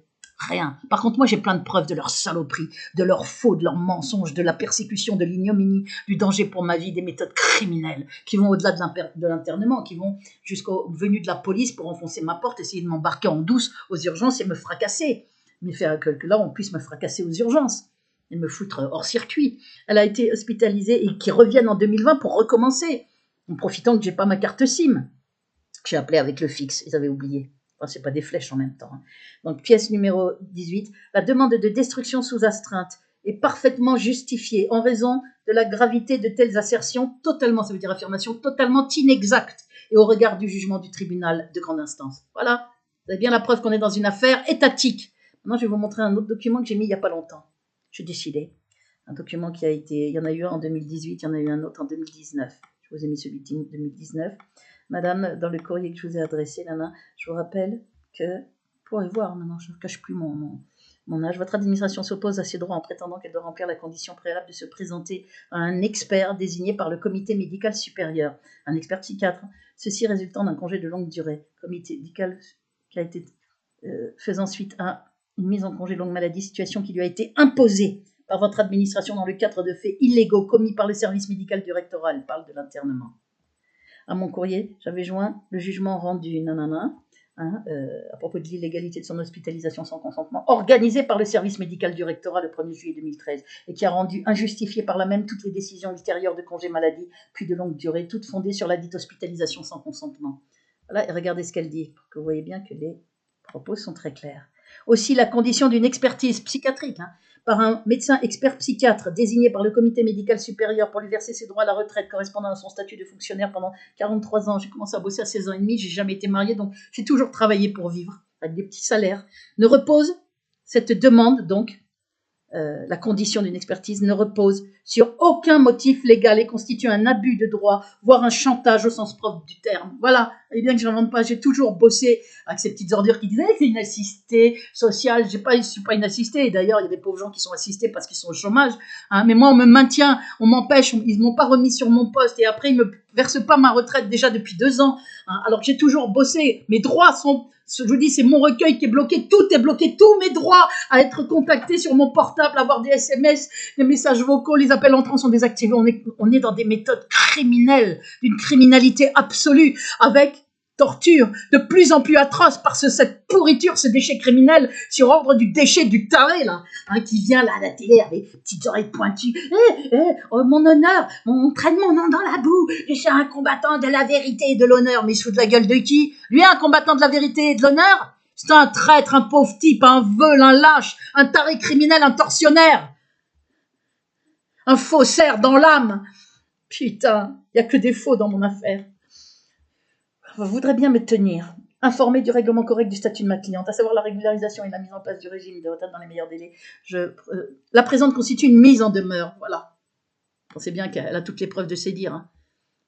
Rien. Par contre, moi, j'ai plein de preuves de leur saloperie, de leur faux, de leurs mensonges, de la persécution, de l'ignominie, du danger pour ma vie, des méthodes criminelles qui vont au-delà de l'internement, qui vont jusqu'au venu de la police pour enfoncer ma porte, essayer de m'embarquer en douce aux urgences et me fracasser. Mais faire que là, on puisse me fracasser aux urgences et me foutre hors circuit. Elle a été hospitalisée et qui revienne en 2020 pour recommencer, en profitant que j'ai pas ma carte SIM. J'ai appelé avec le fixe, ils avaient oublié. Enfin, c'est pas des flèches en même temps. Donc, pièce numéro 18. La demande de destruction sous astreinte est parfaitement justifiée en raison de la gravité de telles assertions totalement, ça veut dire affirmation, totalement inexactes et au regard du jugement du tribunal de grande instance. Voilà. Vous avez bien la preuve qu'on est dans une affaire étatique. Maintenant, je vais vous montrer un autre document que j'ai mis il n'y a pas longtemps. J'ai décidé. Un document qui a été, il y en a eu un en 2018, il y en a eu un autre en 2019. Je vous ai mis celui de 2019. Madame, dans le courrier que je vous ai adressé, je vous rappelle que, vous pourrez voir maintenant, je ne cache plus mon âge, votre administration s'oppose à ces droits en prétendant qu'elle doit remplir la condition préalable de se présenter à un expert désigné par le comité médical supérieur, un expert psychiatre, ceci résultant d'un congé de longue durée. Comité médical qui a été faisant suite à une mise en congé de longue maladie, situation qui lui a été imposée par votre administration dans le cadre de faits illégaux commis par le service médical du rectorat. Elle parle de l'internement. À mon courrier, j'avais joint le jugement rendu à propos de l'illégalité de son hospitalisation sans consentement, organisé par le service médical du rectorat le 1er juillet 2013, et qui a rendu injustifié par là même toutes les décisions ultérieures de congé maladie, puis de longue durée, toutes fondées sur la dite hospitalisation sans consentement. Voilà, et regardez ce qu'elle dit, pour que vous voyez bien que les propos sont très clairs. Aussi, la condition d'une expertise psychiatrique, par un médecin expert psychiatre désigné par le comité médical supérieur pour lui verser ses droits à la retraite correspondant à son statut de fonctionnaire pendant 43 ans. J'ai commencé à bosser à 16 ans et demi, j'ai jamais été mariée, donc j'ai toujours travaillé pour vivre, avec des petits salaires. Ne repose, cette demande donc, la condition d'une expertise ne repose sur aucun motif légal et constitue un abus de droit, voire un chantage au sens propre du terme. Voilà, et bien que je n'invente pas, j'ai toujours bossé avec ces petites ordures qui disaient c'est une assistée sociale. Je ne suis pas une assistée. D'ailleurs, il y a des pauvres gens qui sont assistés parce qu'ils sont au chômage. Mais moi, on me maintient, on m'empêche, ils ne m'ont pas remis sur mon poste et après, ils ne me versent pas ma retraite déjà depuis 2 ans. Alors que j'ai toujours bossé. Mes droits sont... Je vous dis, c'est mon recueil qui est bloqué. Tout est bloqué. Tous mes droits à être contacté sur mon portable, avoir des SMS, des messages vocaux, les appels entrants sont désactivés. On est dans des méthodes criminelles, d'une criminalité absolue, avec torture de plus en plus atroce par cette pourriture, ce déchet criminel sur ordre du déchet du taré, là, hein, qui vient là à la télé avec des petites oreilles pointues. Oh, mon honneur, on traîne mon nom dans la boue, je suis un combattant de la vérité et de l'honneur. Mais il se fout de la gueule de qui? Lui, un combattant de la vérité et de l'honneur? C'est un traître, un pauvre type, un veule, un lâche, un taré criminel, un tortionnaire, un faussaire dans l'âme. Putain, il n'y a que des faux dans mon affaire. Je voudrais bien me tenir informé du règlement correct du statut de ma cliente, à savoir la régularisation et la mise en place du régime de retraite dans les meilleurs délais. La présente constitue une mise en demeure, voilà. Pensez bien qu'elle a toutes les preuves de ses dires. Hein.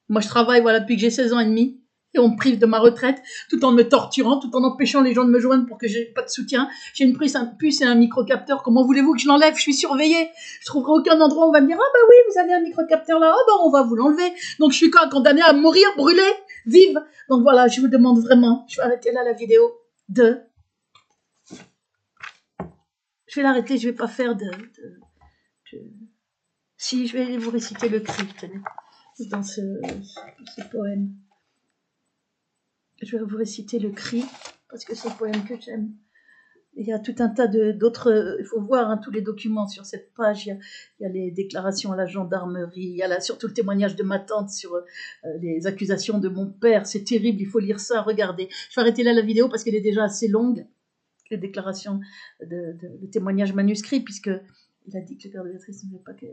Moi, je travaille voilà, depuis que j'ai 16 ans et demi, et on me prive de ma retraite, tout en me torturant, tout en empêchant les gens de me joindre pour que j'ai pas de soutien. J'ai une puce et un microcapteur. Comment voulez-vous que je l'enlève? Je suis surveillée. Je trouverai aucun endroit où on va me dire « Ah bah oui, vous avez un microcapteur là, ah bah on va vous l'enlever. » Donc je suis condamnée à mourir, brûlée, vive. Donc voilà, je vous demande vraiment, je vais arrêter là la vidéo de... Je vais l'arrêter, je vais pas faire de... Si, je vais vous réciter le cri, tenez, dans ce poème. Je vais vous réciter le cri, parce que c'est un poème que j'aime. Il y a tout un tas d'autres... Il faut voir hein, tous les documents sur cette page. Il y a les déclarations à la gendarmerie. Il y a surtout le témoignage de ma tante sur les accusations de mon père. C'est terrible, il faut lire ça, regardez. Je vais arrêter là la vidéo parce qu'elle est déjà assez longue. Les déclarations de témoignage manuscrit, puisqu'il a dit que le père de Béatrice ne voulait pas qu'elle...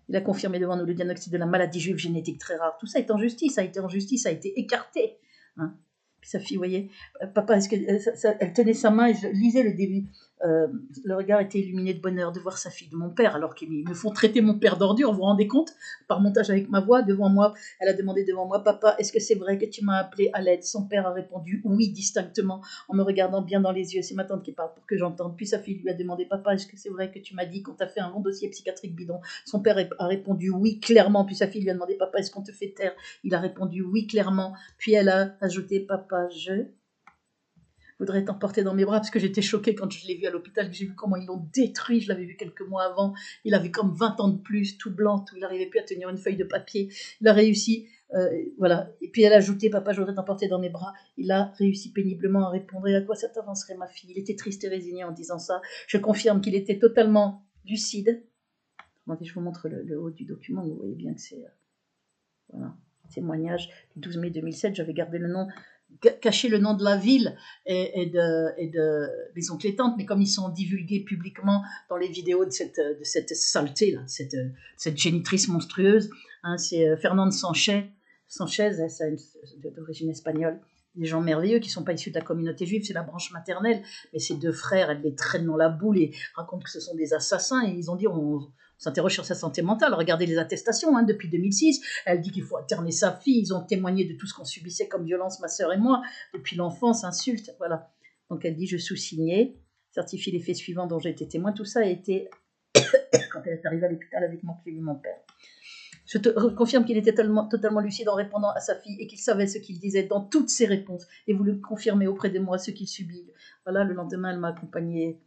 Il a confirmé devant nous le diagnostic de la maladie juive génétique très rare. Tout ça est en justice, ça a été en justice, ça a été écarté. Hein. Puis sa fille, vous voyez, papa, elle tenait sa main et je lisais le début. Le regard était illuminé de bonheur de voir sa fille, de mon père, alors qu'ils me font traiter mon père d'ordure, vous vous rendez compte? Par montage avec ma voix, devant moi, elle a demandé devant moi, papa, est-ce que c'est vrai que tu m'as appelé à l'aide? Son père a répondu oui, distinctement, en me regardant bien dans les yeux. C'est ma tante qui parle pour que j'entende. Puis sa fille lui a demandé, papa, est-ce que c'est vrai que tu m'as dit qu'on t'a fait un long dossier psychiatrique bidon? Son père a répondu oui, clairement. Puis sa fille lui a demandé, papa, est-ce qu'on te fait taire? Il a répondu oui, clairement. Puis elle a ajouté, papa, je voudrais t'emporter dans mes bras, parce que j'étais choquée quand je l'ai vu à l'hôpital, j'ai vu comment ils l'ont détruit, je l'avais vu quelques mois avant, il avait comme 20 ans de plus, tout blanc, il n'arrivait plus à tenir une feuille de papier, il a réussi, voilà, et puis elle a ajouté, papa, je voudrais t'emporter dans mes bras, il a réussi péniblement à répondre, et à quoi ça t'avancerait ma fille? Il était triste et résigné en disant ça, je confirme qu'il était totalement lucide. Attendez, je vous montre le haut du document, vous voyez bien que c'est, voilà, témoignage du 12 mai 2007, j'avais gardé le nom, cacher le nom de la ville et de mes oncles et tantes, mais comme ils sont divulgués publiquement dans les vidéos de cette saleté là, cette génitrice monstrueuse, hein, c'est Fernande Sanchez, c'est d'origine espagnole, des gens merveilleux qui ne sont pas issus de la communauté juive, c'est la branche maternelle, mais ces deux frères, elle les traîne dans la boule et racontent que ce sont des assassins, et ils ont dit on s'interroge sur sa santé mentale. Regardez les attestations hein, depuis 2006. Elle dit qu'il faut interner sa fille. Ils ont témoigné de tout ce qu'on subissait comme violence, ma sœur et moi, depuis l'enfance, insultes. Voilà. Donc elle dit je sous-signais, certifie les faits suivants dont j'ai été témoin. Tout ça a été quand elle est arrivée à l'hôpital avec mon fils et mon père. Je te confirme qu'il était totalement lucide en répondant à sa fille et qu'il savait ce qu'il disait dans toutes ses réponses. Et vous le confirmez auprès de moi ce qu'il subit. Voilà, le lendemain, elle m'a accompagnée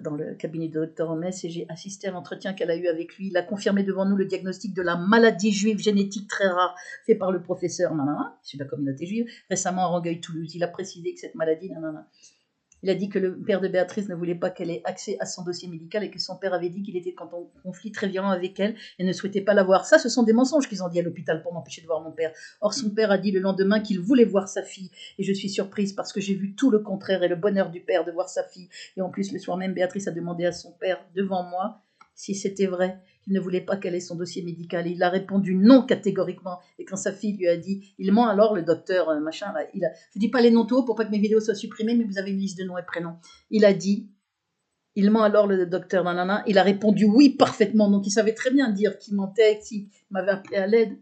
dans le cabinet de Dr Homès et j'ai assisté à l'entretien qu'elle a eu avec lui. Il a confirmé devant nous le diagnostic de la maladie juive génétique très rare fait par le professeur nanana, issu de la communauté juive, récemment à Rangueil-Toulouse. Il a précisé que cette maladie, nanana. Il a dit que le père de Béatrice ne voulait pas qu'elle ait accès à son dossier médical et que son père avait dit qu'il était en conflit très violent avec elle et ne souhaitait pas la voir. Ça, ce sont des mensonges qu'ils ont dit à l'hôpital pour m'empêcher de voir mon père. Or, son père a dit le lendemain qu'il voulait voir sa fille. Et je suis surprise parce que j'ai vu tout le contraire et le bonheur du père de voir sa fille. Et en plus, le soir même, Béatrice a demandé à son père, devant moi, si c'était vrai qu'il ne voulait pas qu'elle ait son dossier médical. Et il a répondu non catégoriquement. Et quand sa fille lui a dit, il ment alors le docteur, machin, là, je ne dis pas les noms tout haut pour pas que mes vidéos soient supprimées, mais vous avez une liste de noms et prénoms. Il a dit, il ment alors le docteur, nanana. Il a répondu oui parfaitement. Donc il savait très bien dire qu'il mentait, qu'il m'avait appelé à l'aide.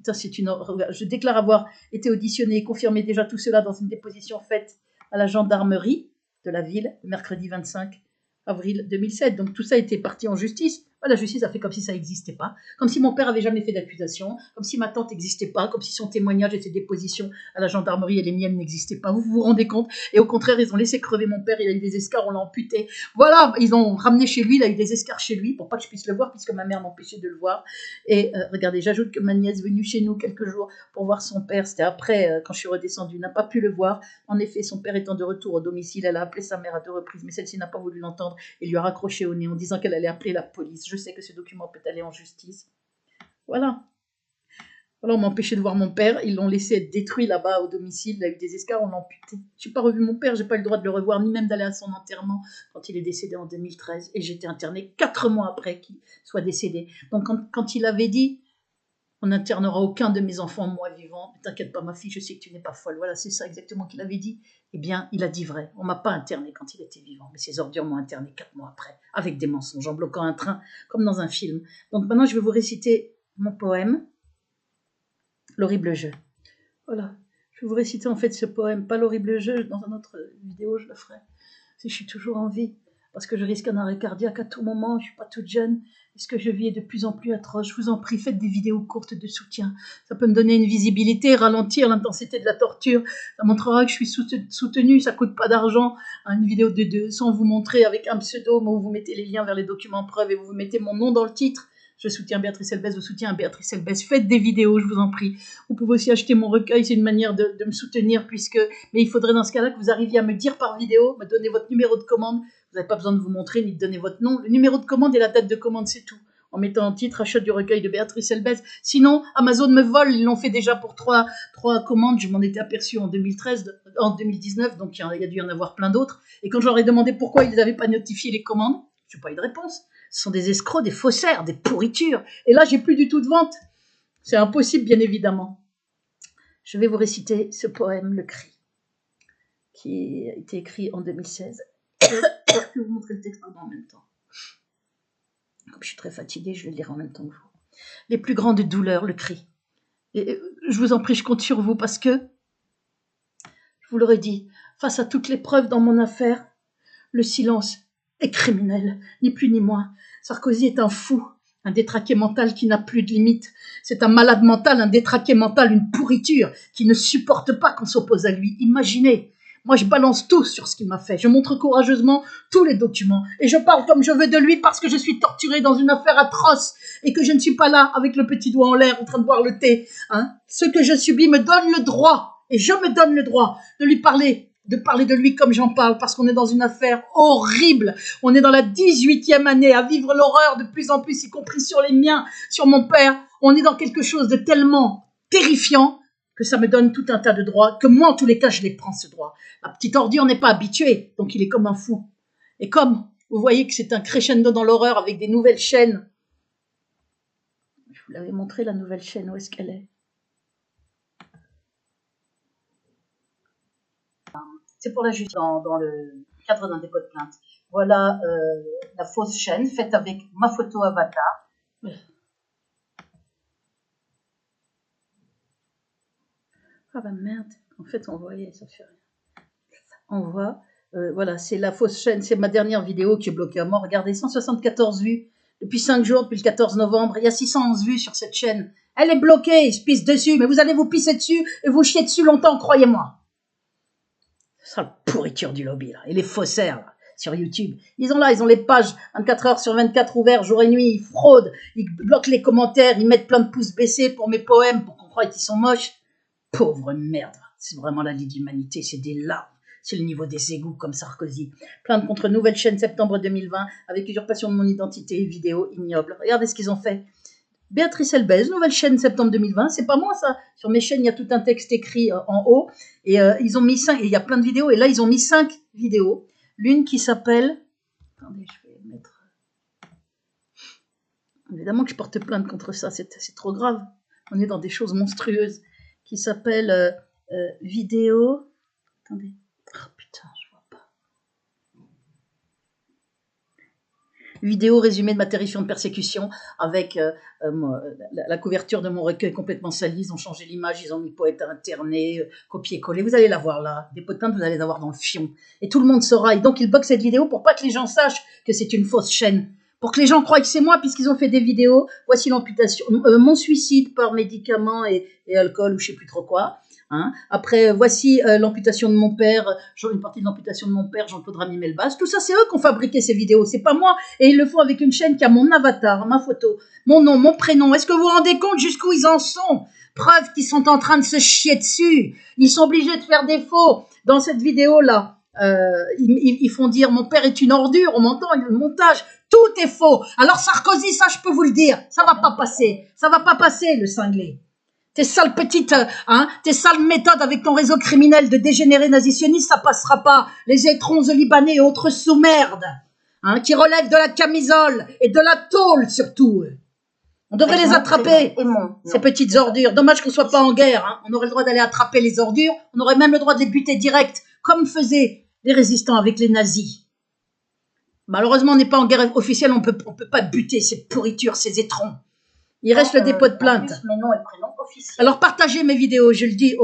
Je déclare avoir été auditionné et confirmé déjà tout cela dans une déposition faite à la gendarmerie de la ville, le mercredi 25 avril 2007. Donc tout ça était parti en justice. La justice a fait comme si ça n'existait pas, comme si mon père avait jamais fait d'accusation, comme si ma tante n'existait pas, comme si son témoignage et ses dépositions à la gendarmerie et les miennes n'existaient pas. Vous vous rendez compte? Et au contraire, ils ont laissé crever mon père, il a eu des escarres, on l'a amputé. Voilà, ils ont ramené chez lui, il a eu des escarres chez lui pour pas que je puisse le voir puisque ma mère m'empêchait de le voir. Et regardez, j'ajoute que ma nièce venue chez nous quelques jours pour voir son père, c'était après quand je suis redescendue, n'a pas pu le voir. En effet, son père étant de retour au domicile, elle a appelé sa mère à 2 reprises, mais celle-ci n'a pas voulu l'entendre et lui a raccroché au nez en disant qu'elle allait appeler la police. Je sais que ce document peut aller en justice. Voilà. Voilà, on m'a empêché de voir mon père. Ils l'ont laissé être détruit là-bas au domicile. Il a eu des escarres, on l'a amputé. Je n'ai pas revu mon père, j'ai pas eu le droit de le revoir, ni même d'aller à son enterrement quand il est décédé en 2013. Et j'étais internée 4 mois après qu'il soit décédé. Donc quand il avait dit on n'internera aucun de mes enfants, moi vivant. Ne t'inquiète pas, ma fille, je sais que tu n'es pas folle. Voilà, c'est ça exactement qu'il avait dit. Eh bien, il a dit vrai. On ne m'a pas interné quand il était vivant, mais ces ordures m'ont interné 4 mois après, avec des mensonges, en bloquant un train, comme dans un film. Donc maintenant, je vais vous réciter mon poème, L'horrible jeu. Voilà. Je vais vous réciter en fait ce poème, pas L'horrible jeu, dans une autre vidéo, je le ferai, si je suis toujours en vie. Parce que je risque un arrêt cardiaque à tout moment, je ne suis pas toute jeune, et ce que je vis est de plus en plus atroce. Je vous en prie, faites des vidéos courtes de soutien. Ça peut me donner une visibilité, ralentir l'intensité de la torture. Ça montrera que je suis soutenue, ça ne coûte pas d'argent. Une vidéo de 200, vous montrer avec un pseudo, où vous mettez les liens vers les documents preuves et vous mettez mon nom dans le titre. Je soutiens Béatrice Elbès, je soutiens Béatrice Elbès. Faites des vidéos, je vous en prie. Vous pouvez aussi acheter mon recueil, c'est une manière de me soutenir, mais il faudrait dans ce cas-là que vous arriviez à me dire par vidéo, me donner votre numéro de commande. Vous n'avez pas besoin de vous montrer ni de donner votre nom. Le numéro de commande et la date de commande, c'est tout. En mettant en titre achat du recueil de Béatrice Elbès. Sinon, Amazon me vole, ils l'ont fait déjà pour trois commandes. Je m'en étais aperçue en 2019, donc il y a dû y en avoir plein d'autres. Et quand je leur ai demandé pourquoi ils n'avaient pas notifié les commandes, je n'ai pas eu de réponse. Ce sont des escrocs, des faussaires, des pourritures. Et là, j'ai plus du tout de vente. C'est impossible, bien évidemment. Je vais vous réciter ce poème, Le Cri, qui a été écrit en 2016. Je vais vous montrer le texte en même temps. Comme je suis très fatiguée, je vais le lire en même temps que vous. Les plus grandes douleurs, le cri. Et je vous en prie, je compte sur vous parce que, je vous l'aurais dit, face à toutes les preuves dans mon affaire, le silence est criminel, ni plus ni moins. Sarkozy est un fou, un détraqué mental qui n'a plus de limite. C'est un malade mental, un détraqué mental, une pourriture qui ne supporte pas qu'on s'oppose à lui. Imaginez. Moi, je balance tout sur ce qu'il m'a fait. Je montre courageusement tous les documents. Et je parle comme je veux de lui parce que je suis torturée dans une affaire atroce et que je ne suis pas là avec le petit doigt en l'air en train de boire le thé. Ce que je subis me donne le droit, et je me donne le droit de lui parler, de parler de lui comme j'en parle, parce qu'on est dans une affaire horrible. On est dans la 18e année à vivre l'horreur de plus en plus, y compris sur les miens, sur mon père. On est dans quelque chose de tellement terrifiant que ça me donne tout un tas de droits, que moi, en tous les cas, je les prends, ce droit. La petite ordure n'est pas habituée, donc il est comme un fou. Et comme vous voyez que c'est un crescendo dans l'horreur avec des nouvelles chaînes, je vous l'avais montré, la nouvelle chaîne, où est-ce qu'elle est? C'est pour la justice, dans le cadre d'un dépôt de plainte. Voilà la fausse chaîne, faite avec ma photo avatar. Ah bah merde, en fait on voyait, ça fait rien. On voit, voilà, c'est la fausse chaîne, c'est ma dernière vidéo qui est bloquée à mort. Regardez, 174 vues depuis 5 jours, depuis le 14 novembre. Il y a 611 vues sur cette chaîne. Elle est bloquée, je pisse dessus, mais vous allez vous pisser dessus et vous chier dessus longtemps, croyez-moi. C'est ça la pourriture du lobby, là. Et les faussaires, là, sur YouTube. Ils ont les pages 24 heures sur 24 ouvertes, jour et nuit, ils fraudent, ils bloquent les commentaires, ils mettent plein de pouces baissés pour mes poèmes, pour qu'on croie qu'ils sont moches. Pauvre merde, c'est vraiment la lie d'humanité, c'est des larves. C'est le niveau des égouts comme Sarkozy. Plainte contre nouvelle chaîne septembre 2020 avec usurpation de mon identité et vidéo ignoble. Regardez ce qu'ils ont fait. Béatrice Elbès, nouvelle chaîne septembre 2020. C'est pas moi ça. Sur mes chaînes, il y a tout un texte écrit en haut. Et ils ont mis 5, et il y a plein de vidéos. Et là, ils ont mis 5 vidéos. L'une qui s'appelle... Attendez, je vais mettre... Évidemment que je porte plainte contre ça, c'est trop grave. On est dans des choses monstrueuses. Qui s'appelle vidéo... Attendez. Oh putain, je vois pas. Vidéo résumée de ma terrifiante persécution avec la couverture de mon recueil complètement salie. Ils ont changé l'image, ils ont mis poète interné, copier-coller. Vous allez la voir là. Des potins, vous allez la voir dans le fion. Et tout le monde saura. Et donc, ils bloquent cette vidéo pour pas que les gens sachent que c'est une fausse chaîne. pour que les gens croient que c'est moi, puisqu'ils ont fait des vidéos. Voici l'amputation, mon suicide par médicaments et alcool ou je sais plus trop quoi. Hein. Après, voici l'amputation de mon père, une partie de l'amputation de mon père, Jean-Claude Ramy-Melbas. Tout ça, c'est eux qui ont fabriqué ces vidéos, c'est pas moi. Et ils le font avec une chaîne qui a mon avatar, ma photo, mon nom, mon prénom. Est-ce que vous vous rendez compte jusqu'où ils en sont? Preuve qu'ils sont en train de se chier dessus. Ils sont obligés de faire des faux. Dans cette vidéo-là, ils font dire mon père est une ordure, on m'entend, le montage, tout est faux. Alors Sarkozy, ça je peux vous le dire, ça va pas passer le cinglé. Tes sales petites, tes sales méthodes avec ton réseau criminel de dégénérés nazisionistes, ça passera pas. Les étrons libanais et autres sous-merdes, qui relèvent de la camisole et de la tôle surtout. On devrait les attraper, ces petites ordures. Dommage qu'on soit pas en guerre. On aurait le droit d'aller attraper les ordures. On aurait même le droit de les buter direct, comme faisaient les résistants avec les nazis. Malheureusement, on n'est pas en guerre officielle. On peut pas buter ces pourritures, ces étrons. Il reste le dépôt de plainte. Mes noms et prénoms officiels. Alors partagez mes vidéos, je le dis.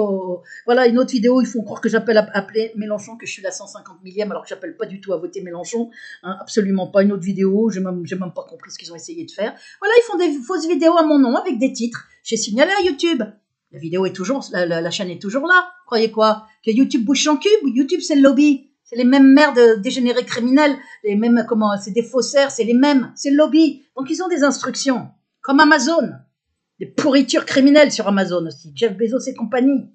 Voilà une autre vidéo, ils font croire que j'appelle à appeler Mélenchon, que je suis la 150 millième, alors que j'appelle pas du tout à voter Mélenchon. Absolument pas. Une autre vidéo, j'ai même pas compris ce qu'ils ont essayé de faire. Voilà, ils font des fausses vidéos à mon nom avec des titres. J'ai signalé à YouTube. La vidéo est toujours, la chaîne est toujours là. Croyez quoi? Que YouTube bouge son cul? YouTube, c'est le lobby. C'est les mêmes merdes dégénérés criminels. Les mêmes, c'est des faussaires, c'est les mêmes. C'est le lobby. Donc ils ont des instructions. Comme Amazon, des pourritures criminelles sur Amazon aussi, Jeff Bezos et compagnie,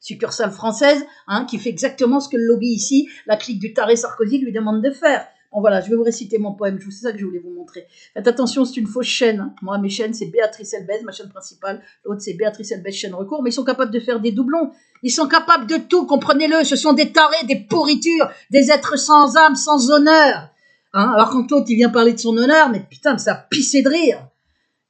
succursale française, qui fait exactement ce que le lobby ici, la clique du taré Sarkozy lui demande de faire. Bon voilà, je vais vous réciter mon poème, c'est ça que je voulais vous montrer. Faites attention, c'est une fausse chaîne. Moi, mes chaînes, c'est Béatrice Elbez, ma chaîne principale, l'autre c'est Béatrice Elbez, chaîne recours, mais ils sont capables de faire des doublons, ils sont capables de tout, comprenez-le, ce sont des tarés, des pourritures, des êtres sans âme, sans honneur. Alors quand l'autre, il vient parler de son honneur, mais putain, ça a pissé de rire.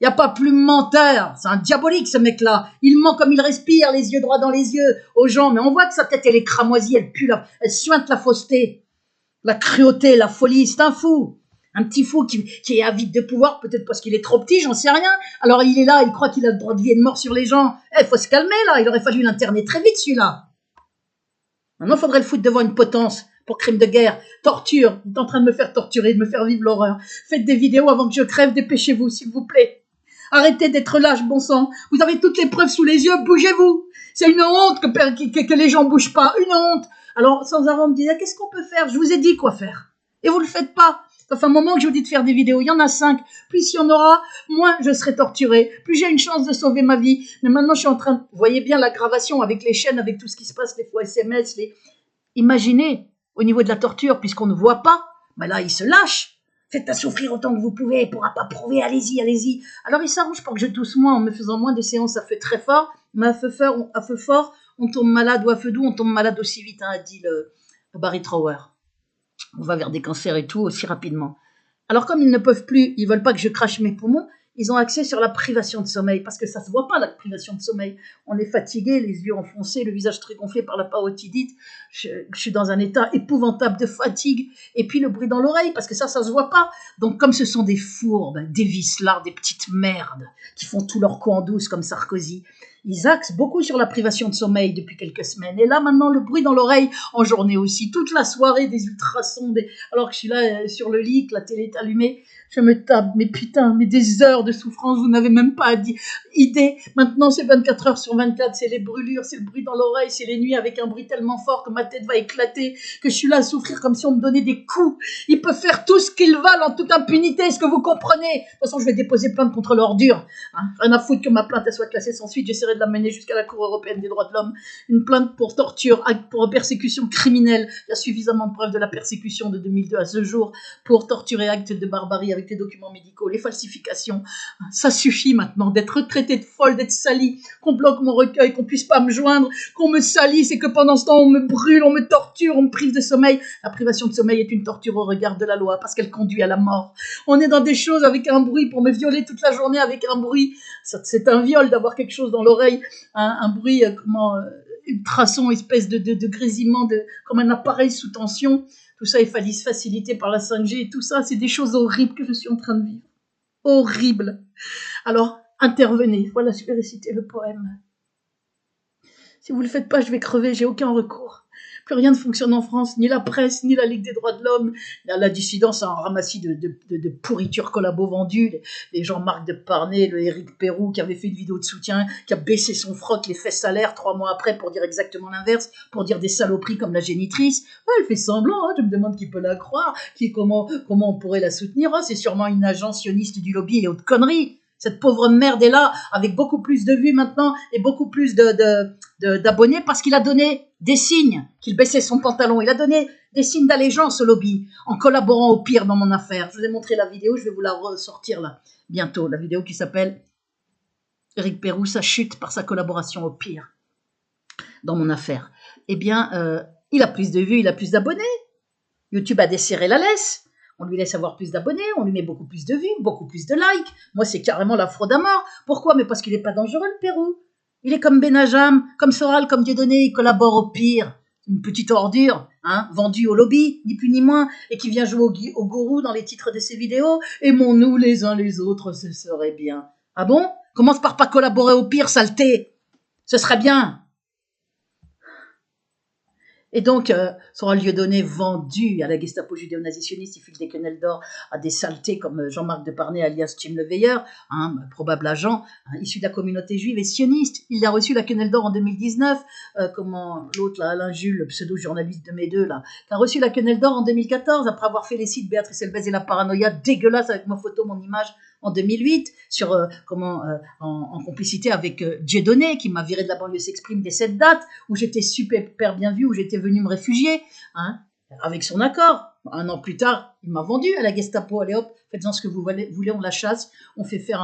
Il n'y a pas plus menteur, c'est un diabolique ce mec-là. Il ment comme il respire, les yeux droits dans les yeux aux gens, mais on voit que sa tête elle est cramoisie, elle pue, elle suinte la fausseté, la cruauté, la folie, c'est un fou. Un petit fou qui est avide de pouvoir, peut-être parce qu'il est trop petit, j'en sais rien. Alors il est là, il croit qu'il a le droit de vie et de mort sur les gens. Faut se calmer là, il aurait fallu l'interner très vite celui-là. Maintenant, il faudrait le foutre devant une potence pour crime de guerre, torture. Il est en train de me faire torturer, de me faire vivre l'horreur. Faites des vidéos avant que je crève, dépêchez-vous s'il vous plaît. Arrêtez d'être lâche, bon sang. Vous avez toutes les preuves sous les yeux, bougez-vous. C'est une honte que les gens bougent pas, une honte. Alors, sans arrêt, on me disait, qu'est-ce qu'on peut faire? Je vous ai dit quoi faire. Et vous le faites pas. Ça fait un moment que je vous dis de faire des vidéos. Il y en a 5. Plus il y en aura, moins je serai torturée. Plus j'ai une chance de sauver ma vie. Mais maintenant, je suis en train de... Vous voyez bien l'aggravation avec les chaînes, avec tout ce qui se passe, les faux SMS, Imaginez, au niveau de la torture, puisqu'on ne voit pas, ben là, ils se lâchent. Faites-la souffrir autant que vous pouvez, elle ne pourra pas prouver, allez-y, allez-y. Alors il s'arrange pour que je tousse moins en me faisant moins de séances à feu très fort, mais à feu fort, on tombe malade, ou à feu doux, on tombe malade aussi vite, a dit le Barry Trower. On va vers des cancers et tout aussi rapidement. Alors comme ils ne peuvent plus, ils veulent pas que je crache mes poumons, ils ont accès sur la privation de sommeil, parce que ça se voit pas la privation de sommeil. On est fatigué, les yeux enfoncés, le visage très gonflé par la parotidite. Je suis dans un état épouvantable de fatigue, et puis le bruit dans l'oreille, parce que ça se voit pas. Donc comme ce sont des fourbes, des vicelards, des petites merdes, qui font tout leur coup en douce comme Sarkozy, ils axent beaucoup sur la privation de sommeil depuis quelques semaines. Et là, maintenant, le bruit dans l'oreille, en journée aussi, toute la soirée, des ultrasons, alors que je suis là sur le lit, que la télé est allumée, je me tape, mais putain, mais des heures de souffrance, vous n'avez même pas idée. Maintenant, c'est 24 heures sur 24, c'est les brûlures, c'est le bruit dans l'oreille, c'est les nuits avec un bruit tellement fort que ma tête va éclater, que je suis là à souffrir comme si on me donnait des coups. Ils peuvent faire tout ce qu'ils veulent en toute impunité, est-ce que vous comprenez? De toute façon, je vais déposer plainte contre l'ordure. Rien à foutre que ma plainte elle soit classée sans suite, j'essaierai de la mener jusqu'à la Cour européenne des droits de l'homme. Une plainte pour torture, pour persécution criminelle. Il y a suffisamment de preuves de la persécution de 2002 à ce jour pour torturer, acte de barbarie avec les documents médicaux, les falsifications. Ça suffit maintenant d'être traité de folle, d'être sali, qu'on bloque mon recueil, qu'on puisse pas me joindre, qu'on me salisse et que pendant ce temps on me brûle, on me torture, on me prive de sommeil. La privation de sommeil est une torture au regard de la loi parce qu'elle conduit à la mort. On est dans des choses avec un bruit pour me violer toute la journée avec un bruit. C'est un viol d'avoir quelque chose dans l'oreille, un bruit ultrason, espèce de grésillement, comme un appareil sous tension. Tout ça est facilité par la 5G et tout ça, c'est des choses horribles que je suis en train de vivre. Horrible. Alors, intervenez. Voilà, je vais réciter le poème. Si vous ne le faites pas, je vais crever, j'ai aucun recours. Plus rien ne fonctionne en France, ni la presse, ni la Ligue des droits de l'homme. La dissidence a un ramassis de pourritures collabos vendues. Les Jean-Marc Deparnay, le Éric Pérou qui avait fait une vidéo de soutien, qui a baissé son froc, les fesses salaires 3 mois après pour dire exactement l'inverse, pour dire des saloperies comme la génitrice. Ouais, elle fait semblant, hein, je me demande qui peut la croire, comment on pourrait la soutenir. Oh, c'est sûrement une agence sioniste du lobby et autres conneries. Cette pauvre merde est là, avec beaucoup plus de vues maintenant et beaucoup plus d'abonnés parce qu'il a donné des signes qu'il baissait son pantalon. Il a donné des signes d'allégeance au lobby en collaborant au pire dans mon affaire. Je vous ai montré la vidéo, je vais vous la ressortir là bientôt. La vidéo qui s'appelle Éric Pérou, sa chute par sa collaboration au pire dans mon affaire. Eh bien, il a plus de vues, il a plus d'abonnés. YouTube a desserré la laisse. On lui laisse avoir plus d'abonnés, on lui met beaucoup plus de vues, beaucoup plus de likes. Moi, c'est carrément la fraude à mort. Pourquoi? Mais parce qu'il n'est pas dangereux, le Pérou. Il est comme Benajam, comme Soral, comme Dieudonné, il collabore au pire. Une petite ordure, hein, vendue au lobby, ni plus ni moins, et qui vient jouer au gourou dans les titres de ses vidéos. Aimons-nous les uns les autres, ce serait bien. Ah bon? Commence par pas collaborer au pire, saleté. Ce serait bien. Et donc, sera Dieudonné vendu à la Gestapo judéo-nazitionniste, il file des quenelles d'or à des saletés comme Jean-Marc Deparnay alias Tim Le Veilleur, probable agent, issu de la communauté juive et sioniste. Il a reçu la quenelle d'or en 2019, comment l'autre, là, Alain Jules, le pseudo-journaliste de mes deux, là, qui a reçu la quenelle d'or en 2014, après avoir fait les sites Béatrice Elbez et la paranoïa, dégueulasse avec ma photo, mon image, en 2008, sur en complicité avec Dieudonné, qui m'a viré de la banlieue s'exprime dès cette date, où j'étais super bien vu, où j'étais venu me réfugier, hein, avec son accord. Un an plus tard, il m'a vendu à la Gestapo. Allez hop, faites-en ce que vous voulez, on la chasse. On fait faire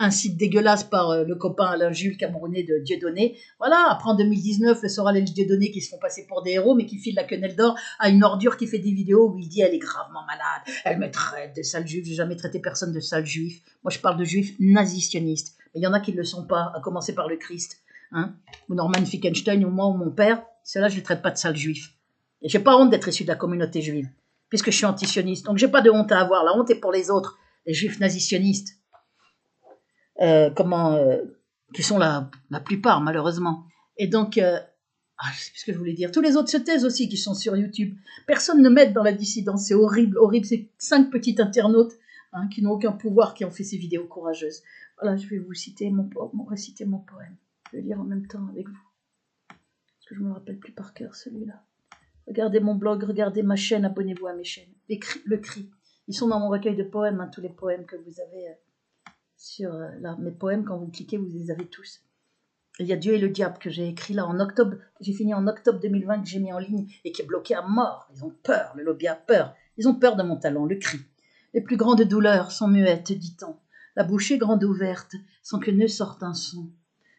un site dégueulasse par le copain Alain Jules, camerounais de Dieudonné. Voilà, après en 2019, le Soral et le Dieudonné qui se font passer pour des héros, mais qui filent la quenelle d'or à une ordure qui fait des vidéos où il dit elle est gravement malade, elle me traite de sale juif. J'ai jamais traité personne de sale juif. Moi, je parle de juifs nazisionistes. Mais il y en a qui ne le sont pas, à commencer par le Christ. Hein, ou Norman Finkelstein, ou moi, ou mon père. Ceux-là, je ne les traite pas de sale juif. Et j'ai pas honte d'être issu de la communauté juive, puisque je suis antisioniste. Donc, j'ai pas de honte à avoir. La honte est pour les autres, les juifs nazisionistes. Qui sont la plupart, malheureusement. Et donc, je sais plus ce que je voulais dire. Tous les autres se taisent aussi qui sont sur YouTube. Personne ne m'aide dans la dissidence. C'est horrible, horrible. C'est 5 petits internautes qui n'ont aucun pouvoir, qui ont fait ces vidéos courageuses. Voilà, je vais vous réciter mon poème. Je vais lire en même temps avec vous. Parce que je ne me rappelle plus par cœur celui-là. Regardez mon blog, regardez ma chaîne, abonnez-vous à mes chaînes. Le cri. Ils sont dans mon recueil de poèmes, tous les poèmes que vous avez sur là. Mes poèmes, quand vous cliquez, vous les avez tous. Il y a Dieu et le diable que j'ai écrit là en octobre, que j'ai fini en octobre 2020, que j'ai mis en ligne et qui est bloqué à mort. Ils ont peur, le lobby a peur. Ils ont peur de mon talent, le cri. Les plus grandes douleurs sont muettes, dit-on. La bouche est grande ouverte, sans que ne sorte un son.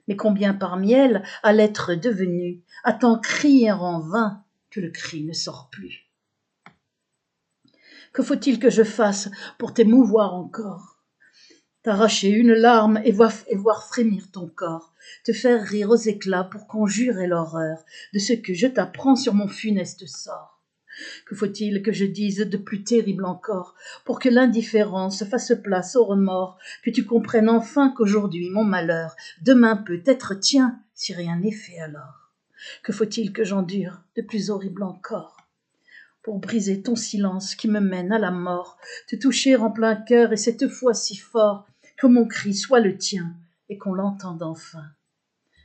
Mais combien parmi elles, à l'être devenu, a tant crié en vain que le cri ne sort plus. Que faut-il que je fasse pour t'émouvoir encore? T'arracher une larme et voir frémir ton corps, te faire rire aux éclats pour conjurer l'horreur de ce que je t'apprends sur mon funeste sort. Que faut-il que je dise de plus terrible encore pour que l'indifférence fasse place au remords, que tu comprennes enfin qu'aujourd'hui mon malheur, demain peut être tien si rien n'est fait alors. Que faut-il que j'endure de plus horrible encore pour briser ton silence qui me mène à la mort, te toucher en plein cœur et cette fois si fort que mon cri soit le tien et qu'on l'entende enfin.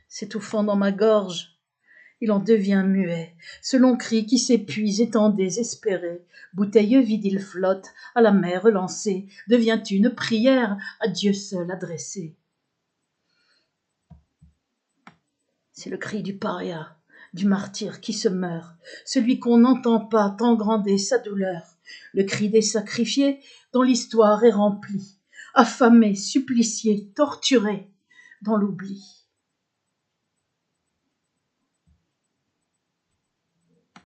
S'étouffant dans ma gorge, il en devient muet, ce long cri qui s'épuise étant désespéré, bouteille vide il flotte, à la mer relancée, devient une prière à Dieu seul adressée. C'est le cri du paria, du martyr qui se meurt, celui qu'on n'entend pas tant grander sa douleur, le cri des sacrifiés dont l'histoire est remplie, affamés, suppliciés, torturés dans l'oubli.